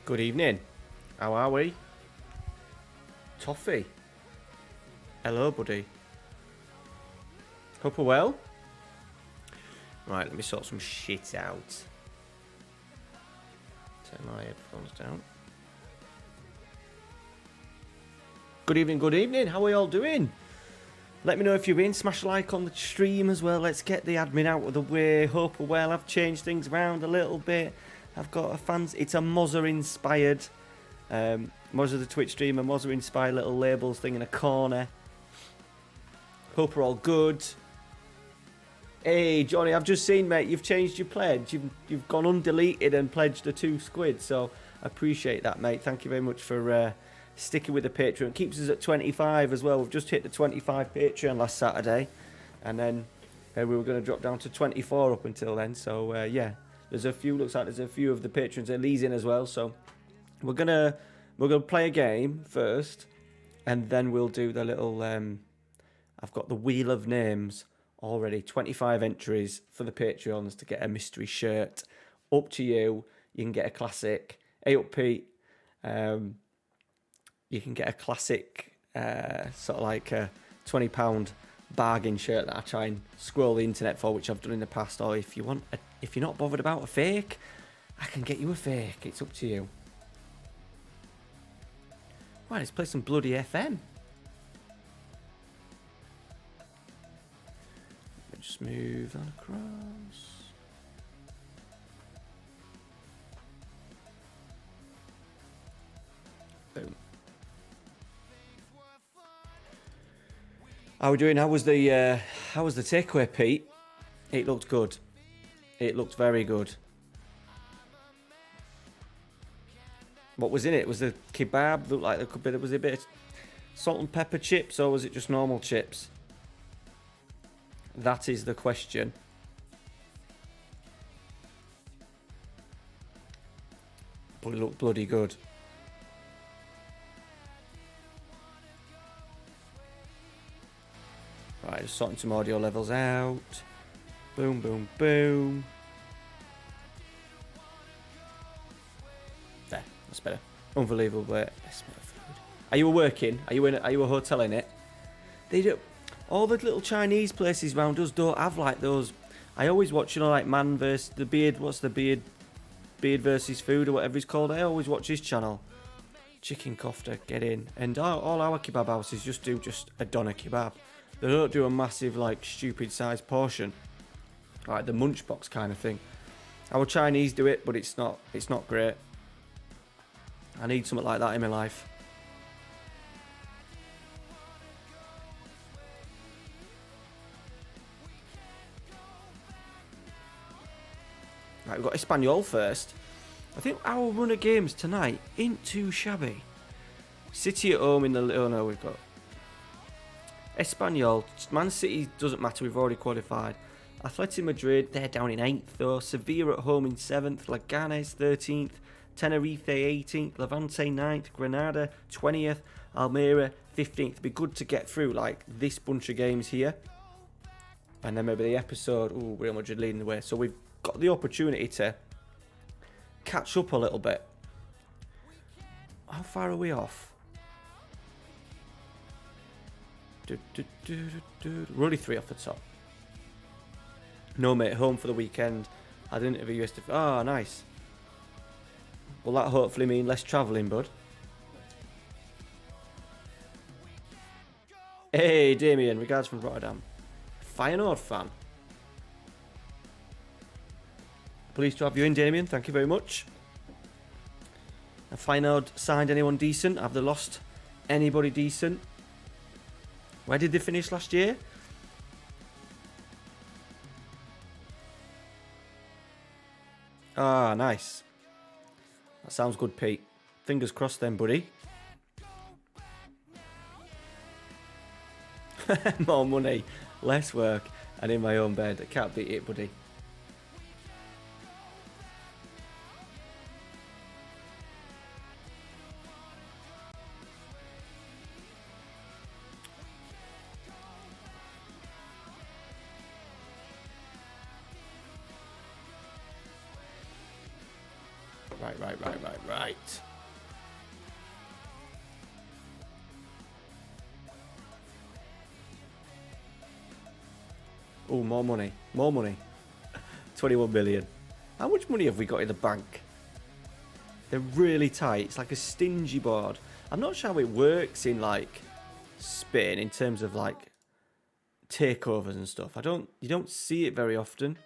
Good evening. How are we? Toffee. Hello, buddy. Hope we're well. Right, let me sort some shit out. Turn my headphones down. Good evening, good evening. How are we all doing? Let me know if you're in. Smash a like on the stream as well. Let's get the admin out of the way. Hope we're well. I've changed things around a little bit. I've got a fans. It's a Mozza inspired. Mozza the Twitch streamer. Mozza inspired little labels thing in a corner. Hope we're all good. Hey Johnny, I've just seen, mate, you've changed your pledge. You've gone undeleted and pledged the £2. So I appreciate that, mate. Thank you very much for sticking with the Patreon. It keeps us at 25 as well. We've just hit the 25 Patreon last Saturday, and then we were going to drop down to 24 up until then. So yeah, there's a few. Looks like there's a few of the patrons. Lee's in as well. So we're gonna play a game first, and then we'll do the little. I've got the wheel of names already. 25 entries for the Patreons to get a mystery shirt. Up to you. You can get a classic. Hey up, Pete. You can get a classic, sort of like a £20 bargain shirt that I try and scroll the internet for, which I've done in the past. Or if you want, if you're not bothered about a fake, I can get you a fake. It's up to you. Right, let's play some bloody FM. Let me just move that across. Boom. How are we doing? How was the takeaway, Pete? It looked good. It looked very good. What was in it? Was the kebab? Looked like there was a bit of salt and pepper chips, or was it just normal chips? That is the question. But it looked bloody good. Right, just sorting some audio levels out. Boom, boom, boom. There, that's better. Unbelievable, but best smell of food. Are you working? Are you a hotel in it? They do. All the little Chinese places around us don't have like those. I always watch, like Man versus the Beard. What's the Beard versus Food or whatever it's called. I always watch his channel. Chicken kofta, get in. And all our kebab houses just do a doner kebab. They don't do a massive, like, stupid sized portion, like the munchbox kind of thing. Our Chinese do it, but it's not great. I need something like that in my life. Right, we've got Espanyol first. I think our run of games tonight ain't too shabby. City at home in the... Oh no, we've got Espanyol. Man City doesn't matter, we've already qualified. Atletico Madrid, they're down in 8th though. Sevilla at home in 7th. Leganes 13th. Tenerife 18th. Levante 9th. Granada 20th. Almeria 15th. It'd be good to get through like this bunch of games here. And then maybe the episode, Real Madrid leading the way. So we've got the opportunity to catch up a little bit. How far are we off? We're only 3 off the top. No, mate, home for the weekend. I had an interview yesterday. Oh, nice. Will that hopefully mean less travelling, bud? Hey, Damien, regards from Rotterdam. Feyenoord fan. Pleased to have you in, Damien. Thank you very much. Have Feyenoord signed anyone decent? Have they lost anybody decent? Where did they finish last year? Ah, nice. That sounds good, Pete. Fingers crossed then, buddy. More money, less work, and in my own bed. I can't beat it, buddy. Right. Oh, more money. More money. 21 million. How much money have we got in the bank? They're really tight. It's like a stingy board. I'm not sure how it works in like Spain in terms of like takeovers and stuff. You don't see it very often.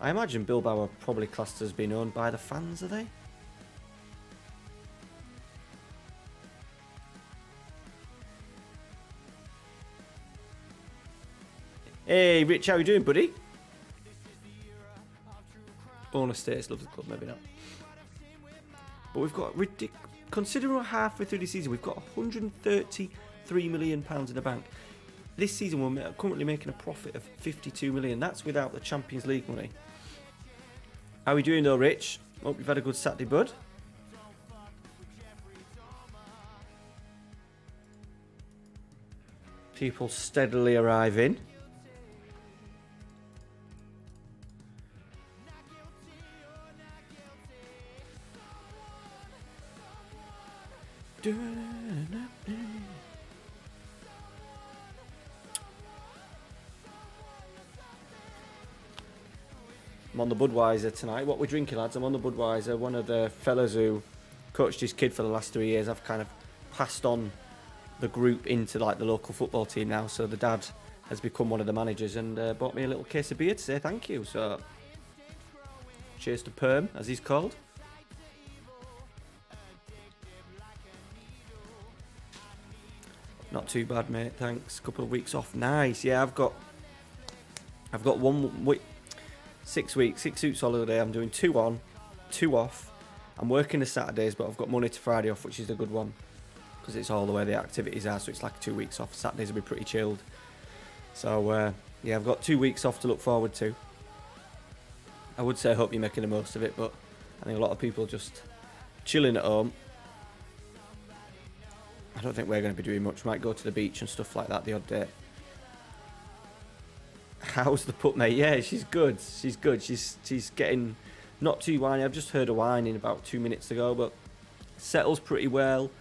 I imagine Bilbao are probably classed as being owned by the fans, are they? Hey, Rich, how you doing, buddy? Owner status, loves the club, maybe not. But we've got, considering we're halfway through the season, we've got £133 million in the bank. This season we're currently making a profit of 52 million. That's without the Champions League money. How are we doing though, Rich? Hope you've had a good Saturday, bud. People steadily arriving. I'm on the Budweiser tonight. What we're drinking, lads? I'm on the Budweiser. One of the fellas who coached his kid for the last 3 years, I've kind of passed on the group into like the local football team now. So the dad has become one of the managers and bought me a little case of beer to say thank you. So cheers to Perm, as he's called. Not too bad, mate. Thanks. Couple of weeks off. Nice. Yeah, I've got 1 week, 6 weeks, 6 weeks holiday. I'm doing 2 on, 2 off. I'm working the Saturdays, but I've got Monday to Friday off, which is a good one because it's all the way the activities are. So it's like 2 weeks off. Saturdays will be pretty chilled. So yeah, I've got 2 weeks off to look forward to. I would say I hope you're making the most of it, but I think a lot of people just chilling at home. I don't think we're going to be doing much. Might go to the beach and stuff like that the odd day. How's the pup, mate? Yeah, she's good. She's good. She's getting not too whiny. I've just heard her whining about 2 minutes ago, but settles pretty well.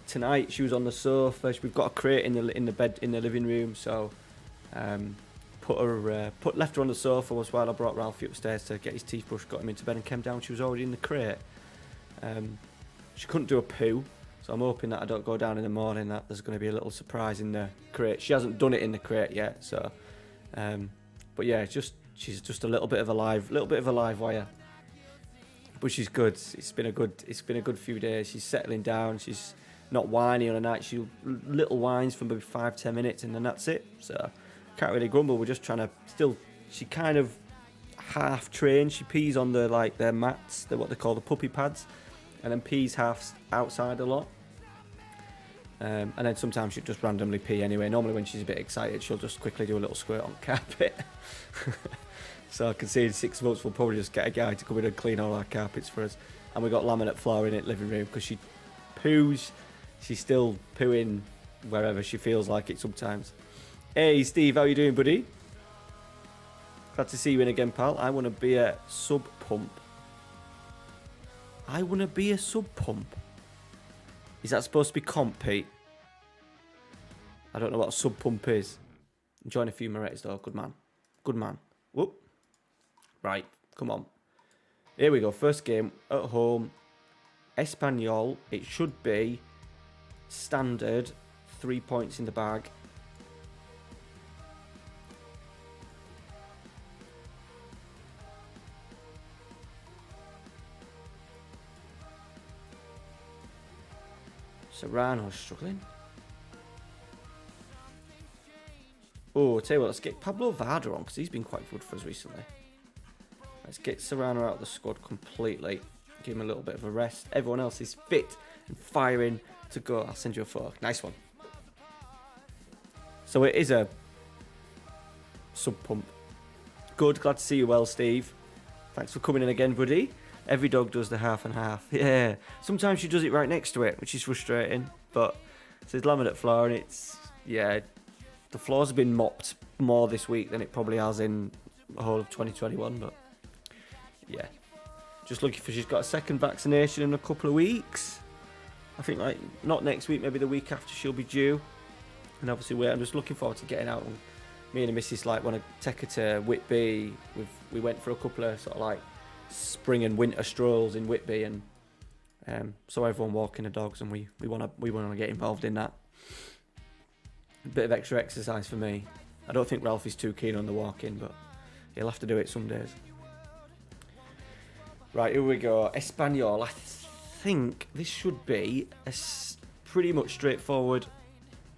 Tonight she was on the sofa. We've got a crate in the bed in the living room, so left her on the sofa while I brought Ralphie upstairs to get his teeth brushed, got him into bed, and came down. She was already in the crate. She couldn't do a poo. So I'm hoping that I don't go down in the morning, that there's going to be a little surprise in the crate. She hasn't done it in the crate yet, so but yeah, she's just a little bit of a live wire. But she's good. It's been a good few days. She's settling down. She's not whiny on a night. She little whines for maybe 5-10 minutes and then that's it. So can't really grumble. We're just trying to she kind of half trained. She pees on their mats, what they call the puppy pads, and then pees half outside a lot. And then sometimes she'll just randomly pee anyway. Normally when she's a bit excited, she'll just quickly do a little squirt on carpet. So I can see in 6 months we'll probably just get a guy to come in and clean all our carpets for us. And we've got laminate floor in it, living room, because she poos. She's still pooing wherever she feels like it sometimes. Hey Steve, how you doing, buddy? Glad to see you in again, pal. I want to be a sub pump. Is that supposed to be comp, Pete? I don't know what a sub pump is. Enjoying a few Morettas though. Good man. Good man. Whoop. Right. Come on. Here we go. First game at home. Espanyol. It should be standard. 3 points in the bag. Serrano's struggling. Oh, I'll tell you what, let's get Pablo Varda on, because he's been quite good for us recently. Let's get Serrano out of the squad completely. Give him a little bit of a rest. Everyone else is fit and firing to go. I'll send you a photo. Nice one. So it is a sub pump. Good, glad to see you well, Steve. Thanks for coming in again, buddy. Every dog does the half and half. Yeah. Sometimes she does it right next to it, which is frustrating. But it says laminate floor and it's, yeah, The floor's been mopped more this week than it probably has in the whole of 2021, but yeah. Just looking for, she's got a second vaccination in a couple of weeks. I think like not next week, maybe the week after she'll be due. And obviously I'm just looking forward to getting out. And me and the missus like want to take her to Whitby. We went for a couple of sort of like spring and winter strolls in Whitby, and so everyone walking the dogs, and we want to get involved in that. A bit of extra exercise for me. I don't think Ralph is too keen on the walking, but he'll have to do it some days. Right, here we go. Espanol. I think this should be a pretty much straightforward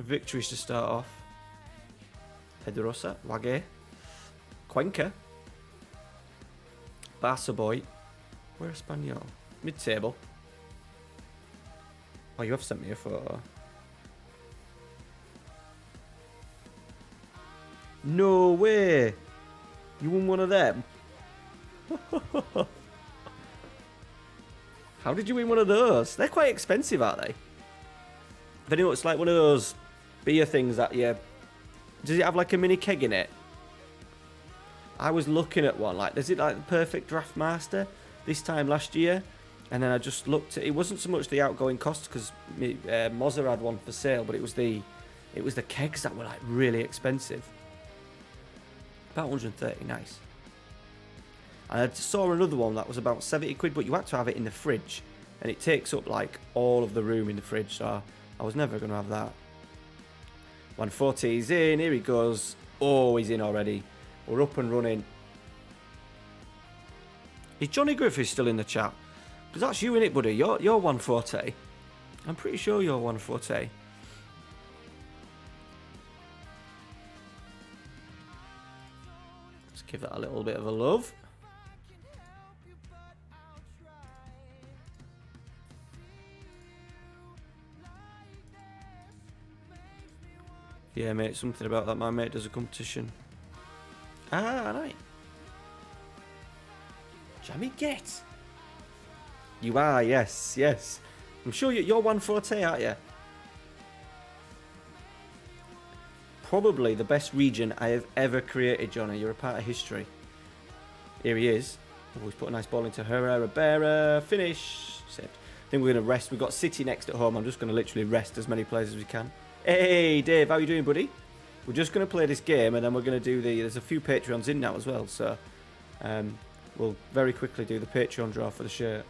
victories to start off. Pedrosa, Wague, Cuenca, Barça boy. Where Espanol? Mid-table. Oh, you have sent me a photo. No way! You won one of them? How did you win one of those? They're quite expensive, aren't they? If anyone, it's like one of those beer things that you... Does it have like a mini keg in it? I was looking at one, like, is it like the Perfect Draft Master this time last year? And then I just looked at it. Wasn't so much the outgoing cost, because Mozza had one for sale, but it was the kegs that were like really expensive. About 130, nice. And I saw another one that was about 70 quid, but you had to have it in the fridge, and it takes up like all of the room in the fridge, so I was never going to have that. 140 is in, here he goes. Oh, he's in already. We're up and running. Is Johnny Griffiths still in the chat? Because that's you in it, buddy. You're 140. I'm pretty sure you're 140. Let's give that a little bit of a love. Yeah, mate, something about that. My mate does a competition. Ah, right. Jammy Get. You are, yes, yes. I'm sure you're 140, aren't you? Probably the best region I have ever created, Johnny. You're a part of history. Here he is. Oh, he's put a nice ball into Herrera. Bearer. Finish. Saved. I think we're going to rest. We've got City next at home. I'm just going to literally rest as many players as we can. Hey, Dave. How you doing, buddy? We're just going to play this game, and then we're going to do the... There's a few Patreons in now as well, so... we'll very quickly do the Patreon draw for the shirt.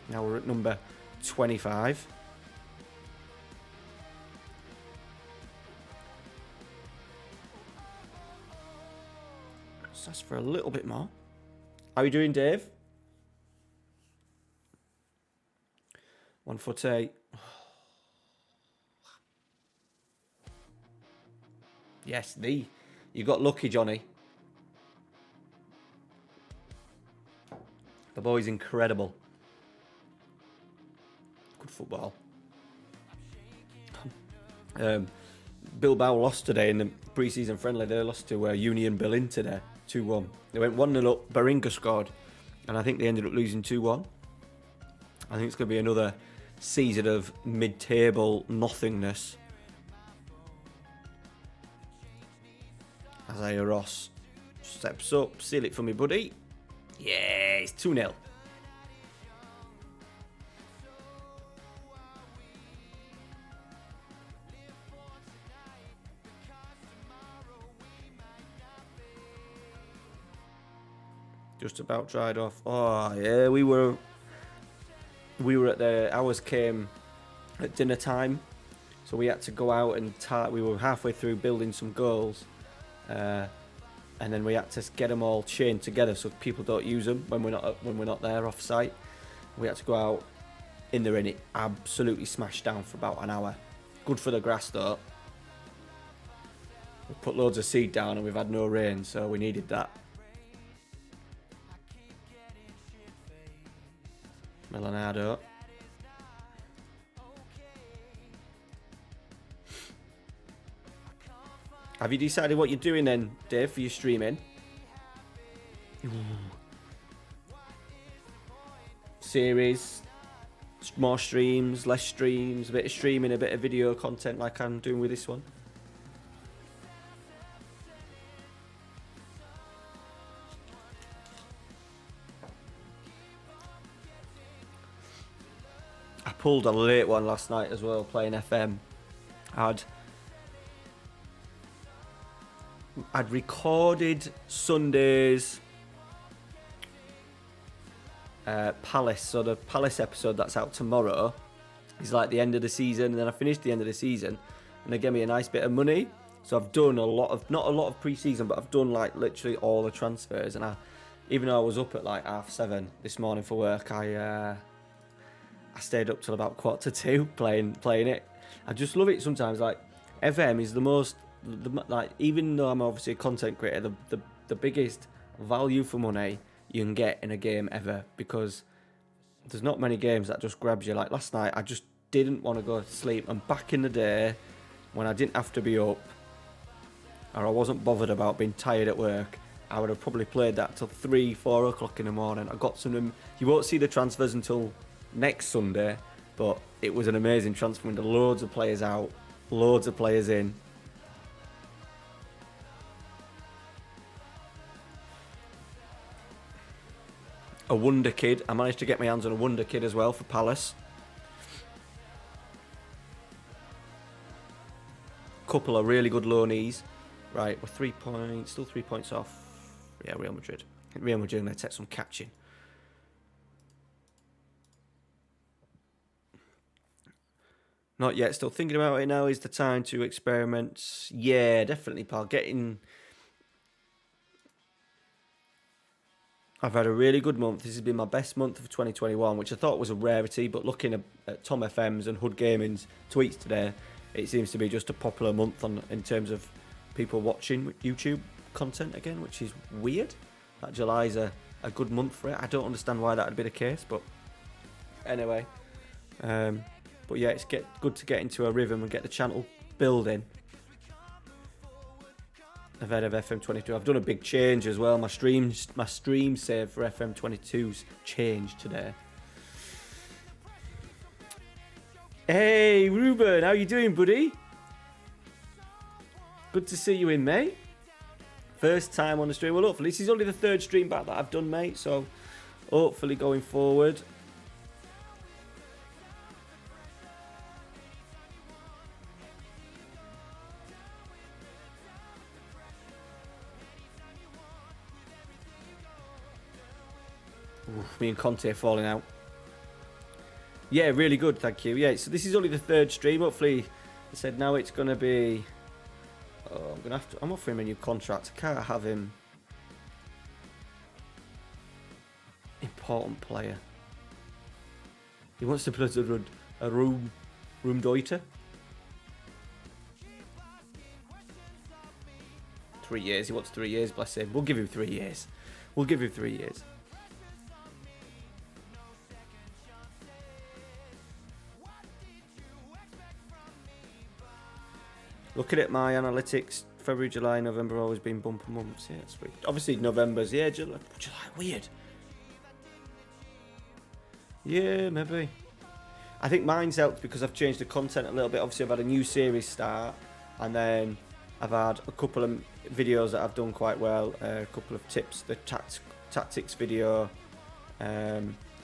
Now we're at number 25. Let's ask for a little bit more. How are you doing, Dave? 140. Yes, you got lucky, Johnny. The boy's incredible. Good football. Bilbao lost today in the pre-season friendly. They lost to Union Berlin today, 2-1. They went 1-0 up. Baringa scored, and I think they ended up losing 2-1. I think it's going to be another season of mid-table nothingness. Isaiah Ross steps up. Seal it for me, buddy. Yeah, it's 2-0. Just about dried off. Oh, yeah, we were at ours came at dinner time, so we had to go out and we were halfway through building some goals, and then we had to get them all chained together so people don't use them when we're not there off site. We had to go out in there, and it absolutely smashed down for about an hour. Good for the grass though. We put loads of seed down and we've had no rain, so we needed that. Melanado. Have you decided what you're doing then, Dave, for your streaming? Ooh. Series, more streams, less streams, a bit of streaming, a bit of video content like I'm doing with this one. pulled a late one last night as well, playing FM. I'd recorded Sunday's Palace, so the Palace episode that's out tomorrow is like the end of the season, and then I finished the end of the season, and they gave me a nice bit of money. So I've done not a lot of pre-season, but I've done like literally all the transfers, and even though I was up at like 7:30 this morning for work, I stayed up till about 1:45 playing it. I just love it sometimes. Like FM is the most, like, even though I'm obviously a content creator, the biggest value for money you can get in a game ever, because there's not many games that just grabs you. Like last night, I just didn't want to go to sleep, and back in the day when I didn't have to be up, or I wasn't bothered about being tired at work, I would have probably played that till 3-4 o'clock in the morning. I got some. You won't see the transfers until next Sunday, but it was an amazing transfer window. Loads of players out, loads of players in. A wonder kid. I managed to get my hands on a wonder kid as well for Palace. Couple of really good loanees. Right, we're 3 points, still 3 points off. Yeah, Real Madrid. Real Madrid are going to take some catching. Not yet, still thinking about it now. Is the time to experiment? Yeah, definitely, pal. I've had a really good month. This has been my best month of 2021, which I thought was a rarity, but looking at Tom FM's and Hood Gaming's tweets today, it seems to be just a popular month in terms of people watching YouTube content again, which is weird. That July's a good month for it. I don't understand why that would be the case, but anyway. But yeah, it's good to get into a rhythm and get the channel building. Ahead of FM22. I've done a big change as well. My stream save for FM22's changed today. Hey, Ruben, how you doing, buddy? Good to see you in, mate. First time on the stream. Well, hopefully, this is only the third stream back that I've done, mate. So, hopefully going forward. Me and Conte falling out. Yeah, really good, thank you. Yeah, so this is only the third stream. Hopefully, I said now it's going to be... Oh, I'm offering him a new contract. I can't have him... Important player. He wants to put a room deuter. 3 years. He wants 3 years, bless him. We'll give him 3 years. We'll give him 3 years. Looking at my analytics, February, July, November always been bumper months. Yeah, sweet. Obviously, November's, yeah, July, weird. Yeah, maybe. I think mine's helped because I've changed the content a little bit. Obviously, I've had a new series start, and then I've had a couple of videos that I've done quite well. A couple of tips, the tactics video,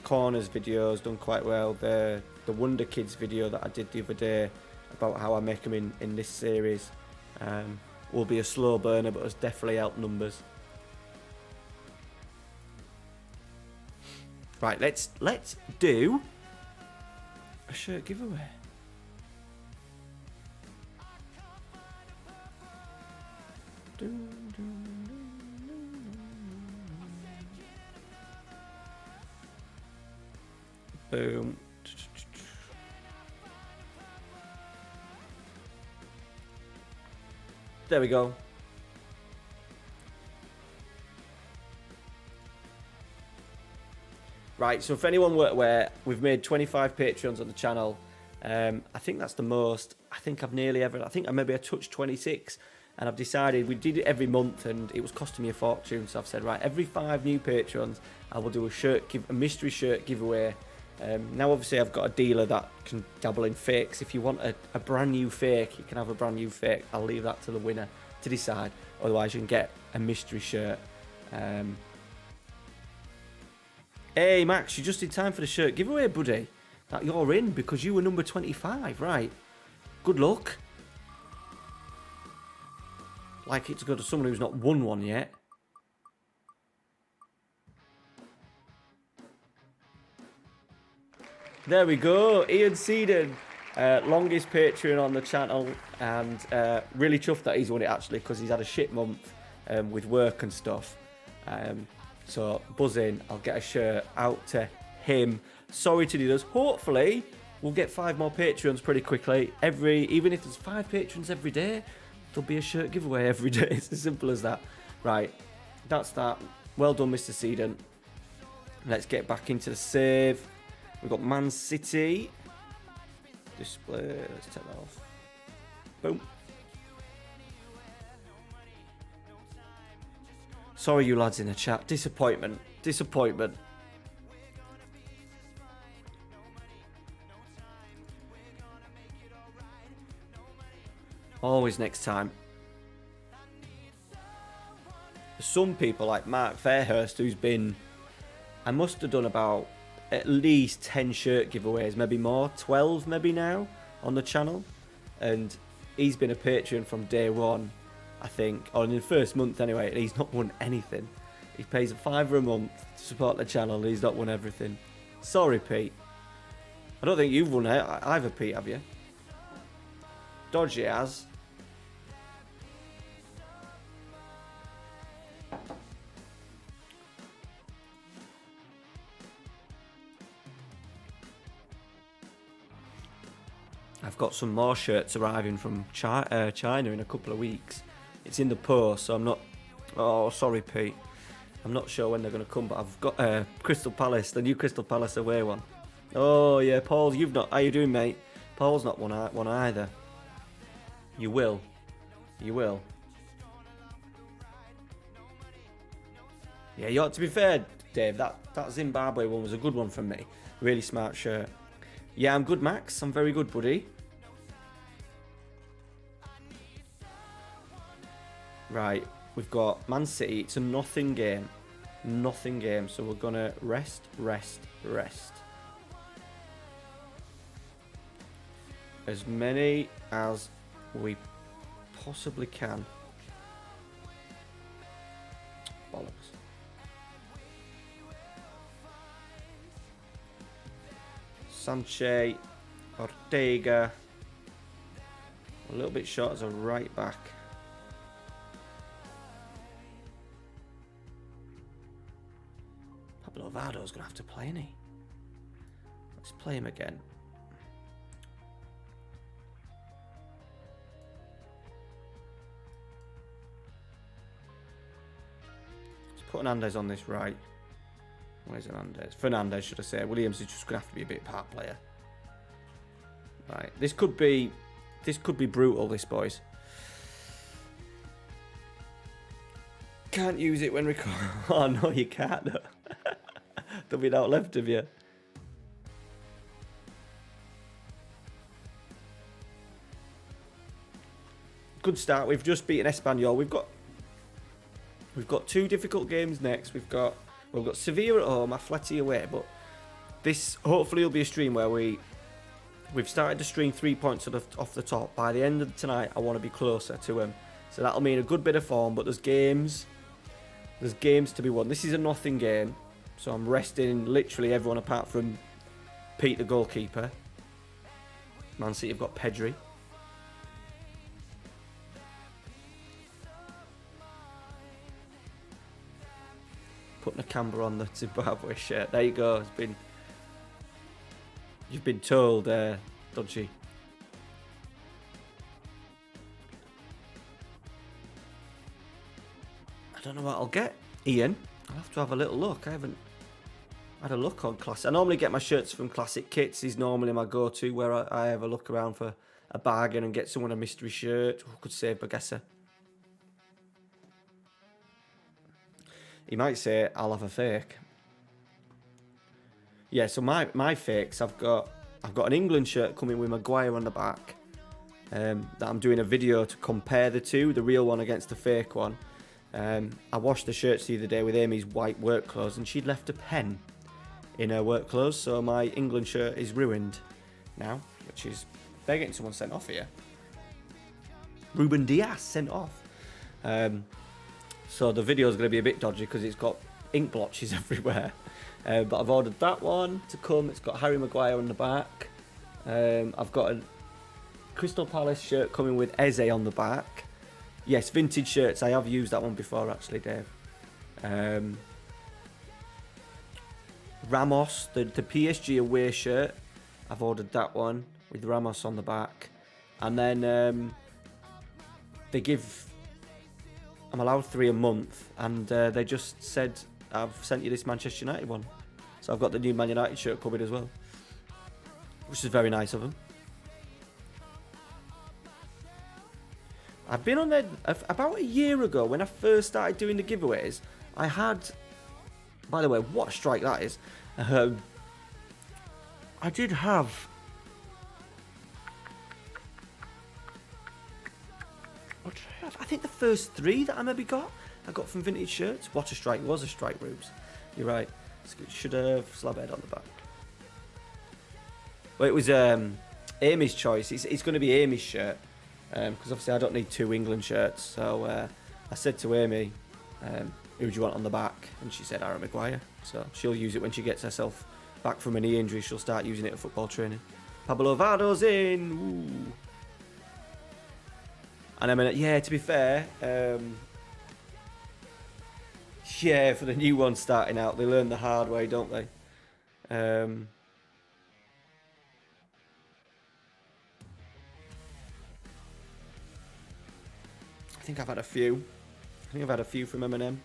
corners videos done quite well. The Wonder Kids video that I did the other day about how I make them in this series will be a slow burner, but it's definitely helped numbers. Right, let's do a shirt giveaway. Boom. There we go. Right, so if anyone weren't aware, we've made 25 Patreons on the channel. I think that's the most. I think maybe I touched 26, and I've decided we did it every month, and it was costing me a fortune. So I've said, right, every 5 new Patreons, I will do a mystery shirt giveaway. Now, obviously, I've got a dealer that can dabble in fakes. If you want a brand new fake, you can have a brand new fake. I'll leave that to the winner to decide. Otherwise, you can get a mystery shirt. Hey, Max, you're just in time for the shirt giveaway, buddy. that you're in because you were number 25, right? Good luck. Like it to go to someone who's not won one yet. There we go, Ian Seedon, longest Patreon on the channel, and really chuffed that he's won it actually because he's had a shit month with work and stuff. So buzz in, I'll get a shirt out to him. Sorry to do this. Hopefully we'll get 5 more Patreons pretty quickly. Even if there's 5 patrons every day, there'll be a shirt giveaway every day. It's as simple as that. Right, that's that. Well done, Mr. Seedon. Let's get back into the save. We've got Man City. Display. Let's take that off. Boom. Sorry, you lads in the chat. Disappointment. Disappointment. Always next time. Some people like Mark Fairhurst, who's been... I must have done about at least 10 shirt giveaways, maybe more, 12 maybe now on the channel, and he's been a Patreon from day one, I think, or in the first month anyway, and he's not won anything. He pays a £5 a month to support the channel, and he's not won everything. Sorry, Pete. I don't think you've won it either, Pete, have you? Dodgy has. I've got some more shirts arriving from China in a couple of weeks. It's in the post, so I'm not... Oh, sorry, Pete. I'm not sure when they're going to come, but I've got Crystal Palace, the new Crystal Palace away one. Oh, yeah, Paul, you've not... How you doing, mate? Paul's not won either. You will. You will. Yeah, you ought to be fair, Dave. That Zimbabwe one was a good one from me. Really smart shirt. Yeah, I'm good, Max. I'm very good, buddy. Right, we've got Man City. It's a nothing game. Nothing game. So we're going to rest. As many as we possibly can. Bollocks. Sanchez, Ortega. A little bit short as a right back. Pablo Vardo's going to have to play, isn't he? Let's play him again. Let's put Hernandez on this right. Where's Hernandez? Fernandez, should I say. Williams is just going to have to be a bit part player. Right. This could be brutal, this, boys. Can't use it when recording. Oh, no, you can't. No. There'll be out left of you. Good start. We've just beaten Espanyol. We've got 2 difficult games next. We've got Sevilla at home, Atleti away, but this hopefully will be a stream where we've started to string 3 points off the top. By the end of tonight, I want to be closer to him. So that'll mean a good bit of form, but there's games to be won. This is a nothing game, so I'm resting literally everyone apart from Pete, the goalkeeper. Man City have got Pedri. Putting a camera on the Zimbabwe shirt. There you go. You've been told, Dodgy. I don't know what I'll get, Ian. I'll have to have a little look. I haven't had a look on Classic. I normally get my shirts from Classic Kits. Is normally my go-to where I have a look around for a bargain and get someone a mystery shirt. Who could save Bagessa? He might say, I'll have a fake. Yeah, so my fakes, I've got an England shirt coming with Maguire on the back. That I'm doing a video to compare the two, the real one against the fake one. I washed the shirts the other day with Amy's white work clothes, and she'd left a pen in work clothes, so my England shirt is ruined now, which is, they're getting someone sent off here. Ruben Diaz sent off. So the video is going to be a bit dodgy because it's got ink blotches everywhere. But I've ordered that one to come. It's got Harry Maguire on the back. I've got a Crystal Palace shirt coming with Eze on the back. Yes, vintage shirts. I have used that one before, actually, Dave. Ramos, the PSG away shirt. I've ordered that one with Ramos on the back. And then they give... I'm allowed 3 a month. And they just said, I've sent you this Manchester United one. So I've got the new Man United shirt covered as well. Which is very nice of them. I've been on there about a year ago when I first started doing the giveaways. I had... By the way, what a strike that is. I did have... What did I have? I think the first 3 that I maybe got, I got from vintage shirts. What a strike. It was a strike, Rubes. You're right. Should have Slabhead on the back. Well, it was Amy's choice. It's going to be Amy's shirt. Because obviously I don't need 2 England shirts. So I said to Amy, who do you want on the back? And she said Harry Maguire. So she'll use it when she gets herself back from a knee injury. She'll start using it at football training. Pablo Vardo's in. Ooh. And I mean, yeah, to be fair, yeah, for the new ones starting out, they learn the hard way, don't they? I think I've had a few. I think I've had a few from M&M.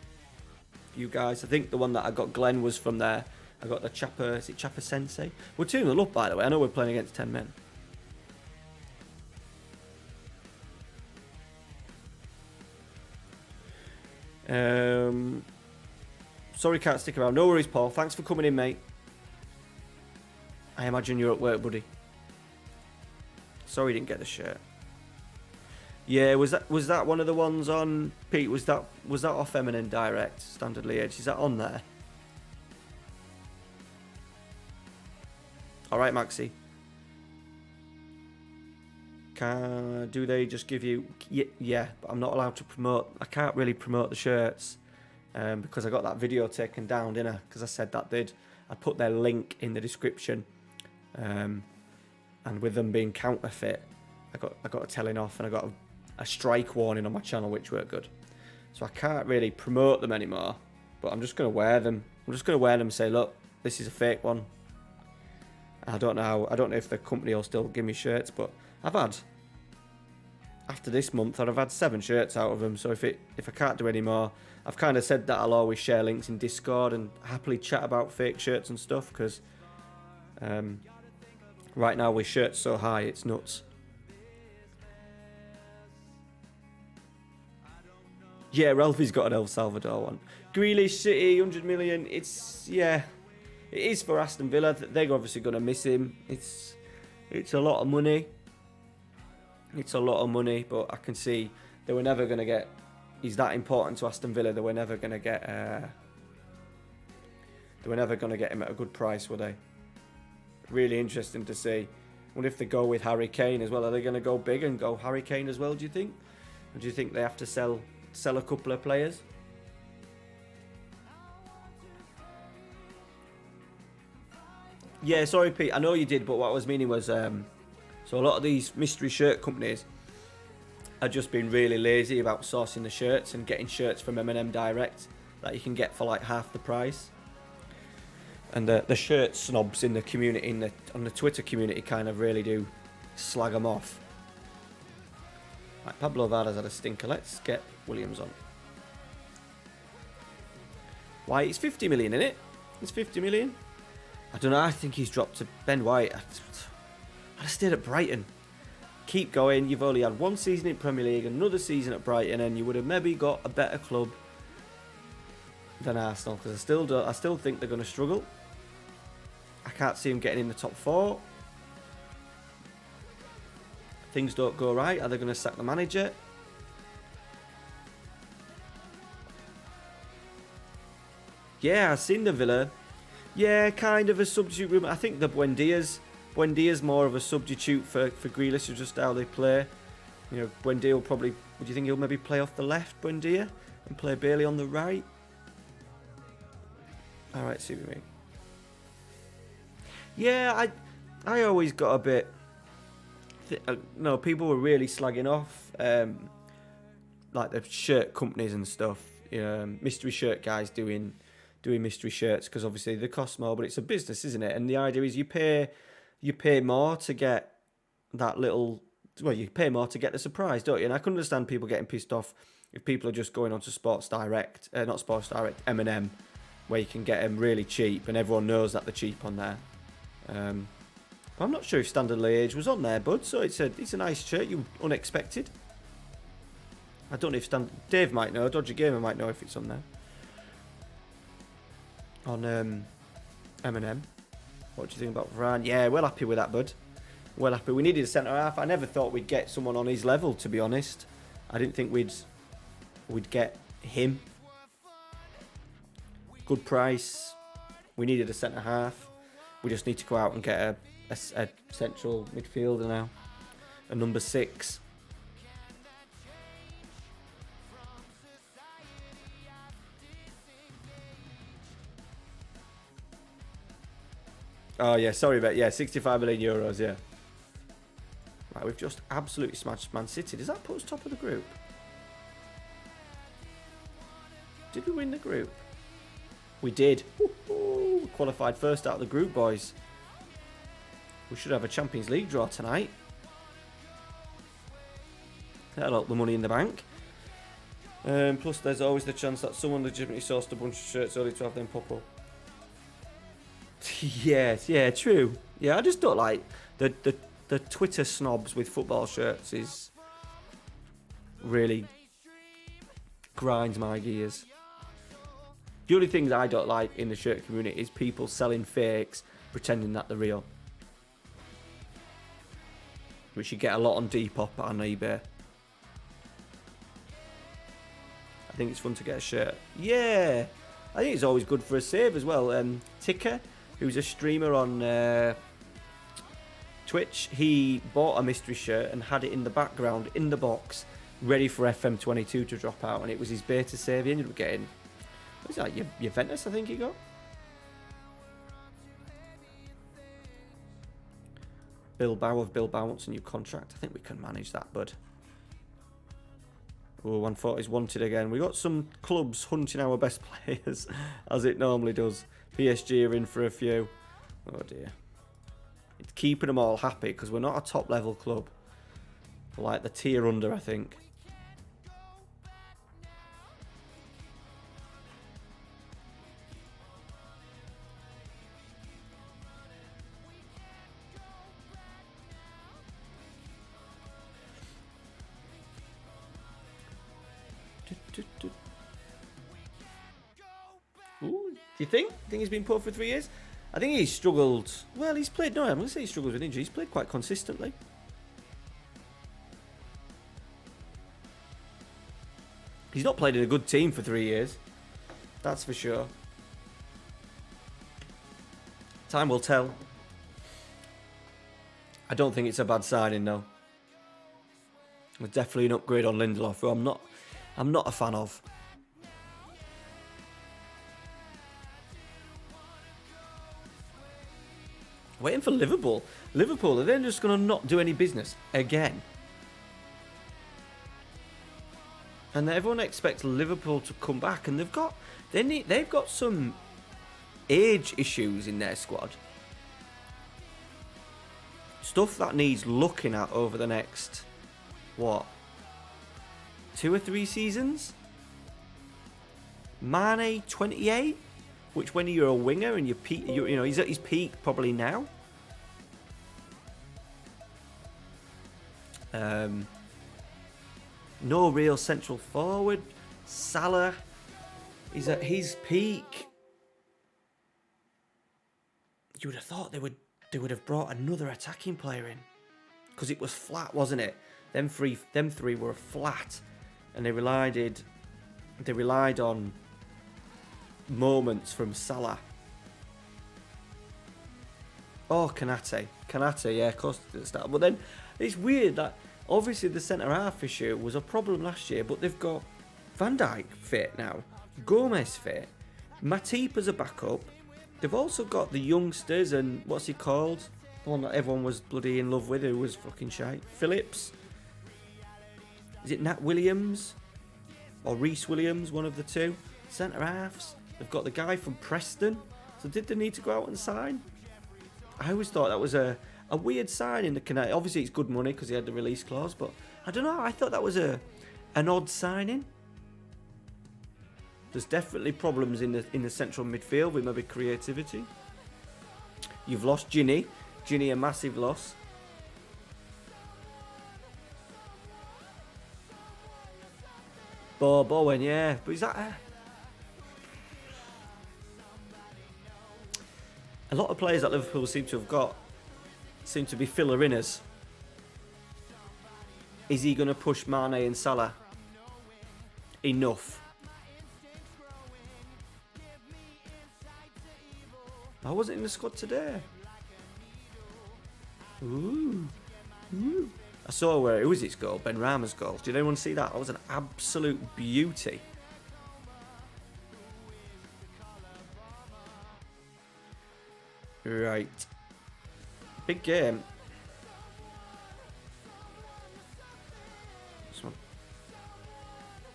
You guys. I think the one that I got Glenn was from there. I got the Chapa, is it Chapa Sensei? We're 2-0 up, by the way. I know we're playing against 10 men. Sorry, can't stick around. No worries, Paul. Thanks for coming in, mate. I imagine you're at work, buddy. Sorry you didn't get the shirt. Yeah, was that one of the ones on Pete? Was that off M&M Direct Standard Liège? Is that on there? All right, Maxi. Do they just give you? Yeah, but I'm not allowed to promote. I can't really promote the shirts because I got that video taken down, didn't I? Because I said that I put their link in the description, and with them being counterfeit, I got a telling off, and I got a strike warning on my channel, which weren't good. So I can't really promote them anymore. But I'm just gonna wear them. I'm just gonna wear them and say, look, this is a fake one. I don't know if the company will still give me shirts, but I've had, after this month, I've had 7 shirts out of them. So if I can't do any more, I've kind of said that I'll always share links in Discord and happily chat about fake shirts and stuff, because right now with shirts so high, it's nuts. Yeah, Ralphie's got an El Salvador one. Grealish, City, 100 million. It's, yeah, it is for Aston Villa. They're obviously going to miss him. It's a lot of money. It's a lot of money, but I can see they were never going to get... He's that important to Aston Villa. They were never going to get him at a good price, were they? Really interesting to see. What if they go with Harry Kane as well? Are they going to go big and go Harry Kane as well, do you think? Or do you think they have to sell a couple of players? Yeah, sorry, Pete. I know you did, but what I was meaning was... So a lot of these mystery shirt companies are just being really lazy about sourcing the shirts and getting shirts from M&M Direct that you can get for like half the price. And the shirt snobs in the community, on the Twitter community, kind of really do slag them off. Right, Pablo Varda's had a stinker. Let's get Williams on. Why? It's 50 million, isn't it? It's 50 million. I don't know. I think he's dropped to Ben White. I'd have stayed at Brighton. Keep going. You've only had 1 season in Premier League, another season at Brighton, and you would have maybe got a better club than Arsenal. Because I still think they're going to struggle. I can't see them getting in the top 4. Things don't go right. Are they going to sack the manager? Yeah, I've seen the Villa. Yeah, kind of a substitute room. I think the Buendia's more of a substitute for Grealish, just how they play. You know, Buendia will probably... Would you think he'll maybe play off the left, Buendia, and play Bailey on the right? All right, see what you mean. Yeah, I always got a bit... No, people were really slagging off, like the shirt companies and stuff. Mystery shirt guys doing mystery shirts because obviously they cost more, but it's a business, isn't it? And the idea is you pay more to get that little... Well, you pay more to get the surprise, don't you? And I can understand people getting pissed off if people are just going on to Sports Direct, not Sports Direct, M&M, where you can get them really cheap, and everyone knows that they're cheap on there. But I'm not sure if Standard Liège was on there, bud. So it's a nice shirt. You unexpected. I don't know if Dave might know. Dodgy Gamer might know if it's on there. On M&M. What do you think about Varane? Yeah, well happy with that, bud. Well happy. We needed a centre half. I never thought we'd get someone on his level, to be honest. I didn't think we'd get him. Good price. We needed a centre half. We just need to go out and get a central midfielder now. A number 6. Oh yeah, sorry about 65 million euros, yeah. Right, we've just absolutely smashed Man City. Does that put us top of the group? Did we win the group? We did. Woo-hoo. Qualified first out of the group, boys. We should have a Champions League draw tonight. That'll help the money in the bank. Plus, there's always the chance that someone legitimately sourced a bunch of shirts only to have them pop up. Yes, yeah, true. Yeah, I just don't like the Twitter snobs with football shirts is really grinds my gears. The only things I don't like in the shirt community is people selling fakes, pretending that they're real. Which you get a lot on Depop on eBay. I think it's fun to get a shirt. Yeah, I think it's always good for a save as well. Ticker, who's a streamer on Twitch, he bought a mystery shirt and had it in the background, in the box, ready for FM22 to drop out, and it was his beta save. He ended up getting, what is that, Juventus, I think he got? Bilbao wants a new contract. I think we can manage that, bud. Oh, 140 is wanted again. We got some clubs hunting our best players, as it normally does. PSG are in for a few. Oh dear. It's keeping them all happy because we're not a top level club. We're like the tier under, I think. Ooh, do you think? He's been poor for 3 years? I think he's struggled. Well, he's played. No, I'm going to say he struggles with injury. He's played quite consistently. He's not played in a good team for 3 years. That's for sure. Time will tell. I don't think it's a bad signing, though. It's definitely an upgrade on Lindelof, who I'm not a fan of. Waiting for Liverpool. Liverpool, are they just going to not do any business again? And everyone expects Liverpool to come back, and they've got some age issues in their squad. Stuff that needs looking at over the next, what, 2 or 3 seasons? Mane, 28, which when you're a winger and he's at his peak probably now. No real central forward. Salah is at his peak. You would have thought they would have brought another attacking player in, because it was flat, wasn't it? Them three were flat, and they relied on moments from Salah. Oh, Kanate, yeah, of course at the start. But then it's weird that obviously the centre half issue was a problem last year, but they've got Van Dijk fit now, Gomez fit, Matip as a backup. They've also got the youngsters and what's he called? The one that everyone was bloody in love with, who was fucking shite. Phillips. Is it Nat Williams? Or Reece Williams, one of the two. Centre halves. They've got the guy from Preston. So did they need to go out and sign? I always thought that was a weird sign in the Canadian. Obviously it's good money because he had the release clause, but I don't know, I thought that was an odd signing. There's definitely problems in the central midfield with maybe creativity. You've lost Ginny. Ginny, a massive loss. Bowen, yeah. But is that a lot of players that Liverpool seem to be filler-inners. Is he going to push Mane and Salah enough? I wasn't in the squad today. Ooh. I saw who was its goal? Ben Rama's goal. Did anyone see that? That was an absolute beauty. Right. Big game. This one.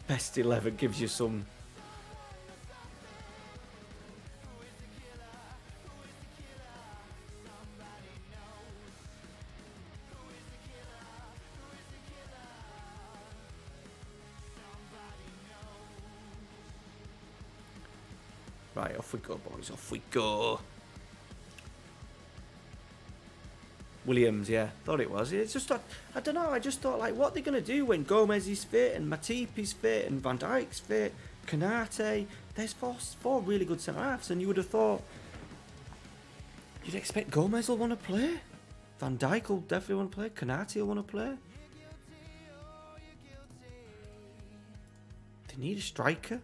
Best 11 gives you some. Right, off we go, boys. Off we go. Williams, yeah, thought it was. It's just, I don't know. I just thought, like, what are they gonna do when Gomez is fit and Matip is fit and Van Dijk's fit, Kanate? There's four really good centre halves, and you would have thought you'd expect Gomez will want to play. Van Dijk will definitely want to play. Kanate will want to play. They need a striker.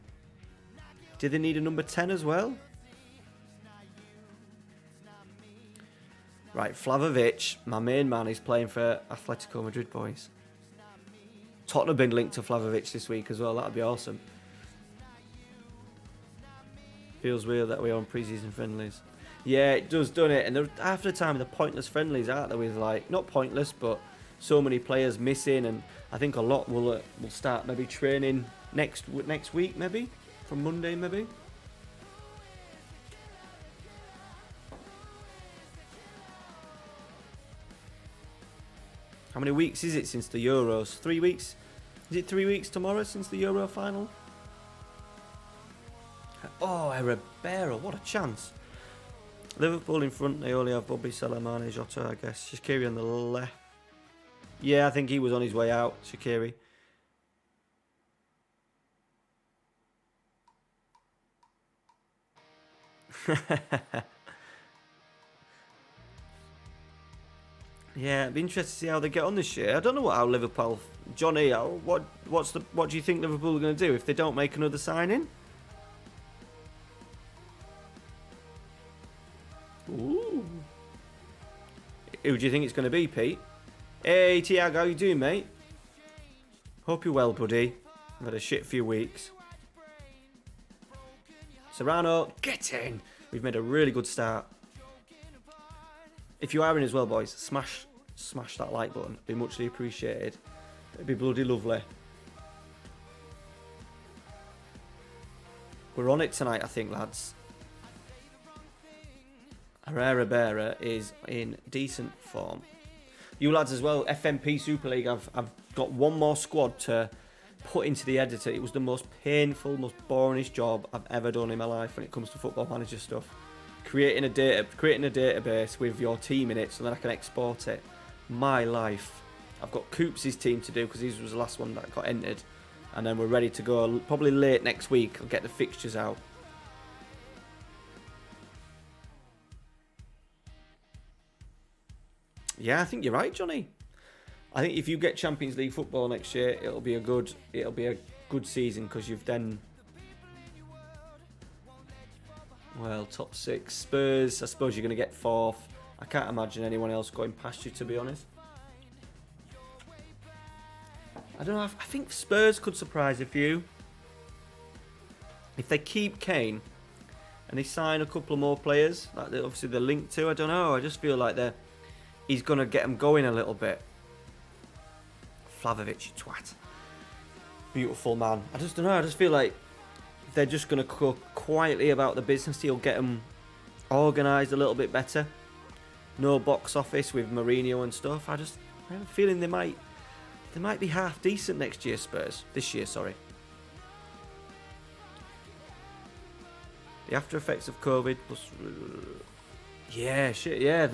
Do they need a number 10 as well? Right, Vlahovic, my main man, is playing for Atletico Madrid, boys. Tottenham have been linked to Vlahovic this week as well. That'd be awesome. Feels weird that we're on pre-season friendlies. Yeah, it does, doesn't it? And half the time, they're pointless friendlies, aren't they? With, like, not pointless, but so many players missing. And I think a lot will start maybe training next week, maybe. From Monday, maybe. How many weeks is it since the Euros? 3 weeks? Is it 3 weeks tomorrow since the Euro final? Oh, Ribeiro, what a chance. Liverpool in front, they only have Bobby, Salah, Mane, Jota, I guess. Shaqiri on the left. Yeah, I think he was on his way out, Shaqiri. Yeah, it'd be interesting to see how they get on this year. I don't know how Liverpool, Johnny, what do you think Liverpool are going to do if they don't make another signing? Ooh. Who do you think it's going to be, Pete? Hey, Tiago, how you doing, mate? Hope you're well, buddy. I've had a shit few weeks. Serrano, get in. We've made a really good start. If you are in as well, boys, smash that like button. It'd be muchly appreciated. It'd be bloody lovely. We're on it tonight, I think, lads. Ribeiro is in decent form. You lads as well, FMP Super League, I've got one more squad to put into the editor. It was the most painful, most boringest job I've ever done in my life when it comes to Football Manager stuff. Creating a database with your team in it so that I can export it. My life. I've got Coops' team to do because his was the last one that got entered. And then we're ready to go probably late next week. I'll get the fixtures out. Yeah, I think you're right, Johnny. I think if you get Champions League football next year, it'll be a good season because you've then, well, top 6 Spurs. I suppose you're going to get 4th, I can't imagine anyone else going past you, to be honest. I don't know. I think Spurs could surprise a few. If they keep Kane and they sign a couple of more players, like obviously they're linked to, I don't know. I just feel like he's going to get them going a little bit. Vlahovic, you twat. Beautiful man. I just don't know. I just feel like they're just going to go quietly about the business. He'll get them organised a little bit better. No box office with Mourinho and stuff. I have a feeling they might be half decent next year, Spurs. This year, sorry. The after effects of COVID plus... Yeah, shit, yeah.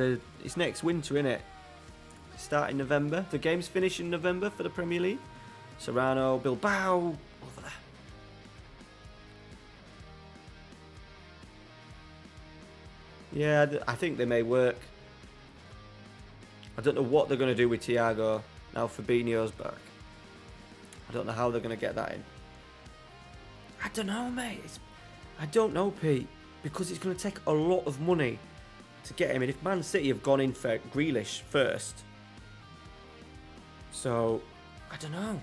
It's next winter, innit? Start in November. The games finish in November for the Premier League. Serrano, Bilbao, over there. Yeah, I think they may work. I don't know what they're going to do with Thiago. Now Fabinho's back. I don't know how they're going to get that in. I don't know, mate. I don't know, Pete. Because it's going to take a lot of money to get him. And if Man City have gone in for Grealish first. So, I don't know.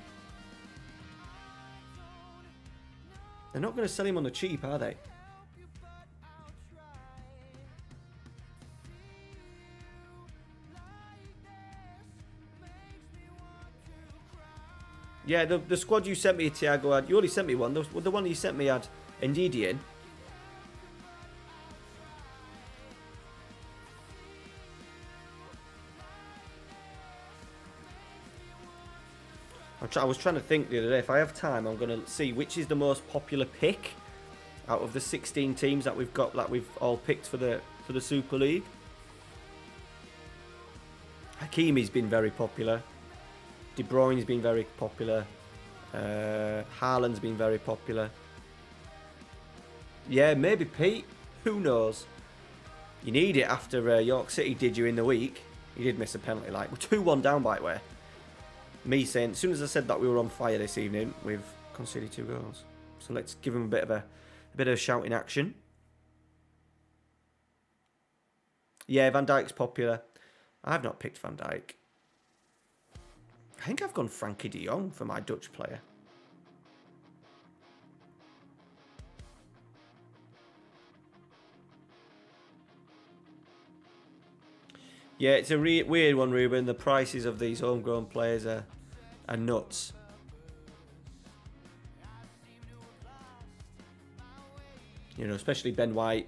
They're not going to sell him on the cheap, are they? Yeah, the squad you sent me, Thiago, had... You only sent me one. The one you sent me had Ndidi in. I was trying to think the other day. If I have time, I'm going to see which is the most popular pick out of the 16 teams that we've got, that we've all picked for the Super League. Hakimi's been very popular. De Bruyne's been very popular. Haaland's been very popular. Yeah, maybe Pete. Who knows? You need it after York City did you in the week. You did miss a penalty. Like, we're 2-1 down, by the way. Me saying, as soon as I said that we were on fire this evening, we've conceded 2 goals. So let's give them a bit of a shout in action. Yeah, Van Dijk's popular. I've not picked Van Dijk. I think I've gone Frankie de Jong for my Dutch player. Yeah, it's a weird one, Ruben. The prices of these homegrown players are nuts. You know, especially Ben White.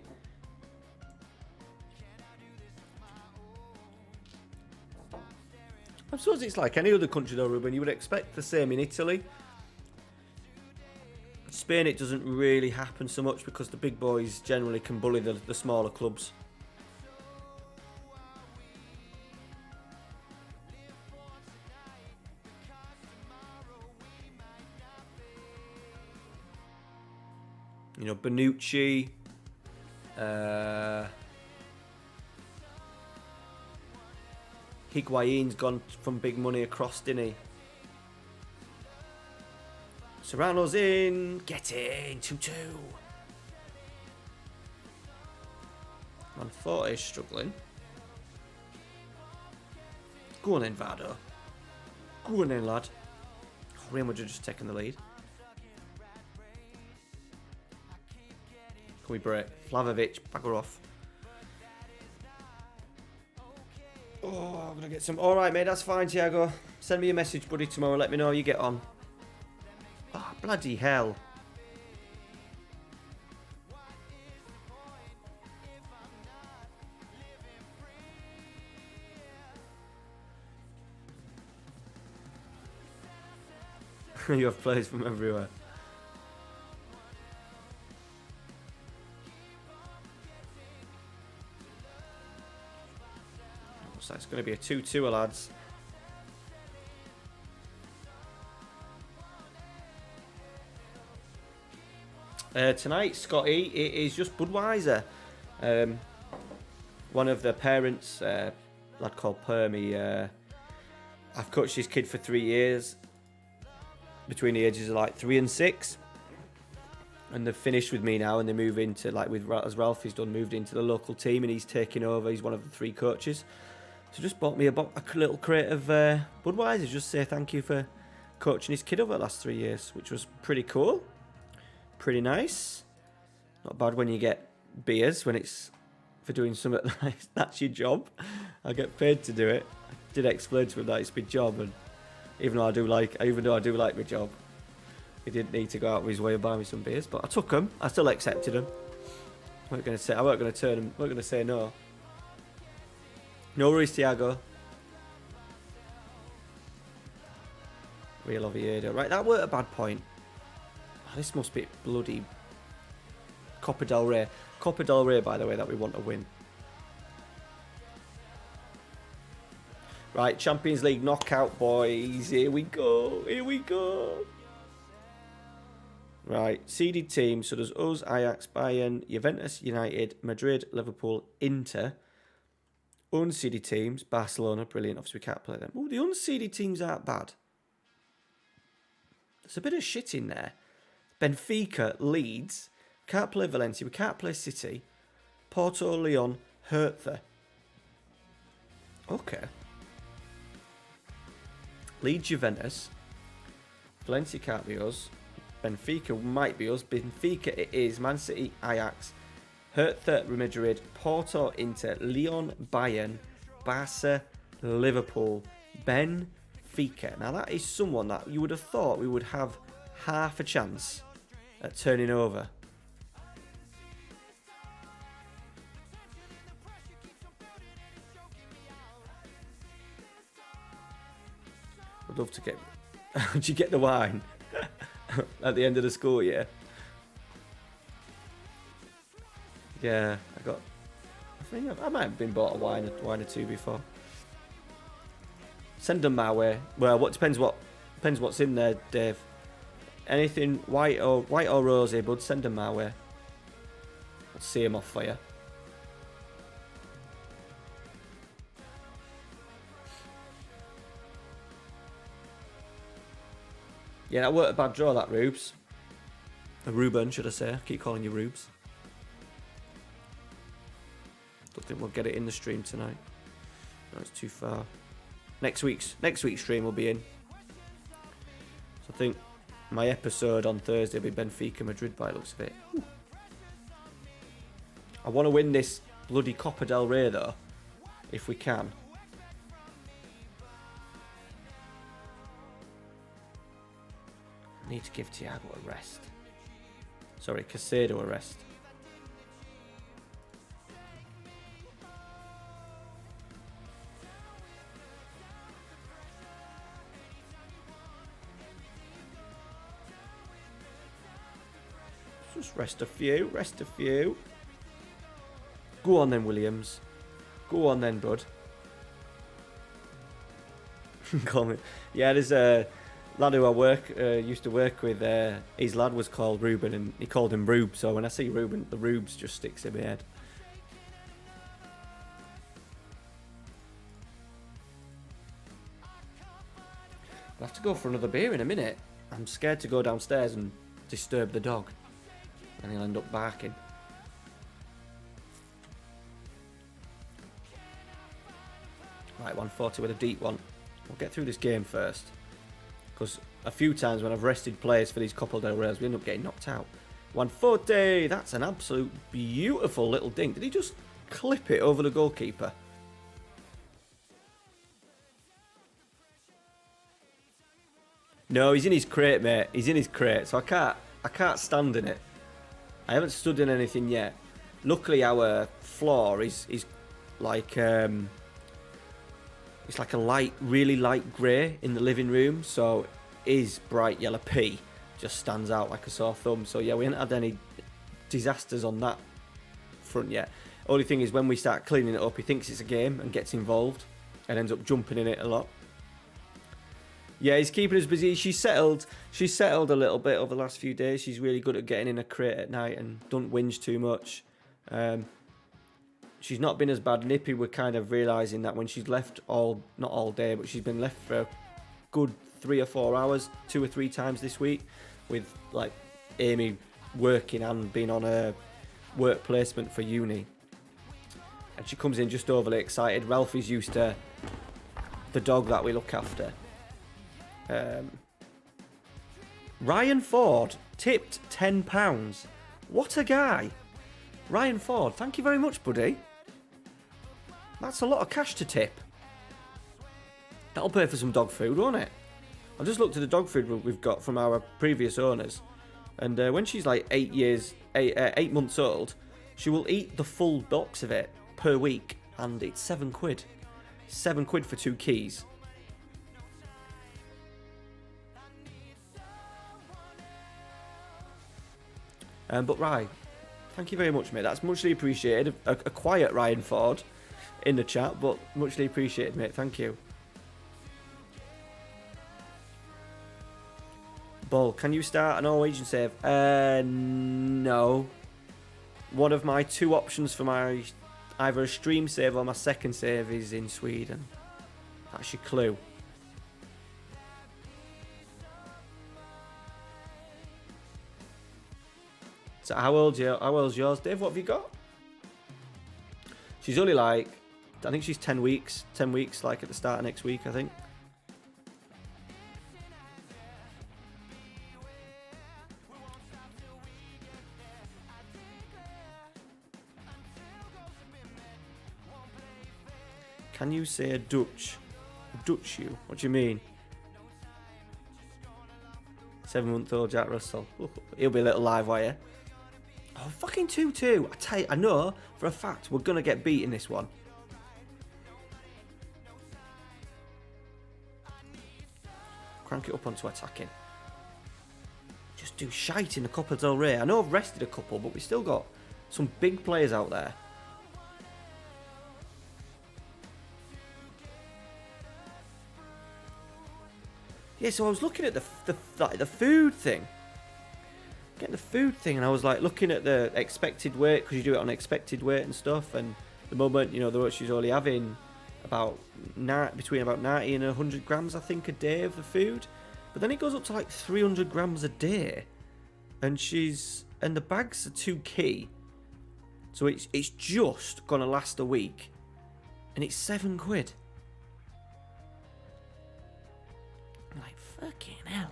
I suppose it's like any other country though, Ruben. You would expect the same in Italy. Spain, it doesn't really happen so much because the big boys generally can bully the smaller clubs. You know, Bonucci, Higuain's gone from big money across, didn't he? Serrano's in. Get in. 2-2. Manforte is struggling. Go on then, Vado. Go on then, lad. Oh, Real Madrid just taking the lead. Can we break? Vlahovic, bugger off. Oh, I'm going to get some... Alright, mate, that's fine, Thiago. Send me a message, buddy, tomorrow. Let me know how you get on. Oh, bloody hell. You have players from everywhere. So it's going to be a 2-2, lads. Tonight, Scotty, it is just Budweiser. One of the parents, a lad called Permy, I've coached his kid for 3 years, between the ages of like 3 and 6. and they've finished with me now, and they move into, like, as Ralphie's done, moved into the local team, and he's taking over. He's one of the 3 coaches. So just bought me a little crate of Budweiser, just say thank you for coaching his kid over the last 3 years, which was pretty cool, pretty nice. Not bad when you get beers when it's for doing something that's your job. I get paid to do it. I did explain to him that it's my job, and even though I do like my job, he didn't need to go out of his way and buy me some beers, but I took them. I still accepted them. I weren't going to say no. No worries, Tiago. Real Oviedo. Right, that weren't a bad point. Oh, this must be bloody Copa del Rey. Copa del Rey, by the way, that we want to win. Right, Champions League knockout, boys. Here we go. Here we go. Right, seeded teams. So there's us, Ajax, Bayern, Juventus, United, Madrid, Liverpool, Inter. Unseeded teams, Barcelona, brilliant. Obviously, we can't play them. Oh, the unseeded teams aren't bad. There's a bit of shit in there. Benfica, Leeds. Can't play Valencia. We can't play City. Porto, Lyon, Hertha. Okay. Leeds, Juventus. Valencia can't be us. Benfica might be us. Benfica it is. Man City, Ajax. Hertha, Madrid. Porto, Inter. Lyon, Bayern. Barca, Liverpool. Benfica. Now that is someone that you would have thought we would have half a chance at turning over. I'd love to get... Did you get the wine at the end of the school year? Yeah, I think I might have been bought a wine or two before. Send them my way. Well, depends what's in there, Dave. Anything white or rosy, bud, send them my way. I'll see them off for you. Yeah, that weren't a bad draw, that Rubes. A Ruben, should I say. I keep calling you Rubes. Don't think we'll get it in the stream tonight. No, it's too far. Next week's stream will be in. So I think my episode on Thursday will be Benfica Madrid by the looks of it. Ooh. I want to win this bloody Copa del Rey though, if we can. I need to give Thiago a rest. Sorry, Casado a rest. Just rest a few. Go on then, Williams. Go on then, bud. Call me. Yeah, there's a lad who I used to work with. His lad was called Ruben, and he called him Rube. So when I see Ruben, the Rubes just sticks in my head. I'll have to go for another beer in a minute. I'm scared to go downstairs and disturb the dog, and he'll end up barking. Right, 140 with a deep one. We'll get through this game first, because a few times when I've rested players for these Copa del Reys, we end up getting knocked out. 140, that's an absolute beautiful little dink. Did he just clip it over the goalkeeper? No, he's in his crate, mate. He's in his crate, so I can't stand in it. I haven't stood in anything yet. Luckily, our floor is like it's like a really light grey in the living room, so his bright yellow P just stands out like a sore thumb. So yeah, we haven't had any disasters on that front yet. Only thing is, when we start cleaning it up, he thinks it's a game and gets involved and ends up jumping in it a lot. Yeah, he's keeping us busy. She's settled a little bit over the last few days. She's really good at getting in a crate at night and don't whinge too much. She's not been as bad. Nippy, we're kind of realising that when she's left not all day, but she's been left for a good 3 or 4 hours, 2 or 3 times this week, with like Amy working and being on a work placement for uni. And she comes in just overly excited. Ralphie's used to the dog that we look after. Ryan Ford tipped £10. What a guy. Ryan Ford, thank you very much, buddy. That's a lot of cash to tip. That'll pay for some dog food, won't it? I just looked at the dog food we've got from our previous owners. And when she's like 8 months old, she will eat the full box of it per week. And it's £7. £7 for 2 keys. But Ryan, thank you very much, mate. That's muchly appreciated. A quiet Ryan Ford in the chat, but muchly appreciated, mate. Thank you. Bull, can you start a Norwegian save? No. One of my 2 options for my either a stream save or my second save is in Sweden. That's your clue. So how old's yours, Dave? What have you got? She's only like, I think she's 10 weeks. 10 weeks, like at the start of next week, I think. Can you say a Dutch? Dutch you? What do you mean? 7-month-old Jack Russell. Ooh, he'll be a little live wire. Oh, fucking 2-2. I tell you, I know for a fact we're going to get beat in this one. Crank it up onto attacking. Just do shite in the Copa del Rey. I know I've rested a couple, but we still got some big players out there. Yeah, so I was looking at the food thing. Getting the food thing, and I was like looking at the expected weight, because you do it on expected weight and stuff, and the moment, you know, she's only having about between about 90 and 100 grams, I think, a day of the food. But then it goes up to like 300 grams a day, and the bags are 2 key, so it's just gonna last a week, and it's £7. I'm like, fucking hell.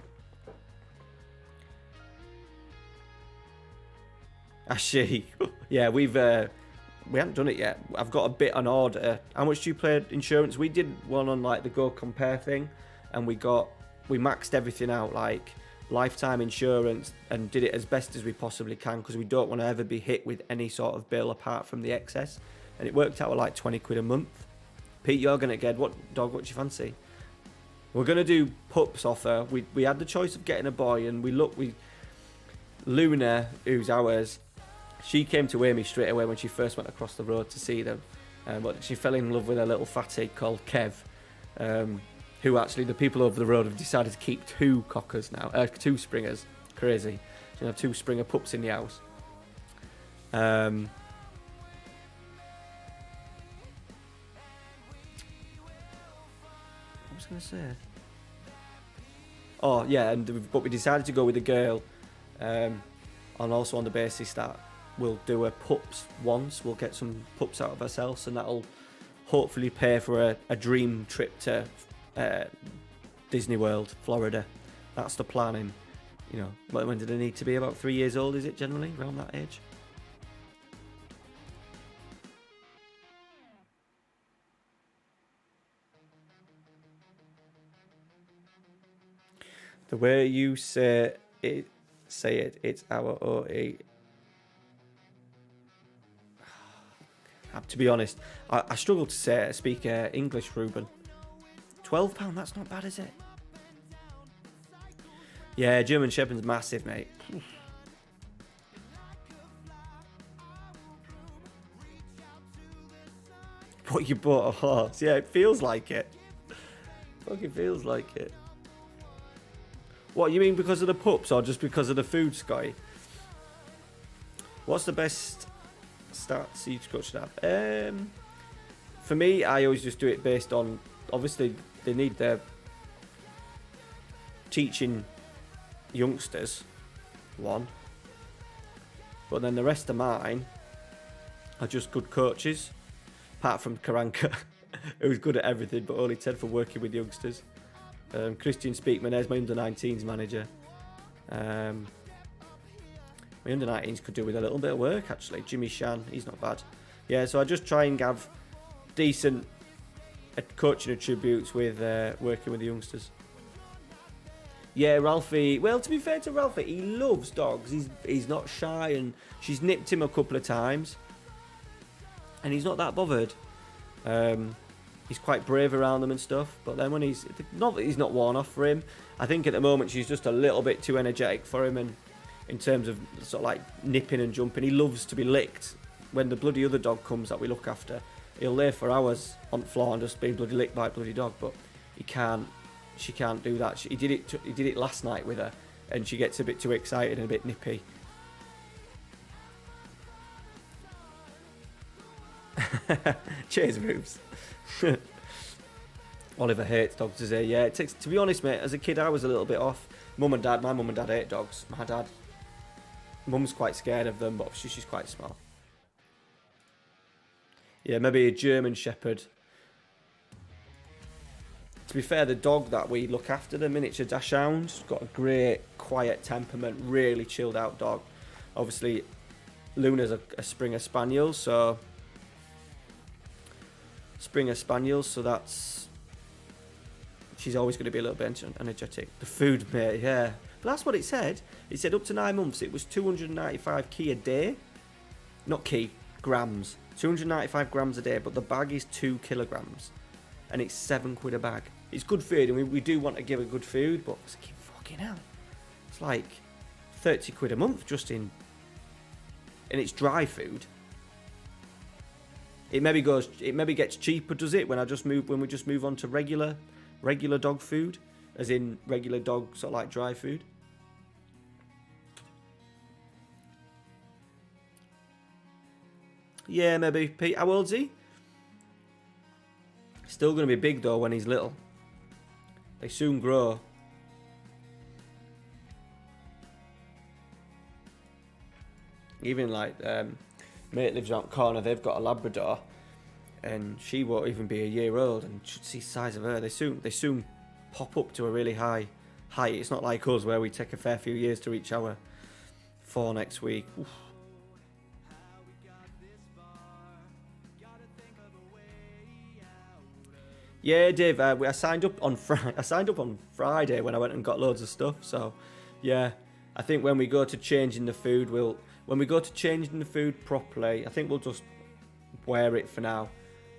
Actually, yeah, we haven't done it yet. I've got a bit on order. How much do you pay insurance? We did one on like the Go Compare thing, and we maxed everything out, like lifetime insurance, and did it as best as we possibly can, because we don't want to ever be hit with any sort of bill apart from the excess. And it worked out at like £20 a month. Pete, you're gonna get what dog? What do you fancy? We're gonna do pups offer. We had the choice of getting a boy, and Luna, who's ours. She came to Amy straight away when she first went across the road to see them. But she fell in love with a little fatty called Kev, who actually the people over the road have decided to keep 2 cockers now, 2 springers. Crazy. So you have 2 Springer pups in the house. What was I going to say? Oh yeah, but we decided to go with a girl, and also on the basis that we'll do a pups once. We'll get some pups out of ourselves, and that'll hopefully pay for a dream trip to Disney World, Florida. That's the planning. You know, when do they need to be? About 3 years old, is it generally around that age? The way you say it, it's our OE. To be honest, I struggle to speak English, Ruben. £12, that's not bad, is it? Yeah, German Shepherd's massive, mate. But you bought a horse. Yeah, it feels like it. Fucking feels like it. What, you mean because of the pups or just because of the food, Scotty? What's the best stats each coach should have? For me, I always just do it based on, obviously they need their teaching youngsters, one. But then the rest of mine are just good coaches, apart from Karanka, who's good at everything, but only Ted for working with youngsters. Christian Speakman is my under-19s manager. My under-19s could do with a little bit of work, actually. Jimmy Shan, he's not bad. Yeah, so I just try and have decent coaching attributes with working with the youngsters. Yeah, Ralphie. Well, to be fair to Ralphie, he loves dogs. He's not shy, and she's nipped him a couple of times, and he's not that bothered. He's quite brave around them and stuff. But then when he's not that he's not worn off for him. I think at the moment she's just a little bit too energetic for him, and in terms of sort of like nipping and jumping, he loves to be licked. When the bloody other dog comes that we look after, he'll lay for hours on the floor and just be bloody licked by a bloody dog. But he can't. She can't do that. He did it last night with her, and she gets a bit too excited and a bit nippy. Cheers, Rubes. Oliver hates dogs, does he? Yeah, it takes, to be honest, mate, as a kid I was a little bit off. My mum and dad hate dogs. Mum's quite scared of them, but obviously she's quite small. Yeah, maybe a German Shepherd. To be fair, the dog that we look after, the miniature dachshund's got a great, quiet temperament, really chilled out dog. Obviously, Luna's a Springer Spaniel, so that's... She's always going to be a little bit energetic. The food, mate, yeah. But that's what it said. It said up to 9 months, it was 295 key a day. Not key, grams. 295 grams a day, but the bag is 2 kilograms. And it's £7 a bag. It's good food, and we do want to give her good food, but it's fucking hell. It's like £30 a month just in... And it's dry food. It maybe gets cheaper, does it, when we just move on to regular dog food, as in regular dog sort of like dry food. Yeah, maybe. Pete, how old's he? Still going to be big though when he's little. They soon grow. Even like mate lives around the corner. They've got a Labrador, and she won't even be a year old. And you should see the size of her. They soon pop up to a really high height. It's not like us where we take a fair few years to reach our 4 next week. Oof. Yeah, Dave. I signed up on Friday when I went and got loads of stuff. So, yeah, I think when we go to changing the food, properly, I think we'll just wear it for now.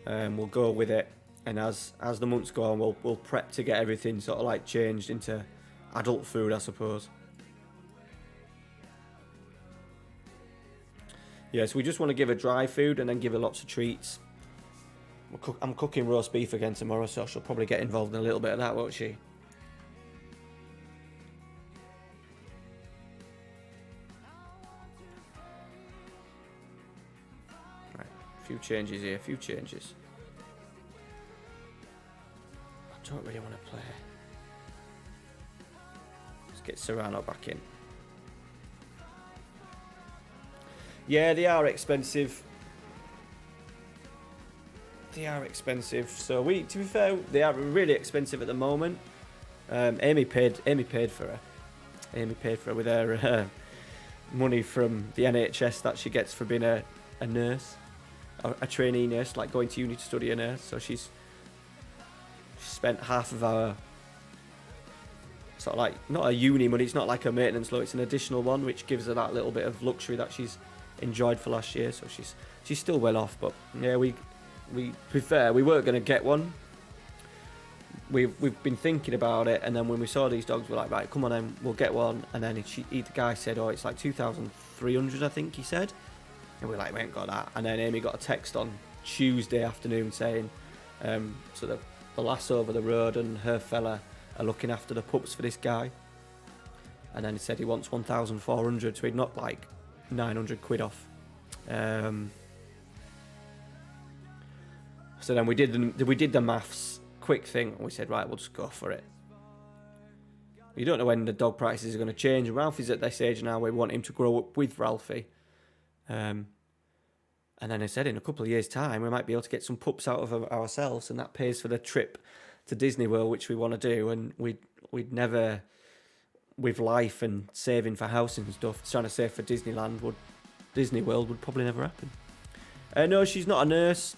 We'll go with it, and as the months go on, we'll prep to get everything sort of like changed into adult food, I suppose. Yeah, so we just want to give her dry food and then give her lots of treats. I'm cooking roast beef again tomorrow, so she'll probably get involved in a little bit of that, won't she? Right, a few changes here, I don't really want to play. Let's get Serrano back in. Yeah, they are expensive. So to be fair, they are really expensive at the moment. Amy paid for her. With her money from the NHS that she gets for being a nurse, a trainee nurse, like going to uni to study a nurse. So she's spent half of our sort of like, not a uni money. It's not like a maintenance loan. It's an additional one, which gives her that little bit of luxury that she's enjoyed for last year. So she's still well off. But yeah, to be fair, we weren't going to get one. We've been thinking about it, and then when we saw these dogs, we're like, right, come on then, we'll get one. And then the guy said, oh, it's like 2,300, I think he said. And we're like, we ain't got that. And then Amy got a text on Tuesday afternoon saying, so the lass over the road and her fella are looking after the pups for this guy. And then he said he wants 1,400, so he'd knocked like 900 quid off. So then we did the maths, quick thing, and we said, right, we'll just go for it. You don't know when the dog prices are going to change. Ralphie's at this age now, we want him to grow up with Ralphie. And then I said in a couple of years' time, we might be able to get some pups out of ourselves, and that pays for the trip to Disney World, which we want to do. And we'd never, with life and saving for housing and stuff, trying to save for Disney World would probably never happen. No, she's not a nurse.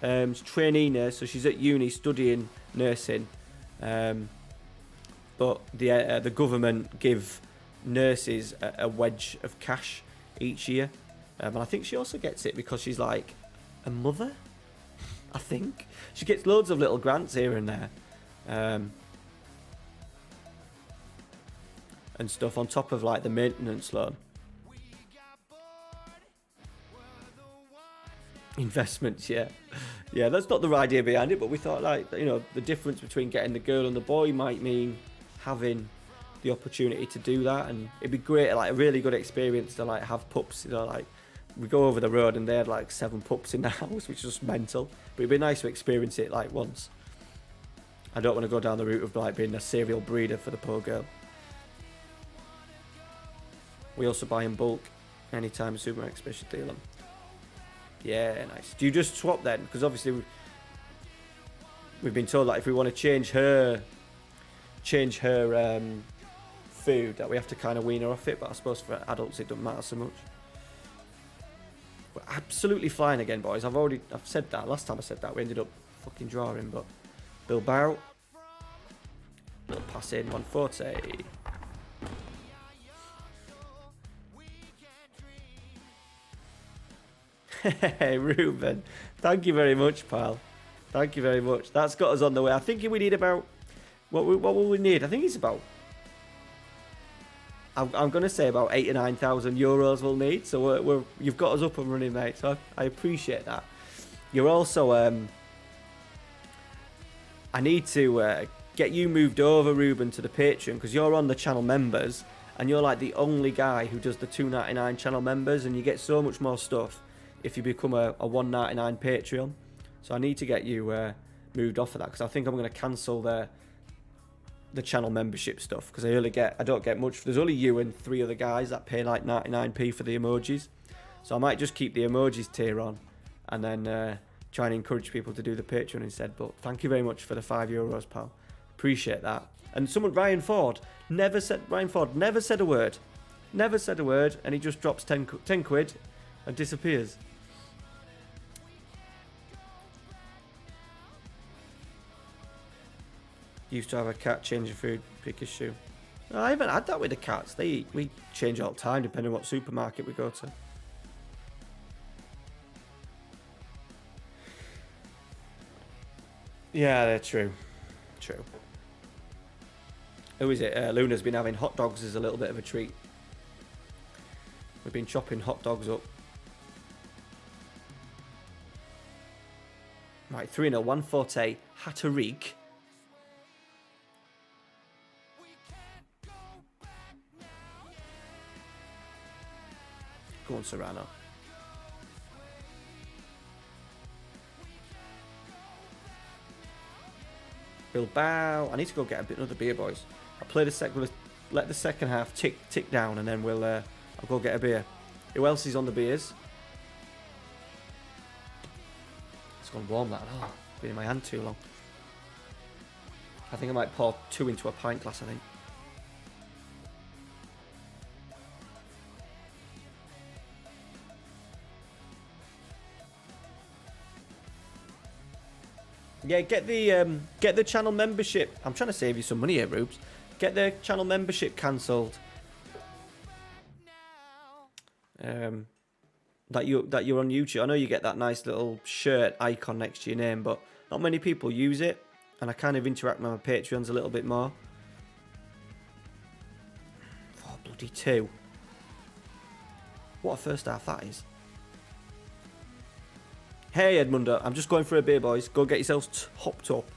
She's a trainee nurse, so she's at uni studying nursing. But the government give nurses a wedge of cash each year. And I think she also gets it because she's like a mother, I think. She gets loads of little grants here and there. And stuff on top of like the maintenance loan. Investments, yeah. Yeah, that's not the idea behind it, but we thought like, you know, the difference between getting the girl and the boy might mean having the opportunity to do that, and it'd be great, like a really good experience to like have pups, you know, like we go over the road and they had like 7 pups in the house, which is just mental. But it'd be nice to experience it like once. I don't want to go down the route of like being a serial breeder for the poor girl. We also buy in bulk anytime a supermarket special deal them. Yeah, nice. Do you just swap then? Because obviously we've been told that if we want to change her food, that we have to kind of wean her off it. But I suppose for adults it doesn't matter so much. We're absolutely flying again, boys. I've said that. Last time I said that, we ended up fucking drawing. But Bilbao, little pass in, 140. Hey, Ruben. Thank you very much, pal. Thank you very much. That's got us on the way. I think we need about... What will we need? I think it's about... I'm going to say about 8,000 or 9,000 euros we'll need. So you've got us up and running, mate. So I appreciate that. You're also... I need to get you moved over, Ruben, to the Patreon, because you're on the channel members, and you're like the only guy who does the $2.99 channel members, and you get so much more stuff if you become a $1.99 Patreon. So I need to get you moved off of that, because I think I'm going to cancel the channel membership stuff, because I don't get much. There's only you and 3 other guys that pay like 99p for the emojis, so I might just keep the emojis tier on and then try and encourage people to do the Patreon instead. But thank you very much for the €5, pal. Appreciate that. And Ryan Ford never said a word, and he just drops 10 quid and disappears. Used to have a cat change your food, pick his shoe. No, I haven't had that with the cats. We change all the time depending on what supermarket we go to. Yeah, they're true. True. Who is it? Luna's been having hot dogs as a little bit of a treat. We've been chopping hot dogs up. Right, 3-0, 140, Hatterique. Go on, Serrano. Bilbao. I need to go get another beer, boys. I'll play let the second half tick down, and then I'll go get a beer. Who else is on the beers? It's gone warm, that. Oh, been in my hand too long. I think I might pour 2 into a pint glass, I think. Yeah, get the channel membership. I'm trying to save you some money here, Rubes. Get the channel membership cancelled. That you're on YouTube. I know you get that nice little shirt icon next to your name, but not many people use it, and I kind of interact with my Patreons a little bit more. 4-2. What a first half that is. Hey Edmundo, I'm just going for a beer, boys. Go get yourselves hopped up.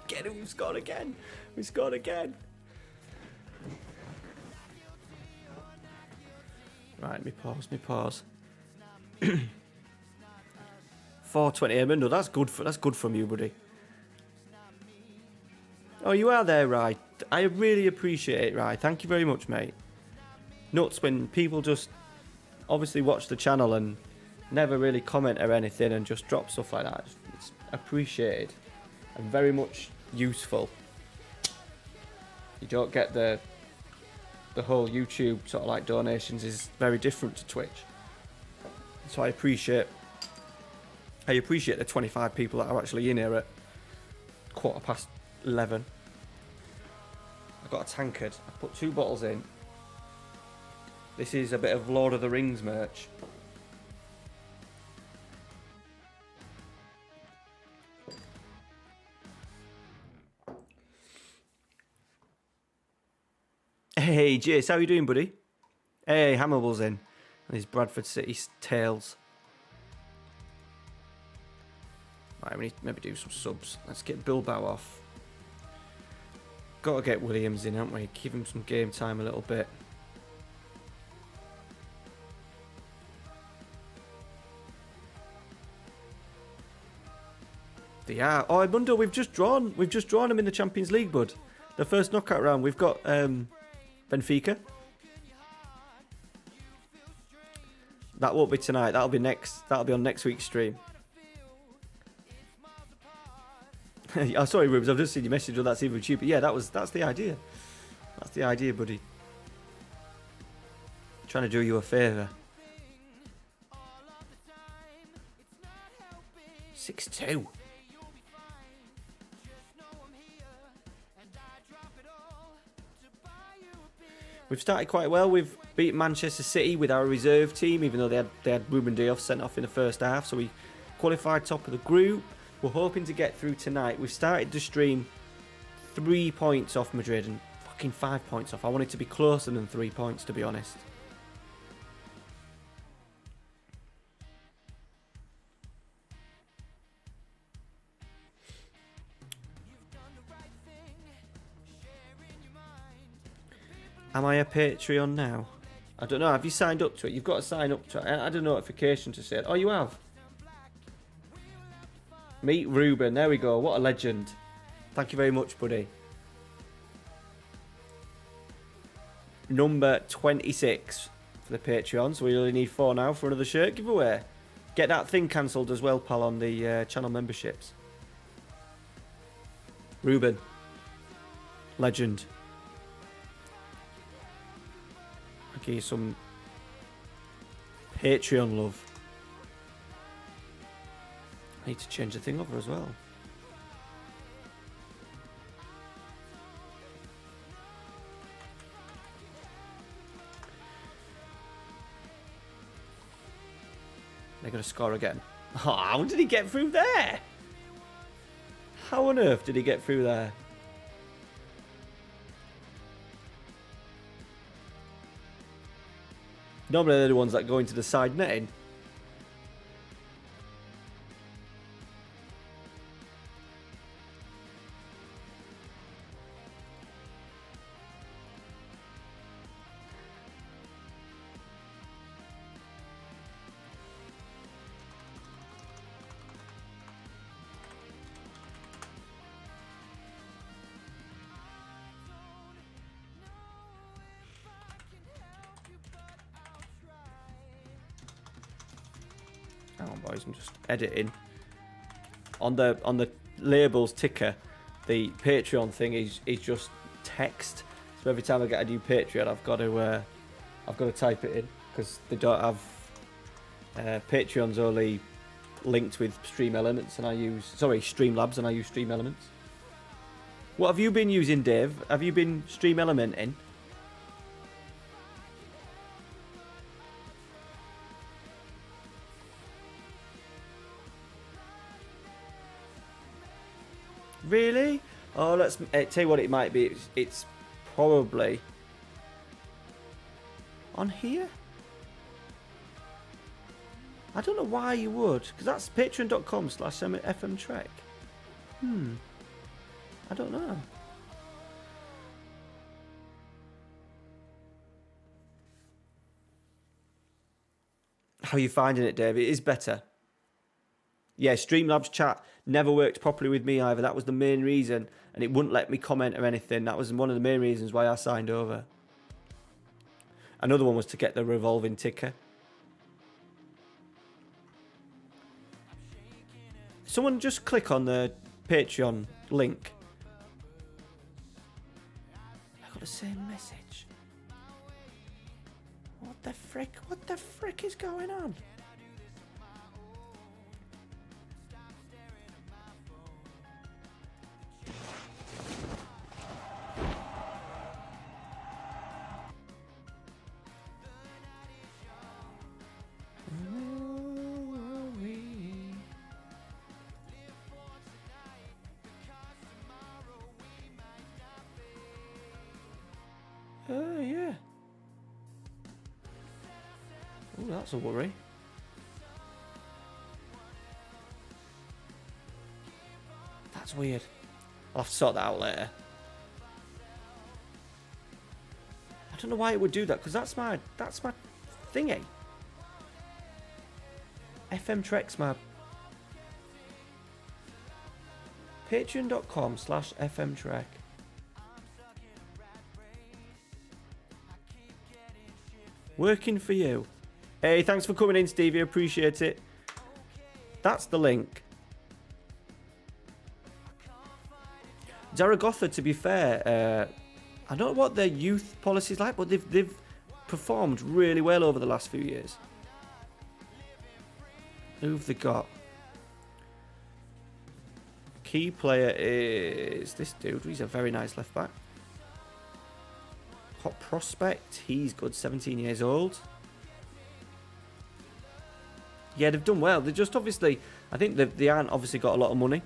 Get it, we've scored again. We scored again. Right, me pause. 420 Edmundo, that's good from you, buddy. Oh, you are there, right? I really appreciate it, right? Thank you very much, mate. Nuts when people just obviously watch the channel and never really comment or anything and just drop stuff like that. It's appreciated and very much useful. You don't get the whole YouTube sort of like donations is very different to Twitch. So I appreciate the 25 people that are actually in here at 11:15. I've got a tankard. I put 2 bottles in. This is a bit of Lord of the Rings merch. Hey, Jace, how you doing, buddy? Hey, Hammerbull's in. And his Bradford City tails. Right, we need to maybe do some subs. Let's get Bilbao off. Got to get Williams in, haven't we? Give him some game time a little bit. They are. Oh, Edmundo, we've just drawn them in the Champions League, bud. The first knockout round. We've got Benfica. That won't be tonight. That'll be next. That'll be on next week's stream. Oh, sorry, Rubes. I've just seen your message on that even cheaper. Yeah, that's the idea. That's the idea, buddy. Trying to do you a favour. 6-2. We've started quite well. We've beaten Manchester City with our reserve team, even though they had Ruben Diaz sent off in the first half. So we qualified top of the group. We're hoping to get through tonight. We've started the stream 3 points off Madrid and fucking 5 points off. I want it to be closer than 3 points, to be honest. Am I a Patreon now? I don't know. Have you signed up to it? You've got to sign up to it. I had a notification to say it. Oh, you have? Meet Ruben. There we go. What a legend. Thank you very much, buddy. Number 26 for the Patreon. So we only need 4 now for another shirt giveaway. Get that thing cancelled as well, pal, on the channel memberships. Ruben. Legend. I'll give you some Patreon love. I need to change the thing over as well. They're going to score again. Oh, how did he get through there? How on earth did he get through there? Normally they're the ones that go into the side netting. Hang on, boys, I'm just editing. On the labels ticker, the Patreon thing is just text. So every time I get a new Patreon, I've got to type it in because they don't have Patreon's only linked with Stream Elements, and I use Streamlabs, and I use Stream Elements. What have you been using, Dave? Have you been Stream Elementing? Really? Oh, let's tell you what it might be. It's probably on here. I don't know why you would, because that's patreon.com/FMTrek. I don't know. How are you finding it, Dave? It is better. Yeah, Streamlabs chat never worked properly with me either. That was the main reason, and it wouldn't let me comment or anything. That was one of the main reasons why I signed over. Another one was to get the revolving ticker. Someone just click on the Patreon link. I got the same message. What the frick? What the frick is going on? Oh, yeah. Oh, that's a worry. That's weird. I'll have to sort that out later. I don't know why it would do that, because that's my thingy. FM Trek's my patreon.com/FM Trek. Working for you. Hey, thanks for coming in, Stevie. Appreciate it. That's the link. Zaragoza, to be fair, I don't know what their youth policy is like, but they've performed really well over the last few years. Who've they got? Key player is this dude. He's a very nice left back. Hot prospect. He's good. 17 years old. Yeah, they've done well. They just obviously, I think they aren't obviously got a lot of money.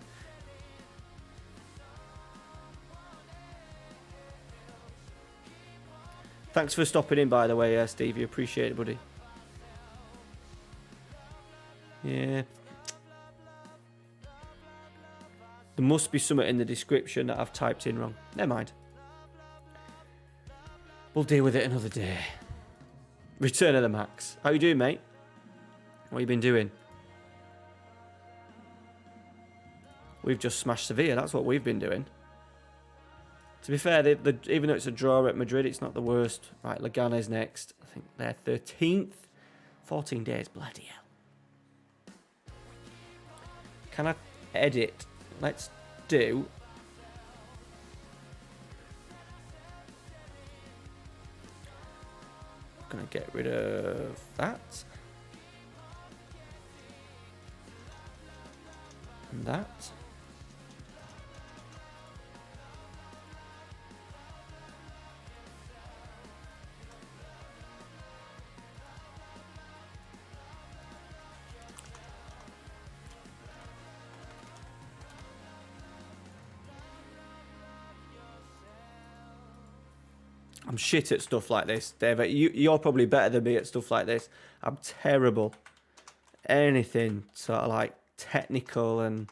Thanks for stopping in, by the way, Stevie. Appreciate it, buddy. Yeah. There must be something in the description that I've typed in wrong. Never mind. We'll deal with it another day. Return of the Max. How you doing, mate? What you been doing? We've just smashed Sevilla. That's what we've been doing. To be fair, even though it's a draw at Madrid, it's not the worst. Right, Leganes next. I think they're 13th. 14 days. Bloody hell. Can I edit? Let's do... I'm going to get rid of that. And that. I'm shit at stuff like this, David. You're probably better than me at stuff like this. I'm terrible. Anything sort of like technical and...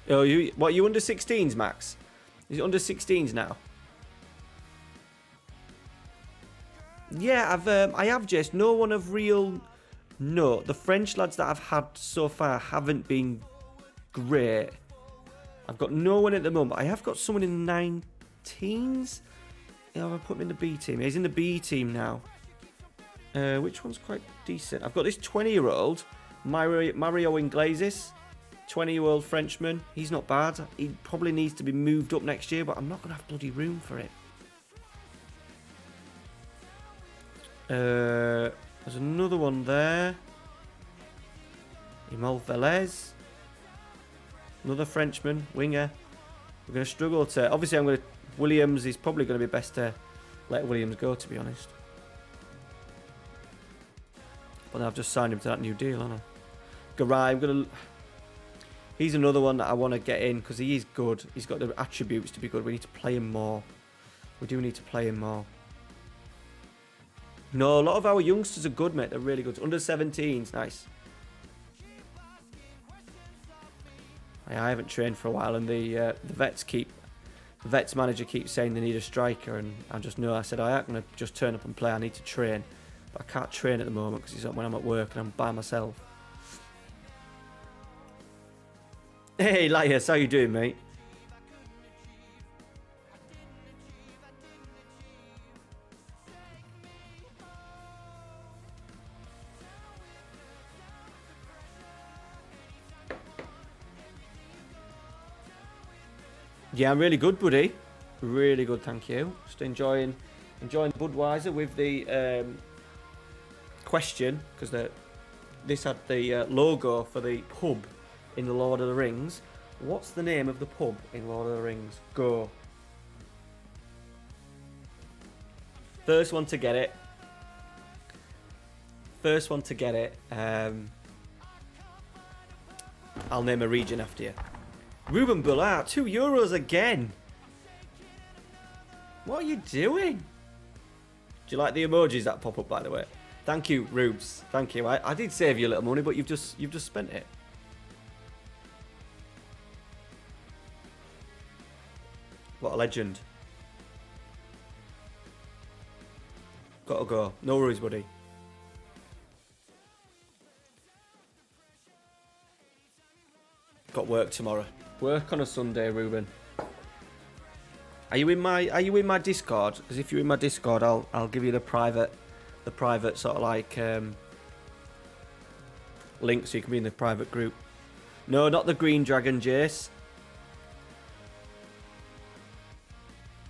Oh, you under 16s, Max? Is it under 16s now? Yeah, I have just no one of real note. The French lads that I've had so far haven't been great. I've got no one at the moment. I have got someone in the 19s. Yeah, I put him in the B team. He's in the B team now. Which one's quite decent? I've got this 20-year-old Mario Inglesis. 20-year-old Frenchman. He's not bad. He probably needs to be moved up next year, but I'm not going to have bloody room for it. There's another one there. Imol Velez. Another Frenchman, winger. We're going to struggle to... Obviously, Williams is probably going to be best to let Williams go, to be honest. But I've just signed him to that new deal, haven't I? Garay, I'm going to... He's another one that I want to get in because he is good. He's got the attributes to be good. We need to play him more. We do need to play him more. No, a lot of our youngsters are good, mate. They're really good. Under 17s, nice. I haven't trained for a while, and the vets manager keeps saying they need a striker, and I just know. I said I ain't gonna just turn up and play. I need to train, but I can't train at the moment because it's when I'm at work and I'm by myself. Hey, Lias, how you doing, mate? Yeah, I'm really good, buddy. Really good, thank you. Just enjoying Budweiser with the question, because this had the logo for the pub in the Lord of the Rings. What's the name of the pub in Lord of the Rings? Go. First one to get it. First one to get it. I'll name a region after you. Ruben Bullard, €2 again. What are you doing? Do you like the emojis that pop up, by the way? Thank you, Rubes. Thank you. I did save you a little money, but you've just spent it. What a legend. Gotta go. No worries, buddy. Got work tomorrow. Work on a Sunday, Ruben. Are you in my Discord? Because if you're in my Discord, I'll give you the private sort of like link so you can be in the private group. No, not the Green Dragon, Jace.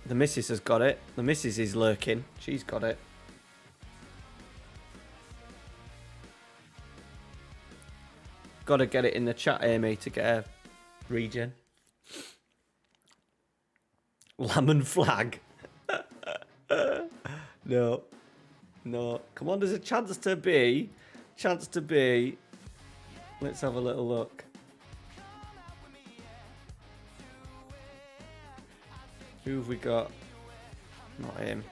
The missus has got it. The missus is lurking. She's got it. Got to get it in the chat, Amy, to get a regen. Lemon flag. No. Come on, there's a chance to be. Let's have a little look. Who have we got? Not him.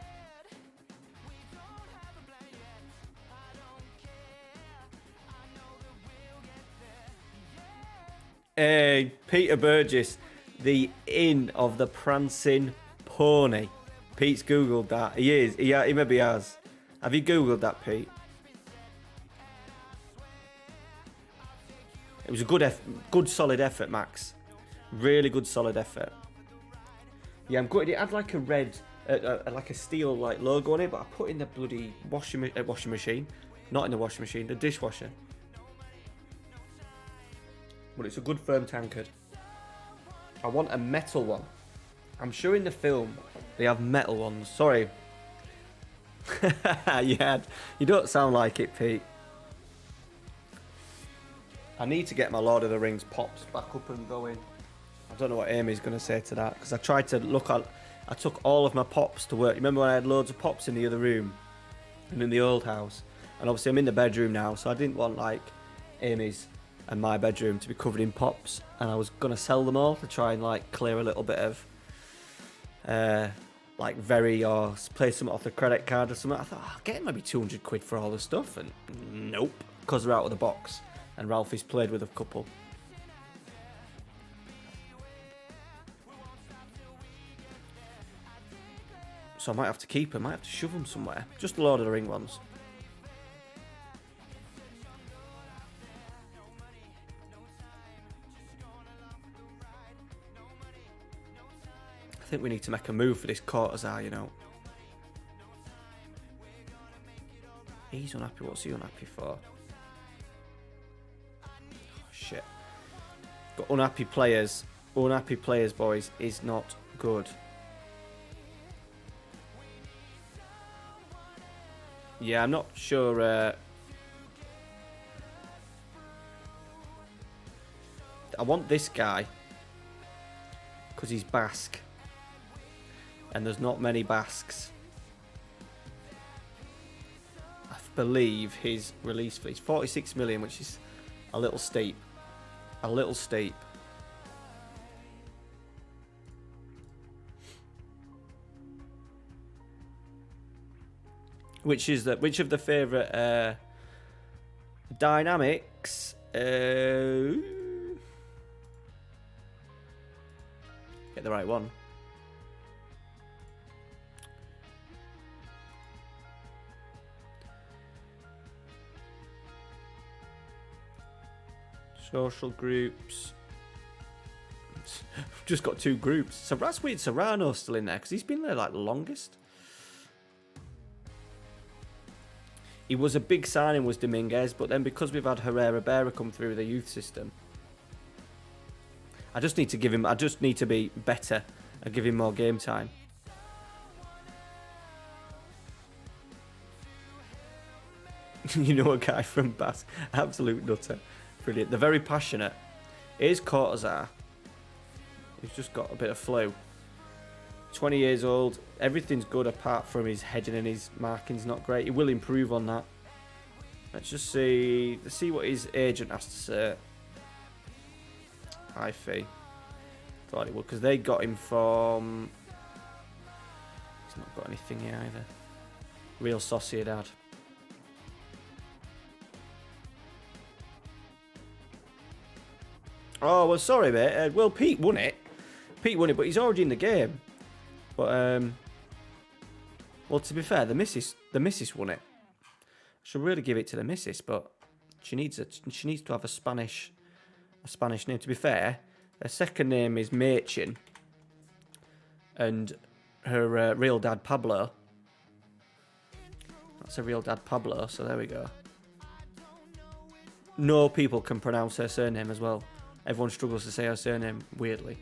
Hey, Peter Burgess, the Inn of the Prancing Pony. Pete's googled that. He is. He maybe has. Have you googled that, Pete? It was a good solid effort, Max. Really good solid effort. Yeah, I'm good. It had like a red, like a steel like logo on it, but I put in the bloody washing machine, not in the washing machine, the dishwasher. But it's a good firm tankard. I want a metal one. I'm sure in the film they have metal ones. Sorry. Yeah, you don't sound like it, Pete. I need to get my Lord of the Rings pops back up and going. I don't know what Amy's going to say to that, because I tried to look at... I took all of my pops to work. Remember when I had loads of pops in the other room and in the old house? And obviously I'm in the bedroom now, so I didn't want like Amy's and my bedroom to be covered in pops, and I was going to sell them all to try and like clear a little bit of like or play something off the credit card or something. I thought, I'll get maybe 200 quid for all the stuff, and nope, because they're out of the box, and Ralphie's played with a couple. So I might have to keep them, might have to shove them somewhere. Just the Lord of the Ring ones. I think we need to make a move for this Cortazar, you know. He's unhappy. What's he unhappy for? Oh, shit. Got unhappy players. Unhappy players, boys, is not good. Yeah, I'm not sure. I want this guy because he's Basque, and there's not many Basques. I believe his release fee is 46 million, which is a little steep. a little steep. Which of the favourite dynamics? Get the right one. Social groups. Just got 2 groups. So that's weird. Serrano's still in there because he's been there like the longest. He was a big signing, was Dominguez, but then because we've had Herrera Berra come through the youth system, I just need to be better and give him more game time. You know a guy from Basque, absolute nutter. Brilliant. They're very passionate. Here's Cortazar. He's just got a bit of flu. 20 years old. Everything's good apart from his heading and his marking's not great. He will improve on that. Let's just see. Let's see what his agent has to say. High fee. Thought it would because they got him from. He's not got anything here either. Real Sociedad. Oh well, sorry mate. Well, Pete won it. Pete won it, but he's already in the game. But well, to be fair, the missus won it. I should really give it to the missus, but she needs to have a Spanish name. To be fair, her second name is Machin, and her real dad Pablo. That's her real dad Pablo. So there we go. No people can pronounce her surname as well. Everyone struggles to say her surname weirdly.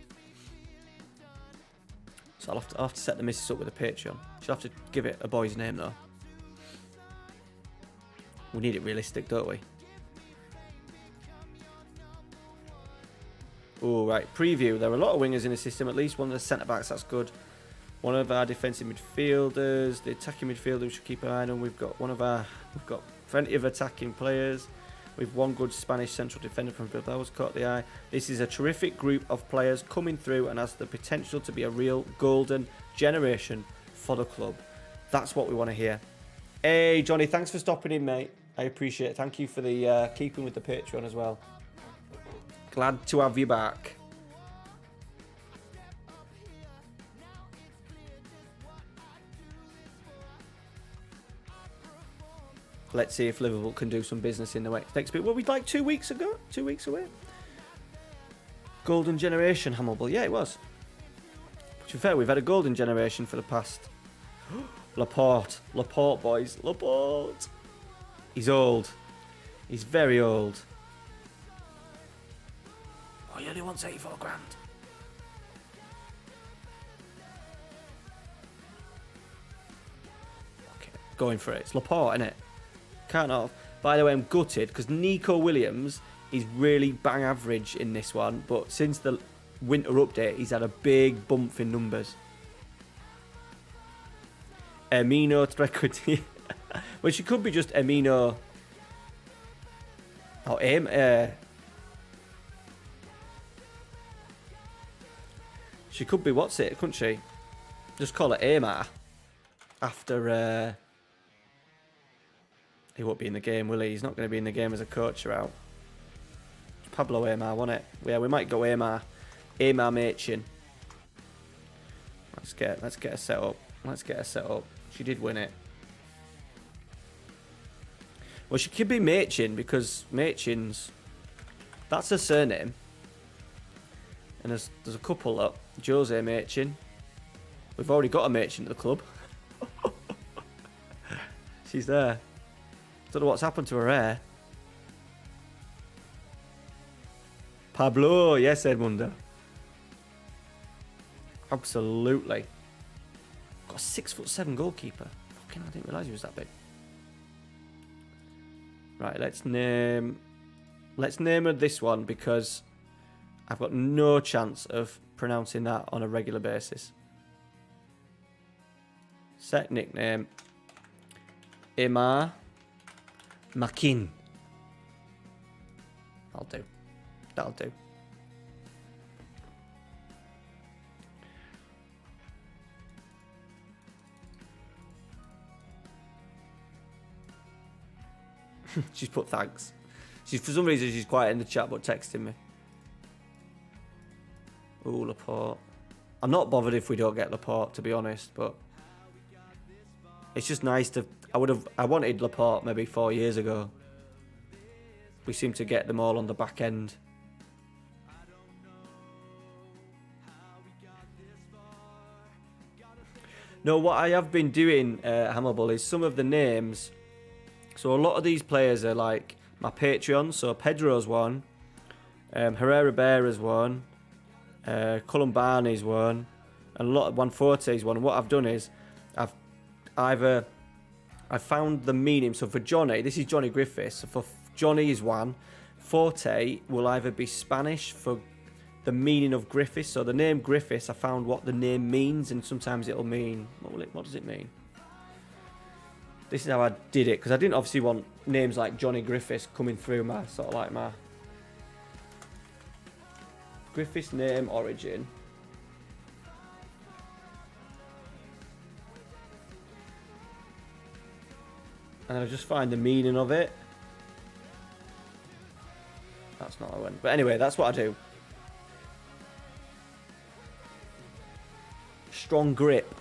So I'll have to set the missus up with a Patreon. She'll have to give it a boy's name though. We need it realistic, don't we? Oh, right. Preview. There are a lot of wingers in the system. At least one of the centre-backs. That's good. One of our defensive midfielders. The attacking midfielder we should keep an eye on. We've got plenty of attacking players. We've one good Spanish central defender from Bilbao who's caught the eye. This is a terrific group of players coming through and has the potential to be a real golden generation for the club. That's what we want to hear. Hey, Johnny, thanks for stopping in, mate. I appreciate it. Thank you for the keeping with the Patreon as well. Glad to have you back. Let's see if Liverpool can do some business in the next bit. Well, we'd like 2 weeks ago. 2 weeks away. Golden generation, Hamilton. Yeah, it was. To be fair, we've had a golden generation for the past. Laporte, boys. Laporte. He's old. He's very old. Oh, he only wants 84 grand. Okay, going for it. It's Laporte, isn't it? Can't off. By the way, I'm gutted because Nico Williams is really bang average in this one, but since the winter update, he's had a big bump in numbers. Emino Trequarty. Well, she could be just Emino. Oh, she could be couldn't she? Just call it Amar. After he won't be in the game, will he? He's not going to be in the game as a coach out. Pablo Amar, wasn't it? Yeah, we might go Amar Machin. Let's get her set up. Let's get her set up. She did win it. Well, she could be Machin because Machin's... That's her surname. And there's a couple up. Jose Machin. We've already got a Machin at the club. She's there. Don't know what's happened to her hair. Pablo, yes, Edmundo. Absolutely. Got a 6'7" goalkeeper. Fucking, I didn't realise he was that big. Right, let's name her this one because I've got no chance of pronouncing that on a regular basis. Set nickname Emma Makin. I'll do. That'll do. She's put thanks. For some reason, she's quiet in the chat, but texting me. Ooh, Laporte. I'm not bothered if we don't get Laporte, to be honest, but it's just nice to... I wanted Laporte maybe 4 years ago. We seem to get them all on the back end. No, what I have been doing, Hammerbull, is some of the names. So a lot of these players are like my Patreon. So Pedro's one, Herrera Bear's one, Columbani's one, and a lot of Juanforte's one. And what I've done is I found the meaning. So for Johnny, this is Johnny Griffiths. So for Johnny is one. Forte will either be Spanish for the meaning of Griffiths. So the name Griffiths, I found what the name means, and sometimes it'll mean... What does it mean? This is how I did it, because I didn't obviously want names like Johnny Griffiths coming through my sort of like my Griffiths name origin. And I'll just find the meaning of it. That's not how I went. But anyway, that's what I do. Strong grip.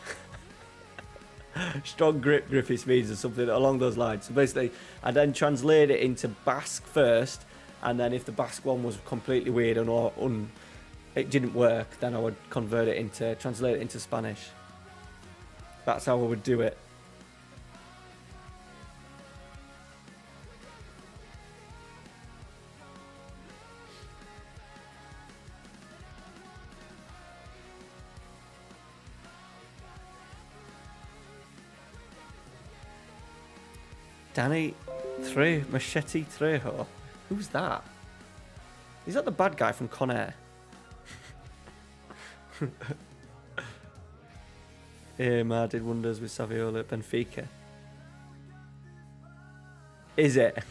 Strong grip, Griffiths means, or something along those lines. So basically, I then translate it into Basque first, and then if the Basque one was completely weird and it didn't work, then I would translate it into Spanish. That's how I would do it. Danny Machete Trejo. Who's that? Is that the bad guy from Con Air? Aymar did wonders with Saviola at Benfica. Is it?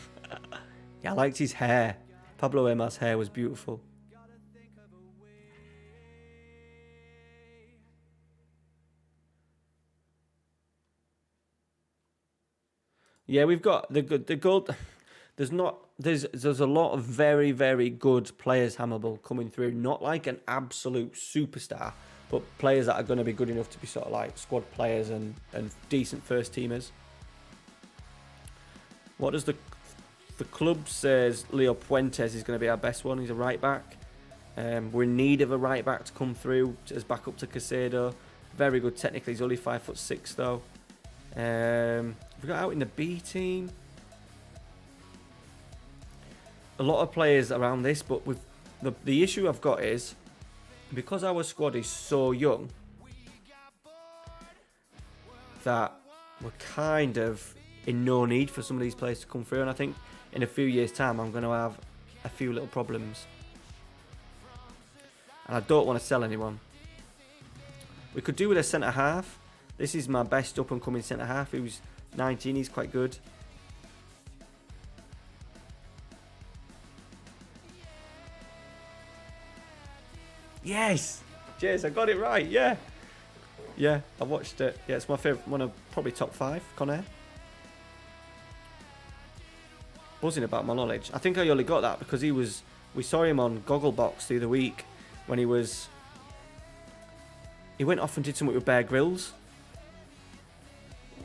Yeah, I liked his hair. Pablo Aymar's hair was beautiful. Yeah, we've got the gold. There's a lot of very, very good players, Hammerbull, coming through. Not like an absolute superstar, but players that are going to be good enough to be sort of like squad players and decent first teamers. What does the club says? Leo Puentes is going to be our best one. He's a right back. We're in need of a right back to come through as backup to Caicedo. Very good technically. He's only 5'6" though. We got out in the B team. A lot of players around this, but with the issue I've got is because our squad is so young that we're kind of in no need for some of these players to come through, and I think in a few years' time I'm going to have a few little problems, and I don't want to sell anyone. We could do with a centre half. This is my best up and coming centre half. Who's 19. He's quite good. Yes! Cheers, I got it right, yeah. Yeah, I watched it. Yeah, it's my favourite, one of probably top 5, Con Air. Buzzing about my knowledge. I think I only got that because we saw him on Gogglebox the other week when he went off and did something with Bear Grylls.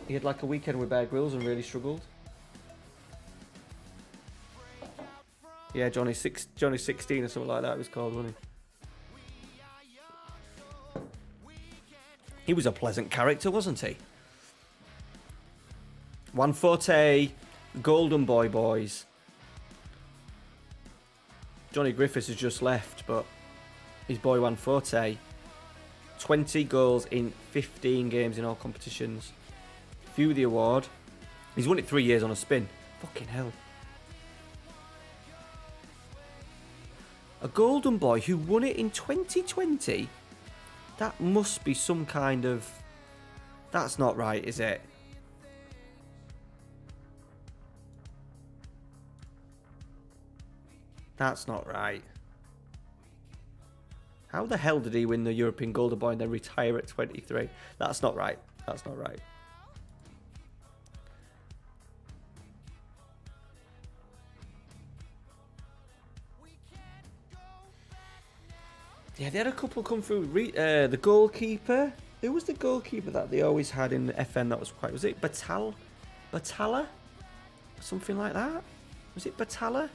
He had like a weekend with Bear Grylls and really struggled. Yeah, Johnny 16 or something like that it was called, wasn't he? He was a pleasant character, wasn't he? Juanforte, Golden Boy boys. Johnny Griffiths has just left, but his boy Juanforte, 20 goals in 15 games in all competitions. Few the award. He's won it 3 years on a spin. Fucking hell. A Golden Boy who won it in 2020? That must be some kind of... That's not right, is it? That's not right. How the hell did he win the European Golden Boy and then retire at 23? That's not right. That's not right. Yeah, they had a couple come through. The goalkeeper. Who was the goalkeeper that they always had in the FN that was quite... Was it Batalla? Something like that? Was it Batalla?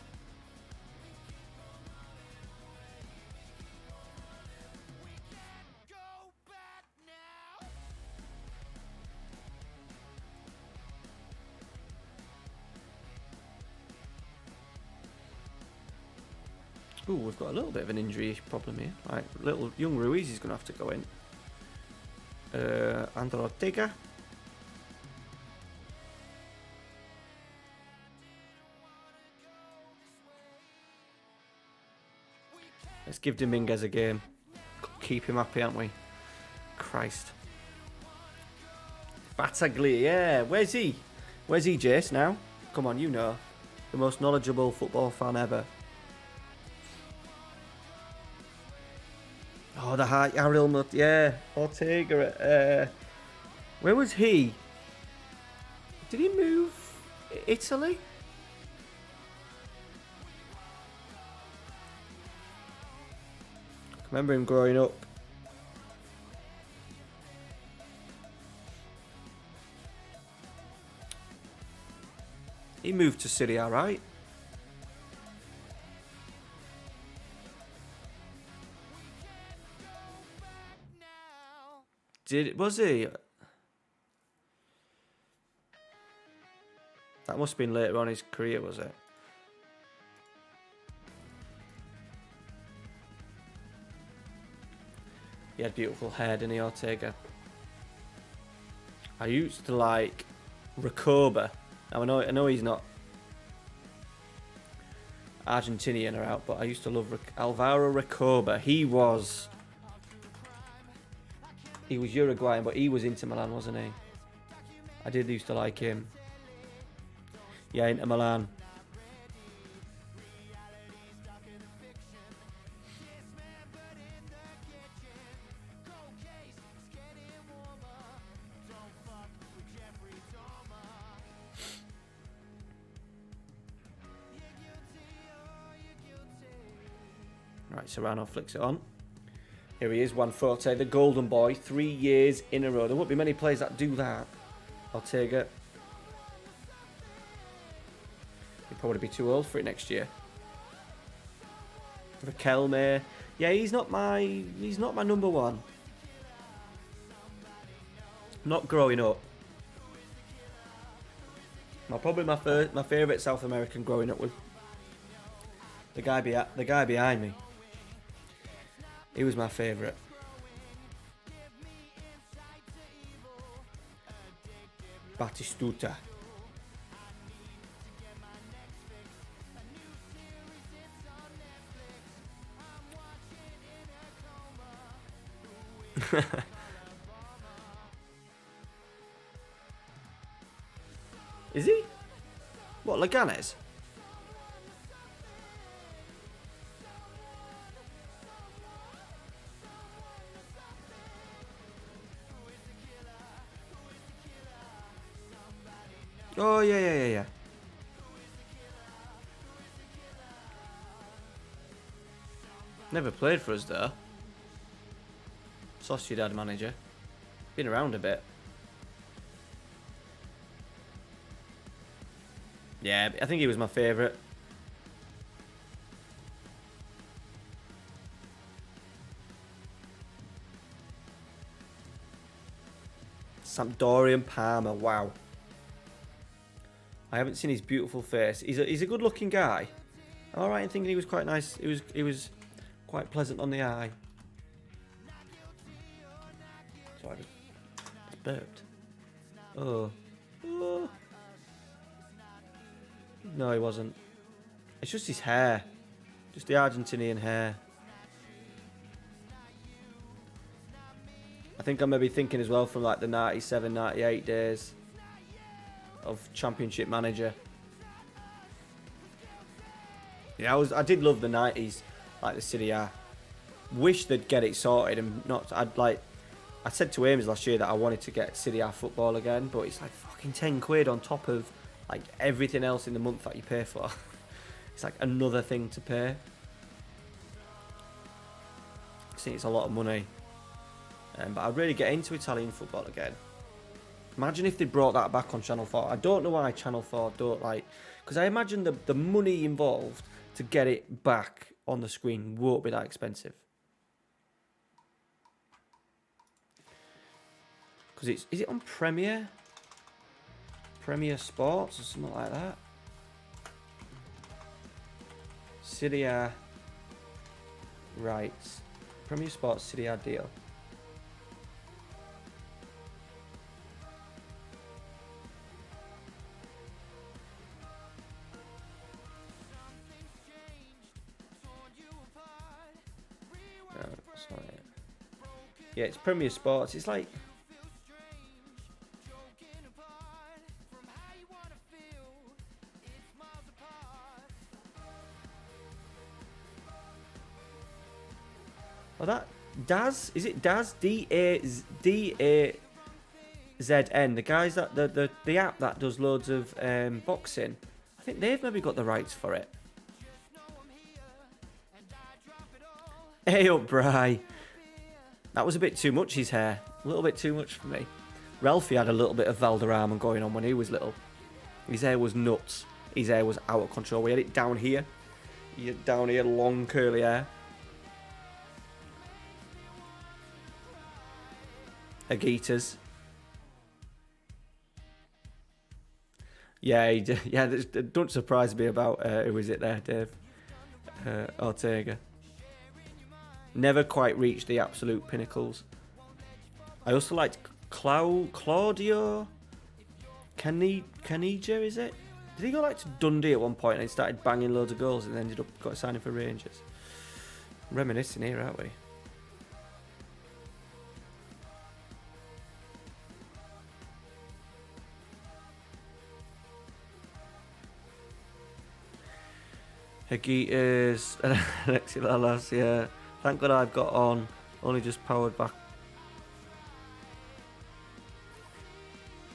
Ooh, we've got a little bit of an injury problem here. Right, little young Ruiz is going to have to go in. Ander Ortega. Let's give Dominguez a game. Keep him happy, aren't we? Christ. Battaglia, yeah. Where's he? Where's he, Jace, now? Come on, you know. The most knowledgeable football fan ever. Oh, the high Ariel, yeah, Ortega. Where was he? Did he move Italy? I remember him growing up. He moved to Serie A, right? Was he? That must have been later on in his career, was it? He had beautiful hair, didn't he, Ortega? I used to like Recoba. Now I know he's not Argentinian or out, but I used to love Alvaro Recoba. He was Uruguayan, but he was Inter Milan, wasn't he? I did used to like him. Yeah, Inter Milan. Right, Serrano flicks it on. Here he is, Juan Forte, the golden boy, 3 years in a row. There won't be many players that do that. Ortega. He'll probably be too old for it next year. Raquelme. Yeah, he's not my number one. Not growing up. Probably my favourite South American growing up was the guy behind me. He was my favourite. Batistuta. Is he? What, Leganes? Oh, yeah. Never played for us, though. Sociedad manager. Been around a bit. Yeah, I think he was my favourite. Sampdorian Palmer, wow. I haven't seen his beautiful face. He's a good looking guy. I'm alright in thinking he was quite nice. He was quite pleasant on the eye. Sorry, I just burped. Oh. No, he wasn't. It's just his hair. Just the Argentinian hair. I think I'm maybe thinking as well from like the 97, 98 days of Championship Manager. Yeah, I did love the 90s, like the Serie A. wish they'd get it sorted and not. I said to Ames last year that I wanted to get City A football again, but it's like fucking 10 quid on top of like everything else in the month that you pay for. It's like another thing to pay. I think it's a lot of money. But I'd really get into Italian football again. Imagine if they brought that back on Channel 4. I don't know why Channel 4 don't like... Because I imagine the money involved to get it back on the screen won't be that expensive. Because it's... Is it on Premier? Premier Sports or something like that? Serie A rights. Premier Sports Serie A deal. No, that's not it. Yeah, it's Premier Sports. It's like... Oh, that Daz, is it Daz? D-A-Z-N. The guys that the app that does loads of boxing. I think they've maybe got the rights for it. Hey up, Bri. That was a bit too much. His hair, a little bit too much for me. Ralphie had a little bit of Valderrama going on when he was little. His hair was nuts. His hair was out of control. We had it down here. He had down here, long curly hair. Agitas. Yeah, yeah. Don't surprise me about who is it there, Dave? Ortega. Never quite reached the absolute pinnacles. I also liked Claudio Canija, is it? Did he go like to Dundee at one point and he started banging loads of goals and ended up got signing for Rangers? Reminiscing here, aren't we? Higitas, Alexi Lalas, yeah. Thank God I've got on. Only just powered back.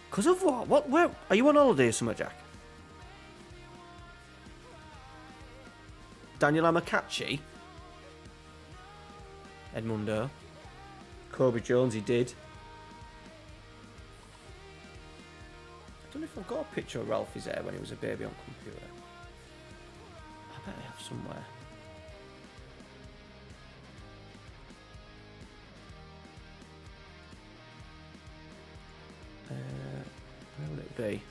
Because of what? What? Where? Are you on holiday or something, Jack? Daniel Amakachi? Edmundo. Kobe Jones, he did. I don't know if I've got a picture of Ralphie's hair when he was a baby on computer. I bet I have somewhere. Where would it be?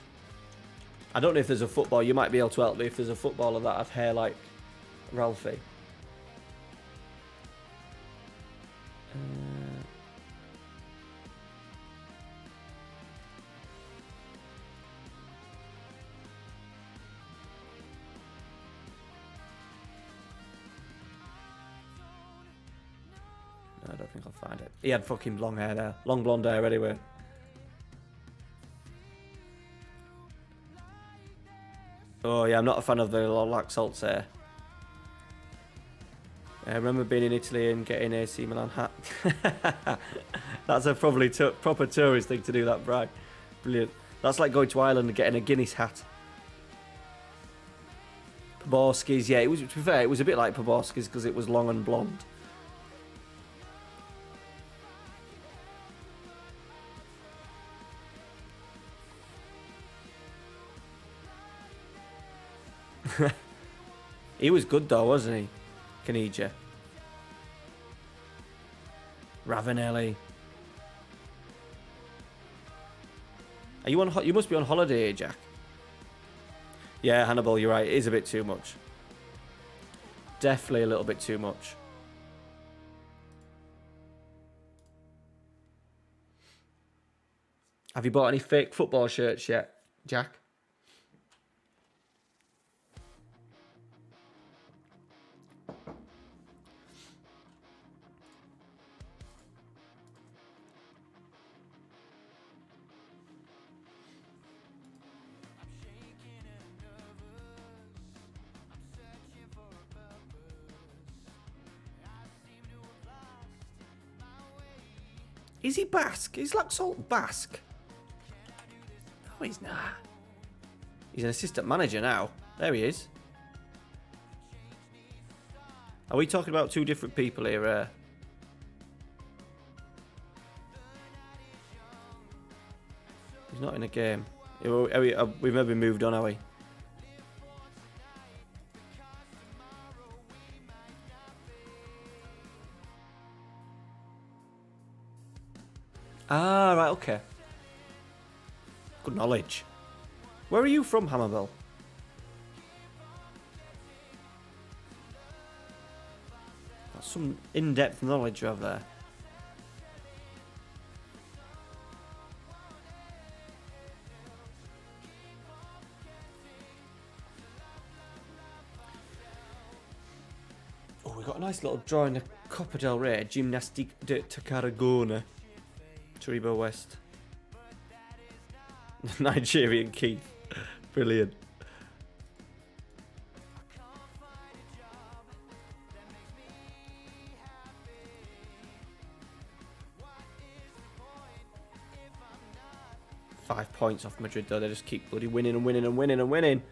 I don't know if there's a football. You might be able to help me if there's a footballer that have hair like Ralphie. I don't think I'll find it. He had fucking long hair there. Long blonde hair anyway. Oh yeah, I'm not a fan of the Laxalt's hair. I remember being in Italy and getting a AC Milan hat. That's a probably proper tourist thing to do, that, Bragg. Brilliant. That's like going to Ireland and getting a Guinness hat. Poborski's, yeah, it was, to be fair, it was a bit like Poborski's because it was long and blonde. He was good though, wasn't he? Canija. Ravanelli. Are you on? You must be on holiday here, Jack. Yeah, Hannibal, you're right. It is a bit too much. Definitely a little bit too much. Have you bought any fake football shirts yet, Jack? Is he Basque? Is Laxalt Basque? No, he's not. He's an assistant manager now. There he is. Are we talking about two different people here? He's not in a game. We've maybe moved on, are we? Ah, right, okay. Good knowledge. Where are you from, Hammerbill? That's some in-depth knowledge you have there. Oh, we got a nice little draw in the Copa del Rey, Gymnastique de Tarragona, Taribo West. Nigerian Keith. Brilliant. Five points off Madrid though, they just keep bloody winning and winning and winning and winning.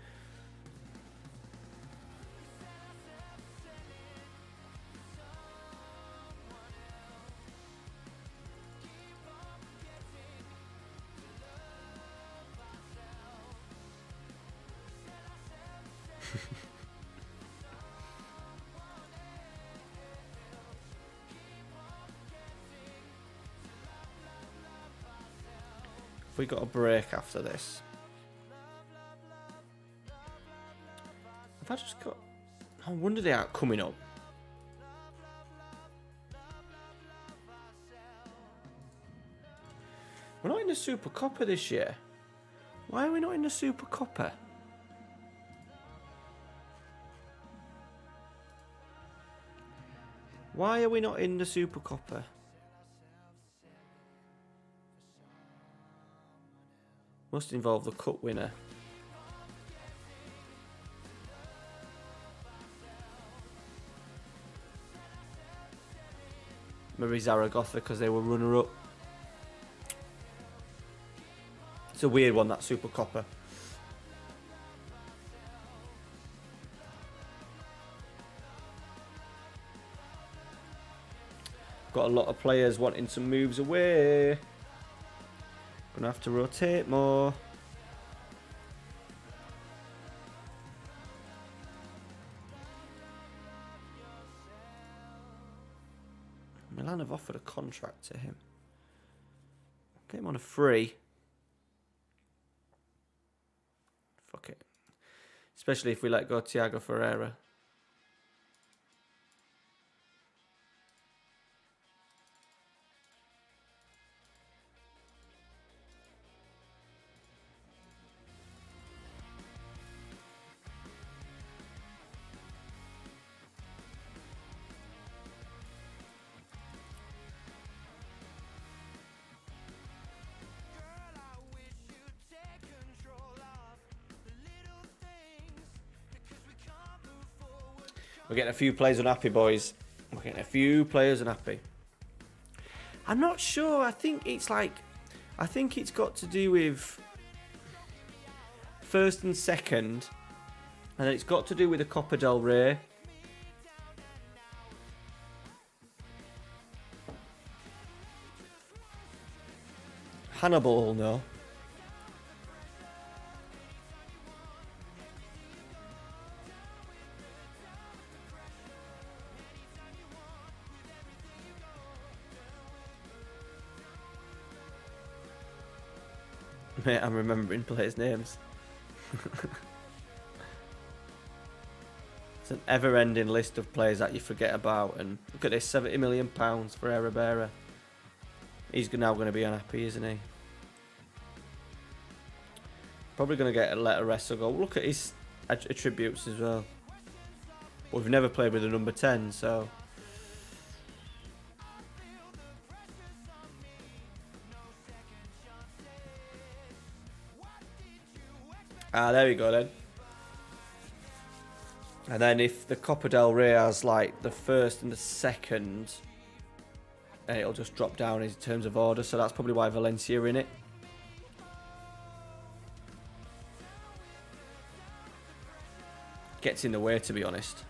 We got a break after this. Have I just got... I wonder they aren't coming up. We're not in the Super Coppa this year. Why are we not in the Super Coppa? Why are we not in the Super Coppa? Must involve the cup winner. Maybe Zaragoza because they were runner-up. It's a weird one, that Super Coppa. Got a lot of players wanting some moves away. Gonna have to rotate more. Milan have offered a contract to him. Get him on a free. Fuck it. Especially if we let go Thiago Ferreira. We're getting a few players unhappy, boys. We're getting a few players unhappy. I'm not sure. I think it's got to do with first and second. And then it's got to do with the Copa del Rey. Hannibal will know. Mate, I'm remembering players' names. It's an ever-ending list of players that you forget about. And look at this, £70 million for Herrera. He's now going to be unhappy, isn't he? Probably going to get a letter rest or go. Look at his attributes as well. But we've never played with a number 10, so... Ah, there we go then. And then if the Copa del Rey has like the first and the second and it'll just drop down in terms of order. So that's probably why Valencia are in it. Gets in the way, to be honest.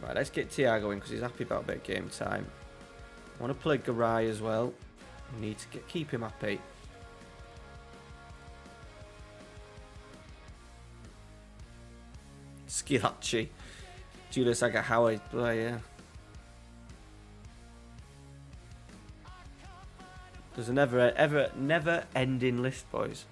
Right, let's get Thiago in because he's happy about a bit of game time. I want to play Garay as well. We need to keep him happy. Skilacci. Julius Agahawa player. There's a never ending list, boys.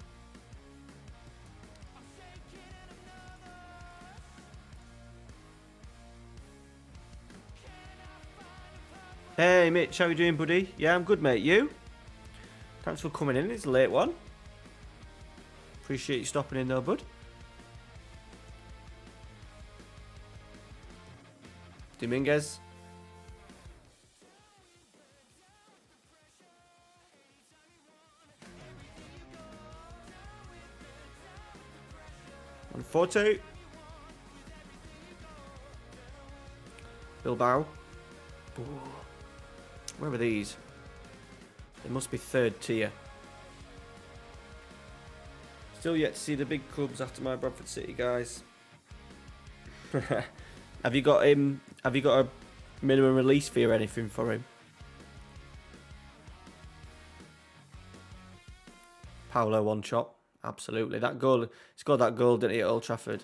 Hey Mitch, how you doing, buddy? Yeah, I'm good, mate. You? Thanks for coming in. It's a late one. Appreciate you stopping in though, bud. Dominguez. On 40. Bilbao. Ooh. Where are these? They must be third tier. Still yet to see the big clubs after my Bradford City guys. Have you got him? Have you got a minimum release fee or anything for him? Paolo one shot. Absolutely. That goal, he scored that goal, didn't he, at Old Trafford?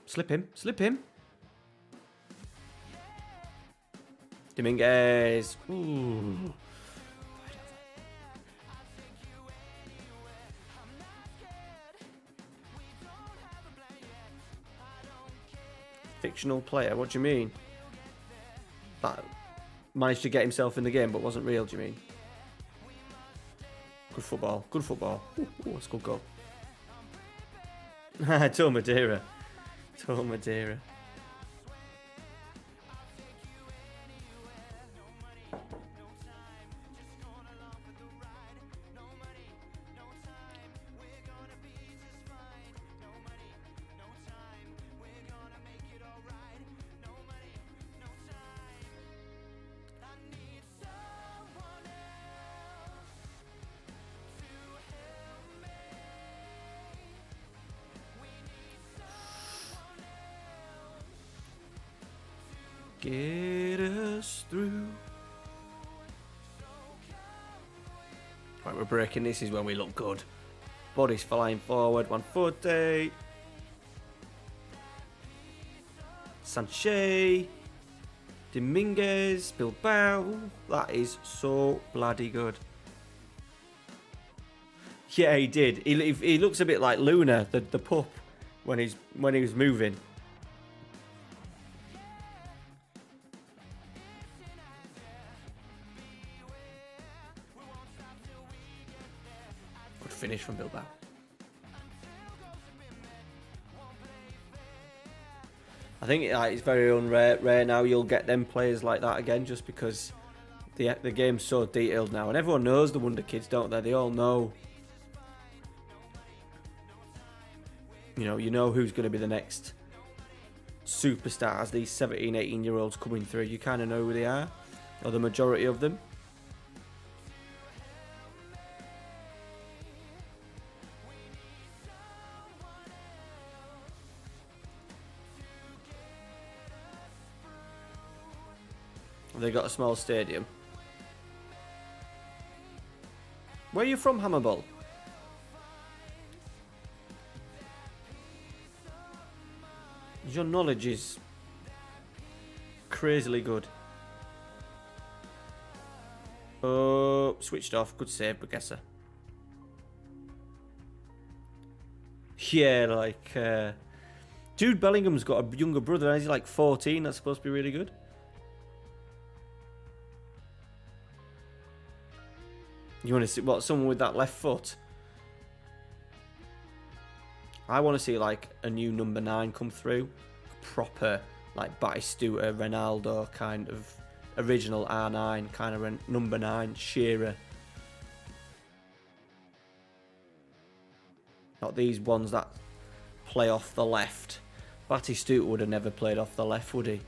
Slip him. Slip him. Dominguez. Ooh. Fictional player, what do you mean? That managed to get himself in the game but wasn't real, do you mean? Good football, good football. Ooh, that's a good goal. Tour Madeira. Tour Madeira. Get us through. Right, we're breaking. This is when we look good. Body's flying forward. 140. Sanchez. Dominguez. Bilbao. That is so bloody good. Yeah, he did. He looks a bit like Luna, the pup, when he was moving. Finish from Bilbao. I think it's very rare now you'll get them players like that again, just because the game's so detailed now, and everyone knows the Wonder Kids, don't they? They all know. You know who's going to be the next superstars. These 17, 18-year-olds coming through, you kind of know who they are, or the majority of them. They got a small stadium. Where are you from, Hammerball? Your knowledge is crazily good. Oh, switched off. Good save, Burgesser. Yeah, like Jude Bellingham's got a younger brother. He's like 14. That's supposed to be really good. You want to see what, someone with that left foot? I want to see like a new number 9 come through, proper like Batistuta, Ronaldo kind of original R9 kind of number 9, Shearer. Not these ones that play off the left. Batistuta would have never played off the left, would he?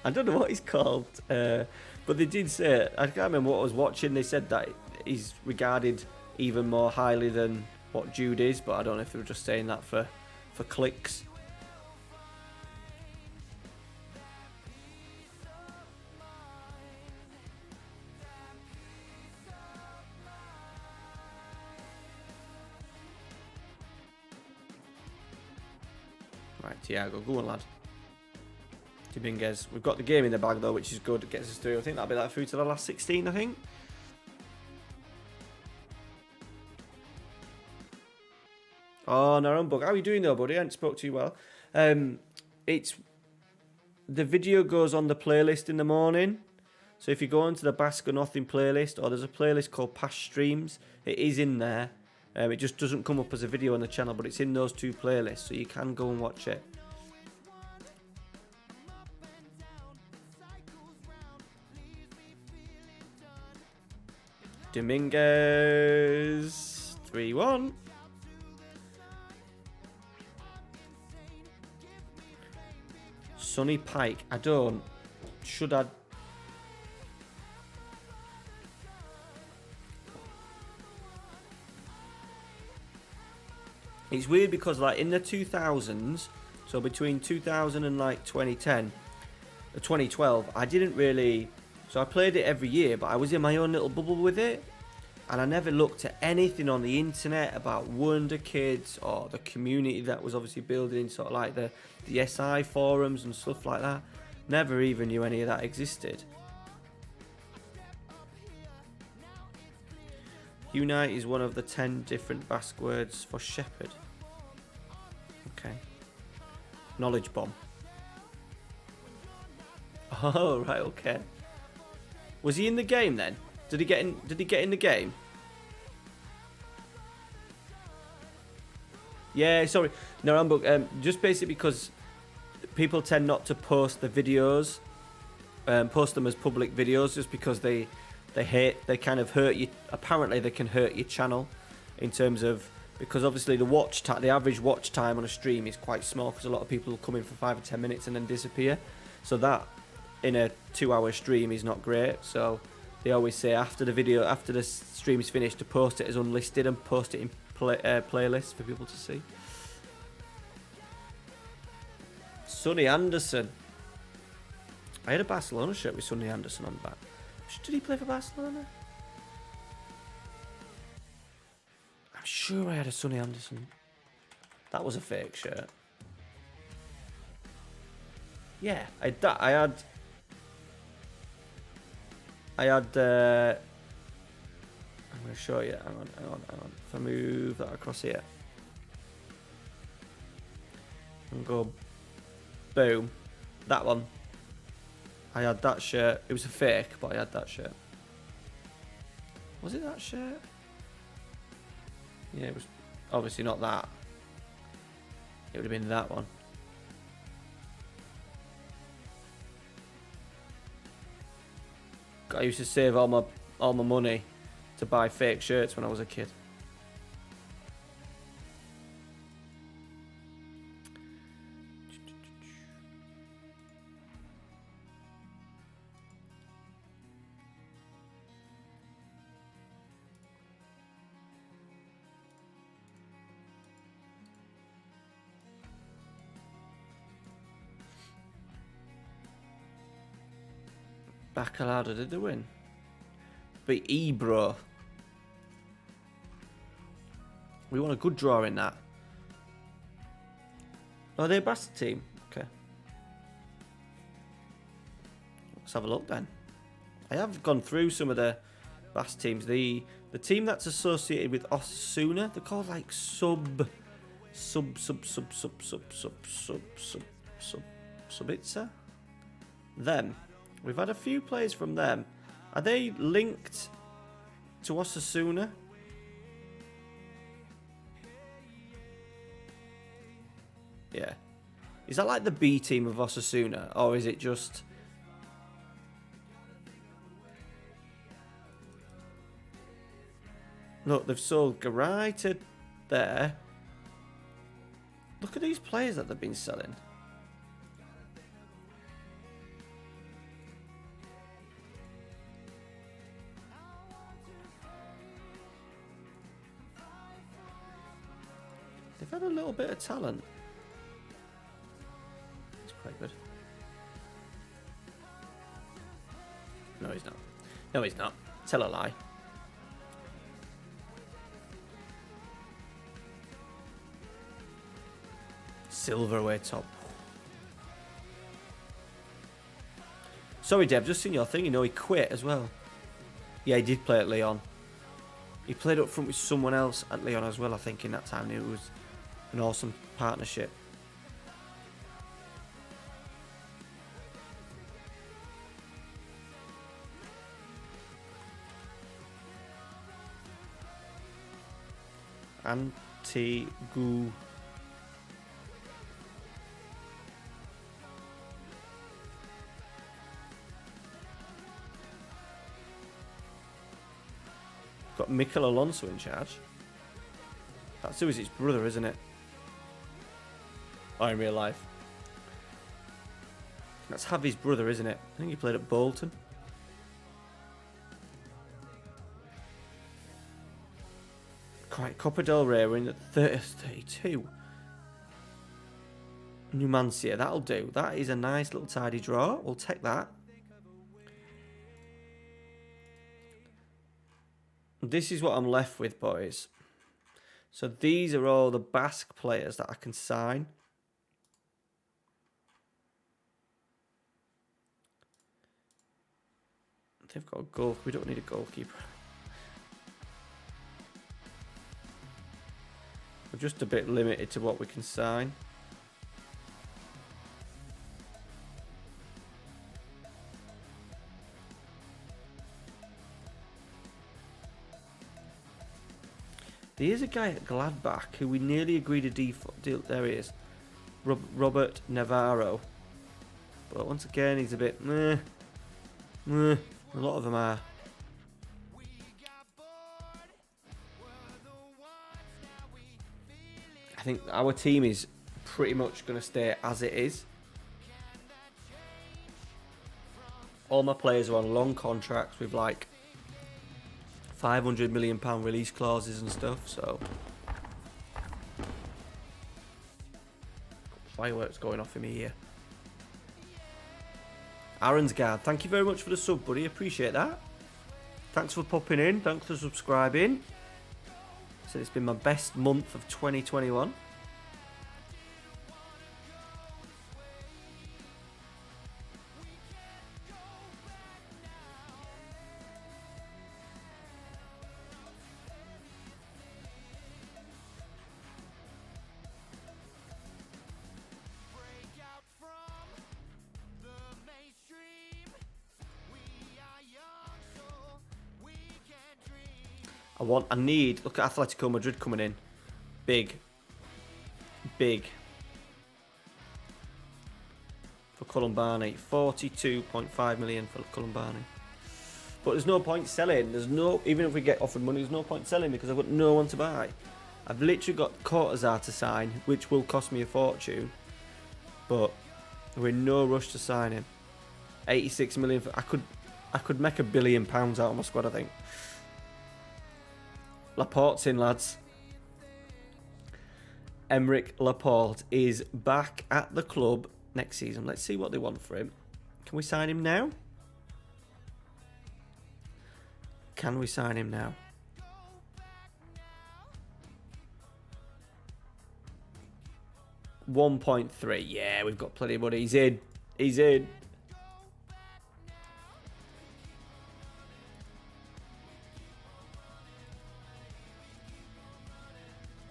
I don't know what he's called, but they did say, I can't remember what I was watching, they said that he's regarded even more highly than what Jude is, but I don't know if they were just saying that for clicks. Right, Thiago, go on, lad. Dominguez. We've got the game in the bag though, which is good. It gets us through. I think that'll be like through to the last 16, I think. Oh, Narambug. How are you doing though, buddy? I haven't spoke to you well. It's the video goes on the playlist in the morning. So if you go onto the Basque or Nothing playlist, or there's a playlist called Past Streams, it is in there. It just doesn't come up as a video on the channel, but it's in those two playlists, so you can go and watch it. Dominguez 3-1. Sonny Pike. I don't. Should I? It's weird because like in the 2000s, so between 2000 and like 2010, 2012, I didn't really. So I played it every year, but I was in my own little bubble with it. And I never looked at anything on the internet about Wonder Kids or the community that was obviously building, sort of like the SI forums and stuff like that. Never even knew any of that existed. Unite is one of the 10 different Basque words for shepherd. Okay. Knowledge bomb. Oh, right, okay. Was he in the game then? Did he get in the game? Yeah, sorry. No, Rambo, just basically because people tend not to post the videos, post them as public videos, just because they kind of hurt you. Apparently, they can hurt your channel in terms of, because obviously the average watch time on a stream is quite small, because a lot of people come in for 5 or 10 minutes and then disappear. So that in a 2-hour stream is not great. So they always say after the stream is finished, to post it as unlisted and post it in playlists for people to see. Sonny Anderson. I had a Barcelona shirt with Sonny Anderson on the back. Did he play for Barcelona? I'm sure I had a Sonny Anderson. That was a fake shirt. Yeah, I had that. I had. I'm going to show you. Hang on. If I move that across here and go, boom, that one. I had that shirt. It was a fake, but I had that shirt. Was it that shirt? Yeah, it was obviously not that. It would have been that one. I used to save all my money to buy fake shirts when I was a kid. Bacalada, did they win? Beat Ebro. We want a good draw in that. Oh, they're a Basque team. Okay. Let's have a look then. I have gone through some of the Basque teams. The team that's associated with Osasuna, they're called like Subitsa. Them. We've had a few players from them. Are they linked to Osasuna? Yeah. Is that like the B team of Osasuna, or is it just... Look, they've sold Garay to there. Look at these players that they've been selling. They've had a little bit of talent. It's quite good. No, he's not. No, he's not. Tell a lie. Silverware top. Sorry, Dev, just seen your thing. You know, he quit as well. Yeah, he did play at Lyon. He played up front with someone else at Lyon as well, I think, in that time. It was an awesome partnership. Anti-Goo. Got Mikel Alonso in charge. That's who is his brother, isn't it? Or in real life. That's Javi's brother, isn't it? I think he played at Bolton. Quite Copa del Rey, we're in at 32. Numancia, that'll do. That is a nice little tidy draw. We'll take that. This is what I'm left with, boys. So these are all the Basque players that I can sign. They've got a goal. We don't need a goalkeeper. We're just a bit limited to what we can sign. There is a guy at Gladbach who we nearly agreed a deal. There he is. Robert Navarro. But once again, he's a bit meh. Meh. A lot of them are. I think our team is pretty much going to stay as it is. All my players are on long contracts with like £500 million release clauses and stuff, so fireworks going off in me here. Aronsgard, thank you very much for the sub, buddy. Appreciate that. Thanks for popping in. Thanks for subscribing. So it's been my best month of 2021. I need, look at Atletico Madrid coming in. Big. For Columbani. 42.5 million for Columbani. But there's no point selling. Even if we get offered money, there's no point selling because I've got no one to buy. I've literally got Cortazar to sign, which will cost me a fortune. But we're in no rush to sign him. 86 million. I could make £1 billion out of my squad, I think. Laporte's in, lads. Emerick Laporte is back at the club next season. Let's see what they want for him. Can we sign him now? Can we sign him now? $1.3. Yeah, we've got plenty of money. He's in. He's in.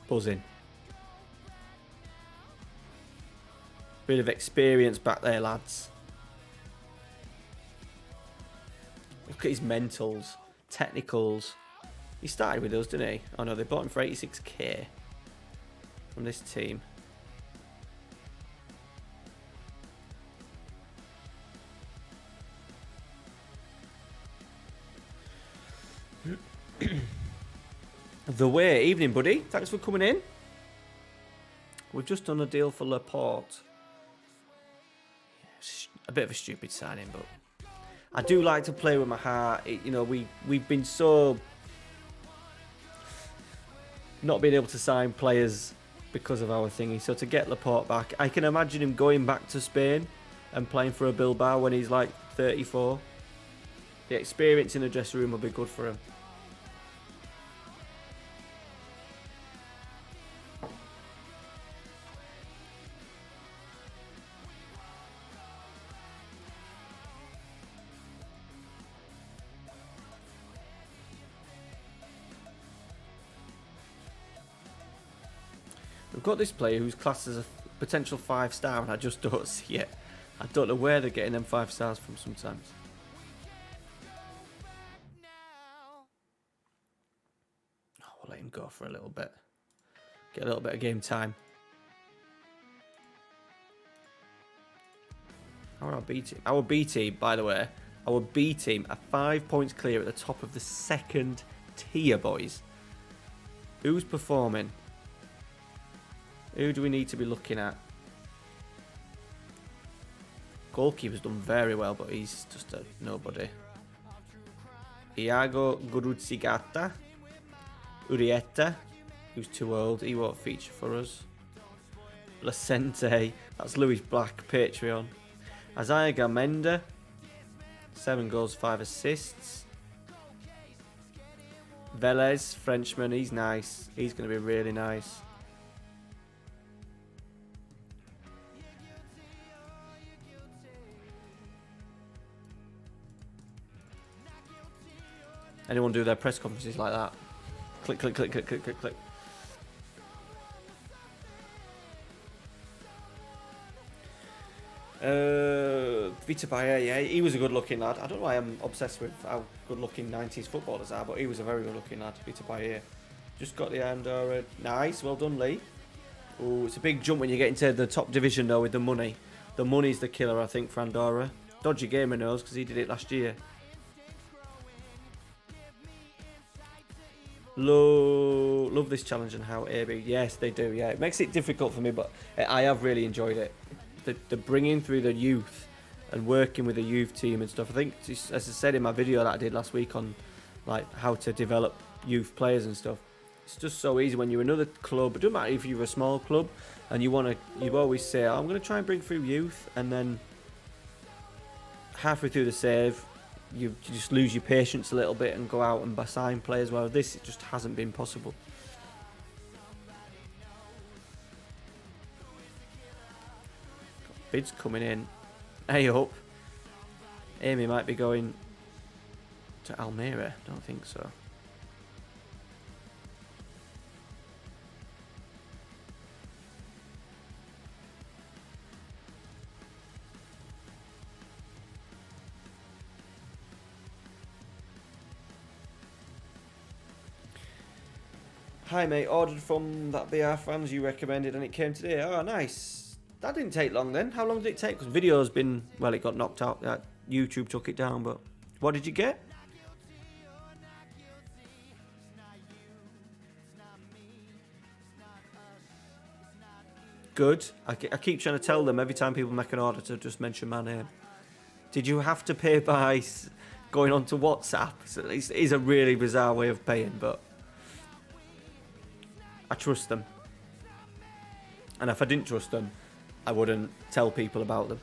Buzzing. Bit of experience back there, lads. Look at his mentals, technicals. He started with us, didn't he? Oh no, they bought him for 86k from this team. The way. Evening, buddy. Thanks for coming in. We've just done a deal for Laporte. A bit of a stupid signing, but I do like to play with my heart. We've been so not being able to sign players because of our thingy. So to get Laporte back, I can imagine him going back to Spain and playing for a Bilbao when he's like 34. The experience in the dressing room will be good for him. We've got this player who's classed as a potential 5-star, and I just don't see it. I don't know where they're getting them 5 stars from sometimes. Oh, we'll let him go for a little bit. Get a little bit of game time. Our B team. Our B team, by the way, our B team are 5 points clear at the top of the second tier, boys. Who's performing? Who do we need to be looking at? Goalkeeper's done very well, but he's just a nobody. Iago Guruzigata. Urieta, who's too old. He won't feature for us. Placente. That's Louis Black, Patreon. Isaiah Gamenda. 7 goals, 5 assists. Velez, Frenchman. He's nice. He's going to be really nice. Anyone do their press conferences like that? Click, click, click, click, click, click, click. Vita Bayer, yeah, he was a good-looking lad. I don't know why I'm obsessed with how good-looking 90s footballers are, but he was a very good-looking lad, Vita Bayer. Just got the Andorra. Nice, well done, Lee. Oh, it's a big jump when you get into the top division, though, with the money. The money's the killer, I think, for Andorra. Dodgy gamer knows, because he did it last year. Love this challenge and how AB. Yes, they do. Yeah, it makes it difficult for me, but I have really enjoyed it. The bringing through the youth and working with the youth team and stuff. I think, as I said in my video that I did last week on like how to develop youth players and stuff, it's just so easy when you're another club. It doesn't matter if you're a small club and you always say, oh, I'm going to try and bring through youth, and then halfway through the save, you just lose your patience a little bit and go out and sign players. Well, this it just hasn't been possible. Got bids coming in. Hey up. Amy might be going to Almeria. Don't think so. Hi mate, ordered from that BR fans you recommended and it came today. Oh, nice. That didn't take long then. How long did it take? Because video's been, well, it got knocked out. YouTube took it down, but what did you get? Good. I keep trying to tell them every time people make an order to just mention my name. Did you have to pay by going on to WhatsApp? So it is a really bizarre way of paying, but I trust them. And if I didn't trust them, I wouldn't tell people about them.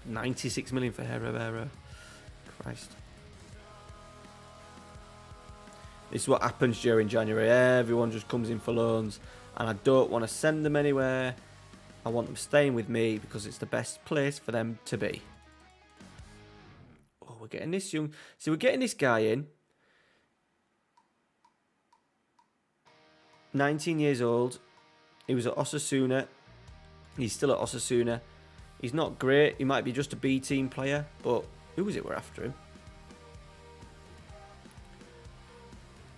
$96 million for Herrera. Christ. This is what happens during January. Everyone just comes in for loans. And I don't want to send them anywhere. I want them staying with me because it's the best place for them to be. Oh, we're getting this young. See, we're getting this guy in. 19 years old. He was at Osasuna. He's still at Osasuna. He's not great. He might be just a B team player. But who was it we're after him?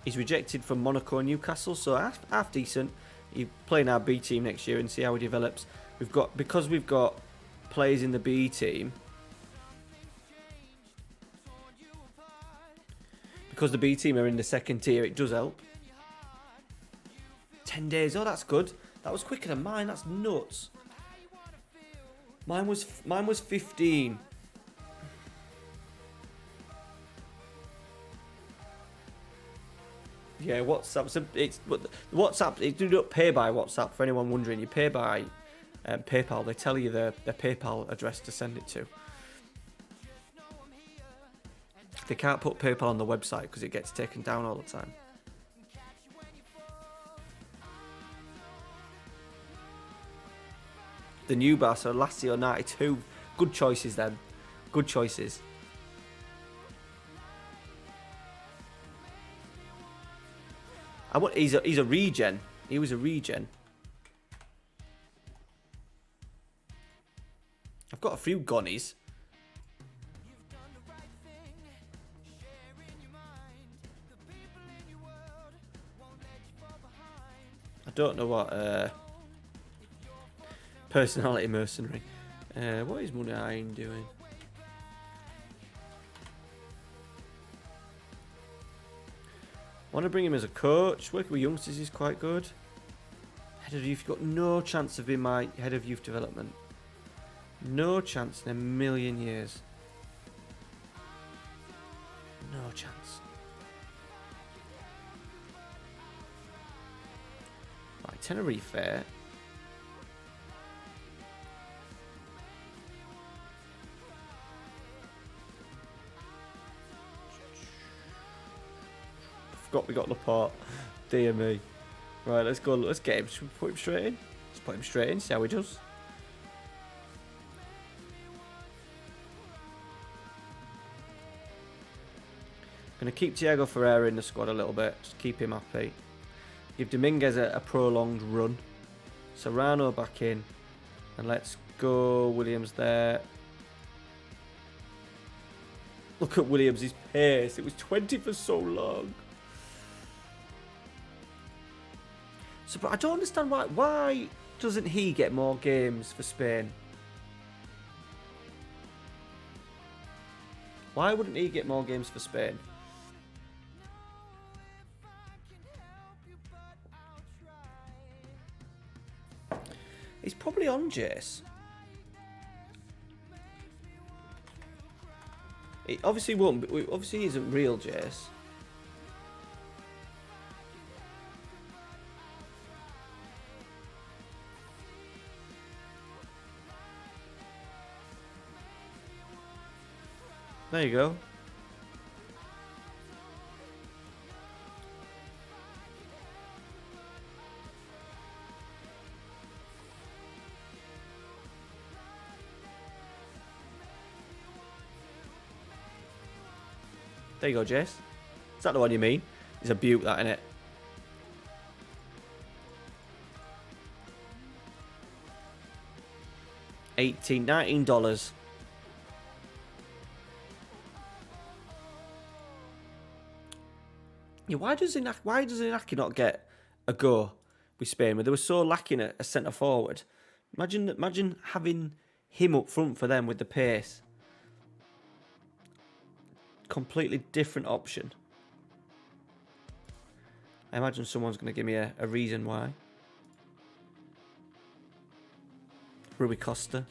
He's rejected from Monaco and Newcastle, so half decent. He's playing our B team next year and see how he develops. Because we've got players in the B team. Because the B team are in the second tier, it does help. 10 days. Oh, that's good. That was quicker than mine. That's nuts. Mine was 15. Yeah, WhatsApp. WhatsApp. It do not pay by WhatsApp. For anyone wondering, you pay by PayPal. They tell you the PayPal address to send it to. They can't put PayPal on the website because it gets taken down all the time. The new bar, so Lazio 92. Good choices then. Good choices. He's a regen. He was a regen. I've got a few gonnies. I don't know what personality mercenary. What is Munain doing? Want to bring him as a coach. Working with youngsters is quite good. Head of youth, got no chance of being my head of youth development. No chance in a million years. No chance. Right, Tenerife Fair. Forgot we got Laporte. Dear me. Right, let's go. Let's get him. Should we put him straight in? Let's put him straight in. See how he does. Gonna keep Thiago Ferreira in the squad a little bit. Just keep him happy. Give Dominguez a prolonged run. Serrano back in. And let's go. Williams there. Look at Williams' pace. It was 20 for so long. So, but I don't understand why doesn't he get more games for Spain? Why wouldn't he get more games for Spain? He's probably on Jace. It obviously won't. Obviously, he isn't real Jace. There you go. There you go, Jace. Is that the one you mean? It's a beaut, that, innit? $19. Yeah, why does Inaki not get a go with Spain? Where they were so lacking a centre forward. Imagine having him up front for them with the pace. Completely different option. I imagine someone's going to give me a reason why. Rui Costa.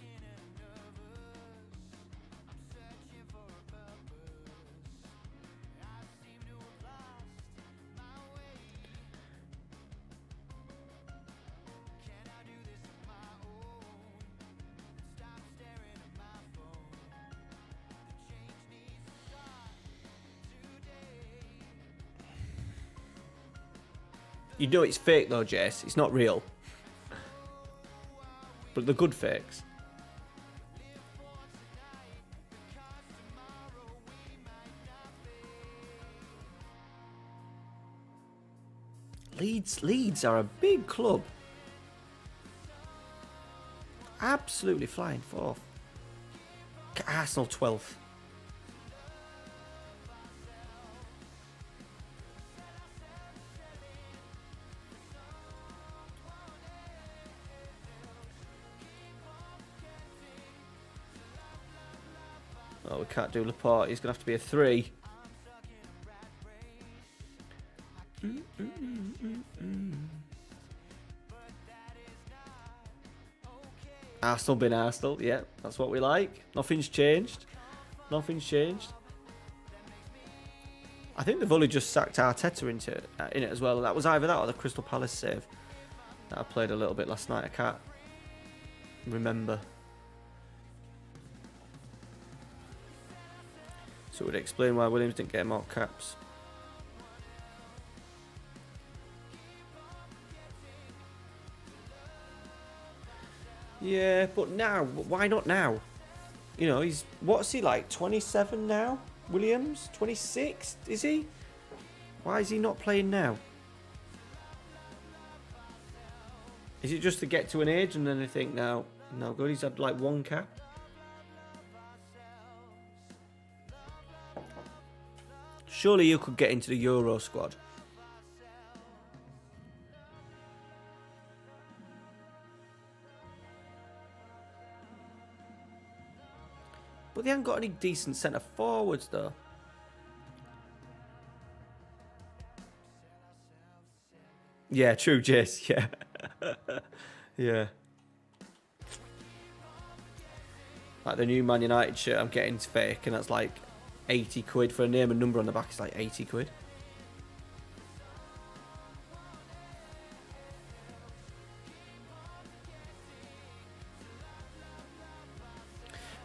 You know it's fake though, Jess. It's not real. But the good fakes. Leeds are a big club. Absolutely flying fourth. Arsenal 12th. Oh, we can't do Laporte. He's going to have to be a 3. Arsenal been Arsenal. Yeah, that's what we like. Nothing's changed. Nothing's changed. I think they've only just sacked Arteta in it as well. That was either that or the Crystal Palace save that I played a little bit last night. I can't remember. So it would explain why Williams didn't get more caps. Yeah, but now, why not now? You know, what's he like, 27 now? Williams? 26? Is he? Why is he not playing now? Is it just to get to an age and then they think, no good, he's had like 1 cap? Surely you could get into the Euro squad. But they haven't got any decent centre forwards though. Yeah, true, Jace. Yeah. Yeah. Like the new Man United shirt I'm getting is fake, and that's like 80 quid for a name and number on the back. It's like 80 quid.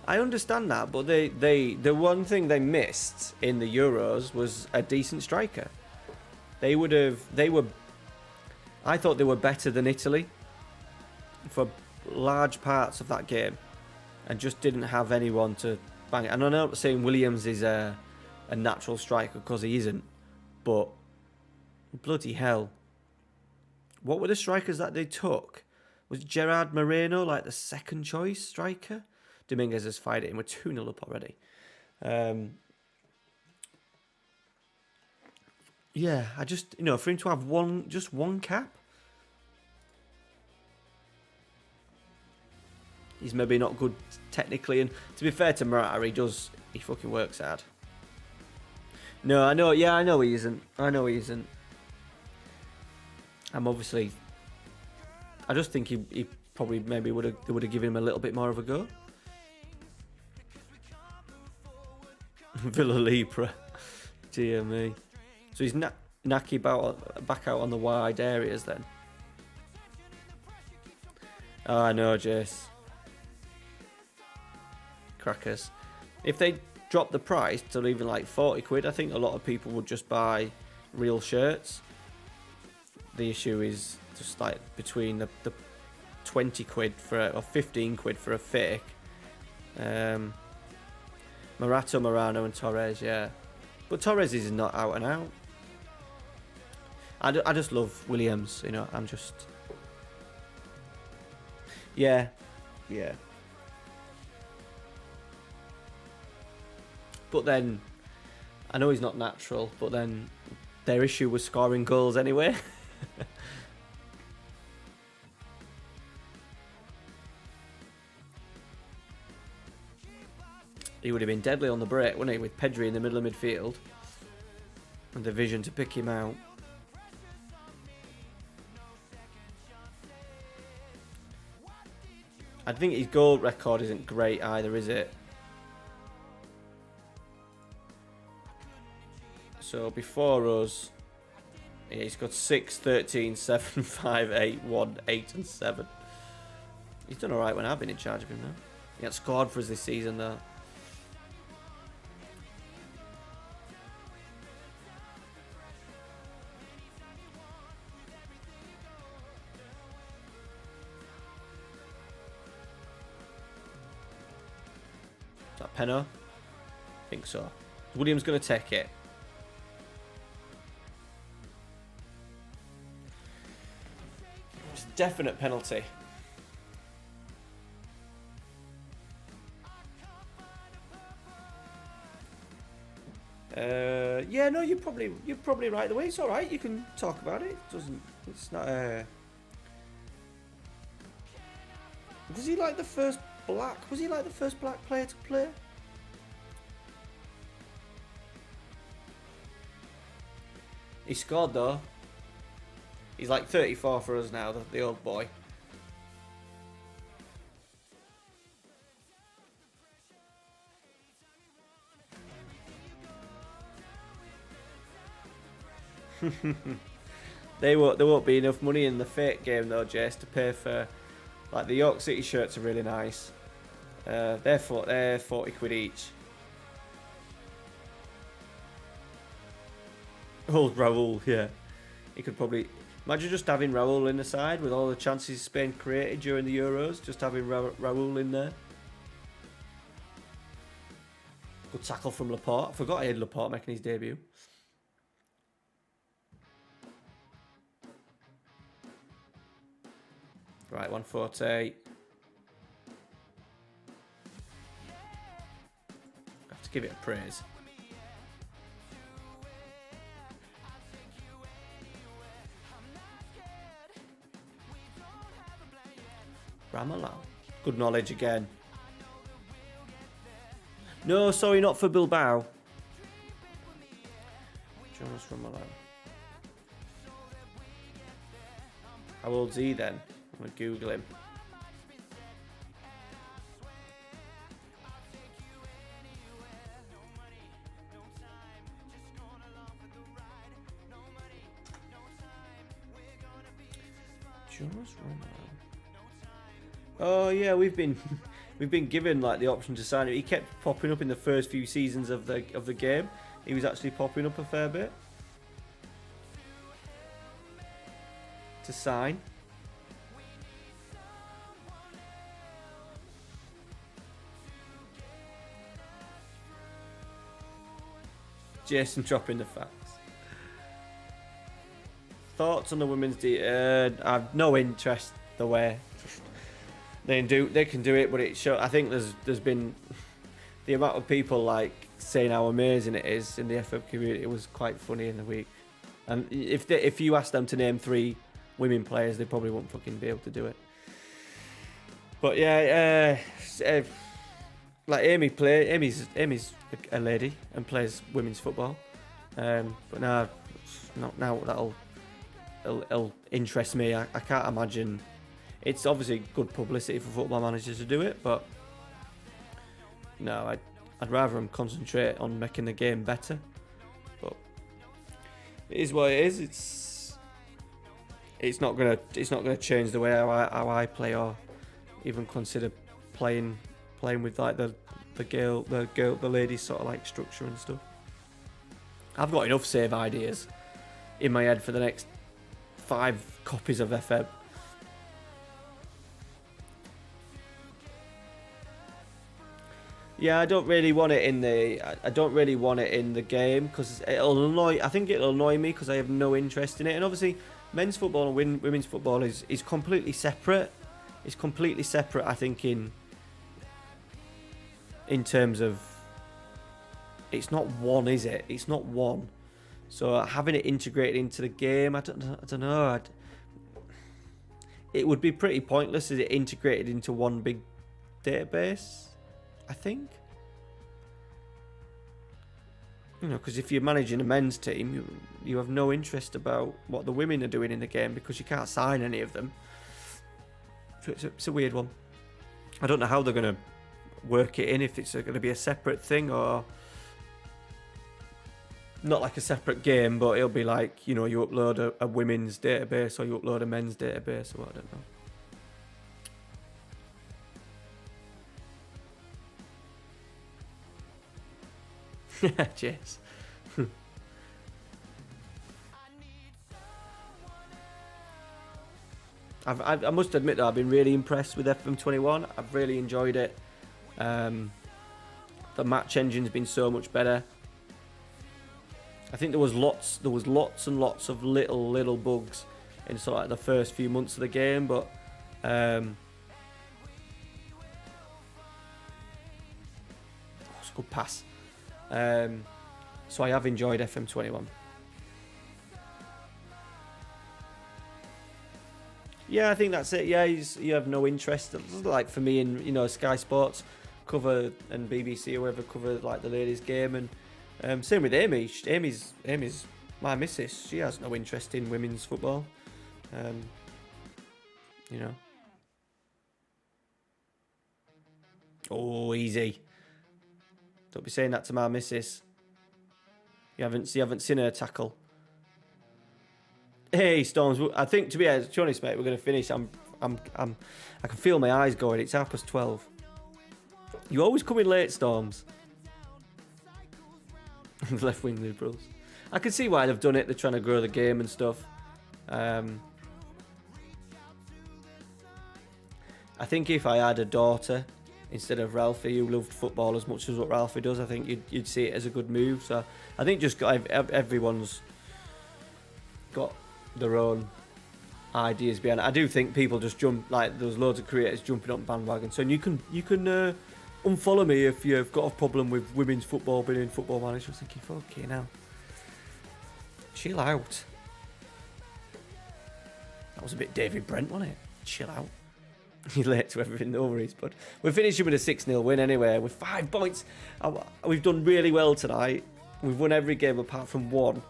I understand that, but the one thing they missed in the Euros was a decent striker. I thought they were better than Italy for large parts of that game, and just didn't have anyone to bang it. And I'm not saying Williams is a natural striker, because he isn't, but bloody hell, what were the strikers that they took? Was Gerard Moreno like the second choice striker? Dominguez has fired it in. We're 2-0 up already. Yeah, I just, for him to have just one cap, he's maybe not good technically. And to be fair to Morata, he fucking works hard. No, I know he isn't. I just think he probably maybe would have given him a little bit more of a go. Villa Libra. Dear me. So he's Naki back out on the wide areas then. Oh, I know, Jace. Crackers. If they drop the price to even like 40 quid, I think a lot of people would just buy real shirts. The issue is just like between the 20 quid or 15 quid for a fake. Morata, Morano and Torres, yeah. But Torres is not out and out. I just love Williams, I'm just... Yeah. But then, I know he's not natural, but then their issue was scoring goals anyway. He would have been deadly on the break, wouldn't he, with Pedri in the middle of midfield. And the vision to pick him out. I think his goal record isn't great either, is it? So before us, he's got 6, 13, 7, 5, 8, 1, 8 and 7. He's done alright when I've been in charge of him now. He hasn't scored for us this season though. Is that Penno? I think so. Williams going to take it. It's a definite penalty. Yeah, no, you're probably right the way. It's all right. You can talk about it. It's not. Was he like the first black? Was he like the first black player to play He scored though. He's like 34 for us now, the old boy. There won't be enough money in the fake game though, Jace, to pay for, like, the York City shirts are really nice. They're 40 quid each. Old Raul, yeah. He could probably imagine just having Raul in the side with all the chances Spain created during the Euros. Just having Raul in there. Good tackle from Laporte. I forgot I had Laporte making his debut. Right, 140. Have to give it a praise. Ramallah. Good knowledge again. No, sorry, not for Bilbao. Jonas Ramallah. How old's he then? I'm going to Google him. Jonas Ramallah. Oh yeah, we've been given like the option to sign him. He kept popping up in the first few seasons of the game. He was actually popping up a fair bit to sign. Jason dropping the facts. Thoughts on the women's I've no interest the way they can do it, but it show. I think there's been the amount of people like saying how amazing it is in the FM community. It was quite funny in the week, and if you ask them to name 3 women players, they probably won't fucking be able to do it. But yeah, like Amy's a lady and plays women's football, but now that'll interest me. I can't imagine. It's obviously good publicity for Football Manager to do it, but no, I'd rather them concentrate on making the game better. But it is what it is. It's not gonna change the way how I play or even consider playing with like the ladies sort of like structure and stuff. I've got enough save ideas in my head for the next 5 copies of FM. Yeah, I don't really want it in the game because it'll annoy. I think it'll annoy me because I have no interest in it. And obviously, men's football and women's football is completely separate. It's completely separate. I think in terms of it's not one, is it? It's not one. So having it integrated into the game, I don't know. It would be pretty pointless as it integrated into one big database. I think, because if you're managing a men's team, you have no interest about what the women are doing in the game because you can't sign any of them. So it's a weird one. I don't know how they're going to work it in, if it's going to be a separate thing or not like a separate game, but it'll be like, you upload a women's database or you upload a men's database or what, I don't know. Yeah, cheers. I must admit that I've been really impressed with FM21. I've really enjoyed it. The match engine's been so much better. I think there was lots and lots of little bugs in sort of like the first few months of the game, but it's a good pass. So I have enjoyed FM21. Yeah, I think that's it. Yeah, you have no interest. Like for me in Sky Sports cover and BBC or whoever cover like the ladies' game, and same with Amy. Amy's my missus, she has no interest in women's football. You know. Oh, easy. Don't be saying that to my missus. You haven't seen her tackle. Hey, Storms. I think, to be honest, mate, we're going to finish. I can feel my eyes going. It's 12:30. You always come in late, Storms. Left-wing Liberals. I can see why they've done it. They're trying to grow the game and stuff. I think if I had a daughter instead of Ralphie, who loved football as much as what Ralphie does, I think you'd see it as a good move. So I think just everyone's got their own ideas behind it. I do think people just jump, like there's loads of creators jumping up bandwagons. So you can unfollow me if you've got a problem with women's football being in Football Manager. I was thinking, fucking hell, chill out. That was a bit David Brent, wasn't it? Chill out. You're late to everything, no worries, but we're finishing with a 6-0 win anyway, with 5 points. We've done really well tonight. We've won every game apart from one,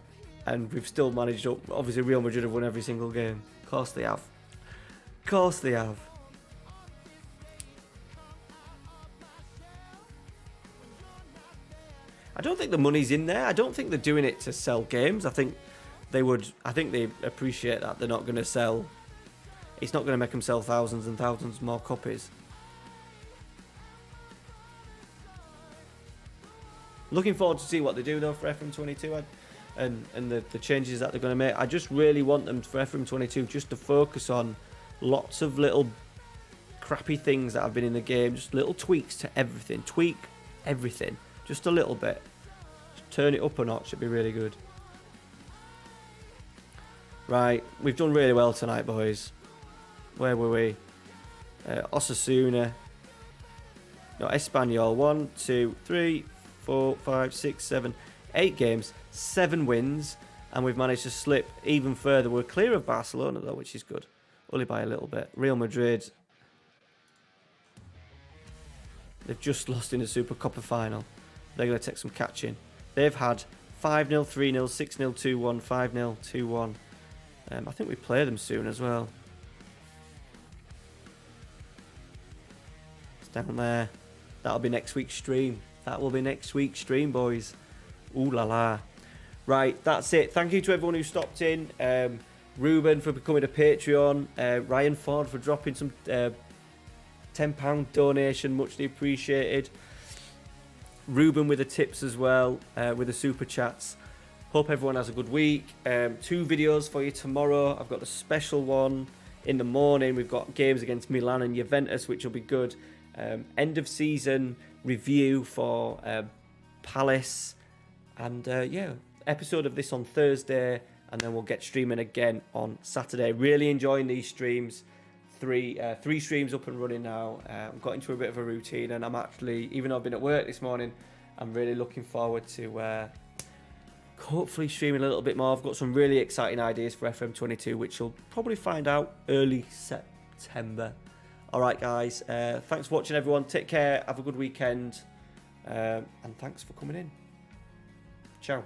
and we've still managed up. Obviously, Real Madrid have won every single game. Of course they have. Of course they have. I don't think the money's in there. I don't think they're doing it to sell games. I think they appreciate that they're not going to sell. It's not going to make them sell thousands and thousands more copies. Looking forward to see what they do though for FM22 and the changes that they're going to make. I just really want them for FM22 just to focus on lots of little crappy things that have been in the game, just little tweaks to everything. Tweak everything just a little bit. Just turn it up a notch. It'd be really good. Right, we've done really well tonight, boys. Where were we? Osasuna. No, Espanyol. 1, 2, 3, 4, 5, 6, 7, 8 games, 7 wins, and we've managed to slip even further. We're clear of Barcelona though, which is good. Only by a little bit. Real Madrid, they've just lost in the Super Copa final. They're going to take some catching. They've had 5-0, 3-0, 6-0, 2-1, 5-0, 2-1. I think we play them soon as well. Down there. That'll be next week's stream. That will be next week's stream, boys. Ooh la la. Right, that's it. Thank you to everyone who stopped in. Ruben for becoming a Patreon. Ryan Ford for dropping some £10 donation. Muchly appreciated. Ruben with the tips as well. With the super chats. Hope everyone has a good week. 2 videos for you tomorrow. I've got the special one in the morning. We've got games against Milan and Juventus, which will be good. End of season review for Palace, and episode of this on Thursday, and then we'll get streaming again on Saturday. Really enjoying these streams. Three streams up and running now. I've got into a bit of a routine, and I'm actually, even though I've been at work this morning, I'm really looking forward to hopefully streaming a little bit more. I've got some really exciting ideas for FM22, which you'll probably find out early September. Alright guys, thanks for watching everyone, take care, have a good weekend, and thanks for coming in. Ciao.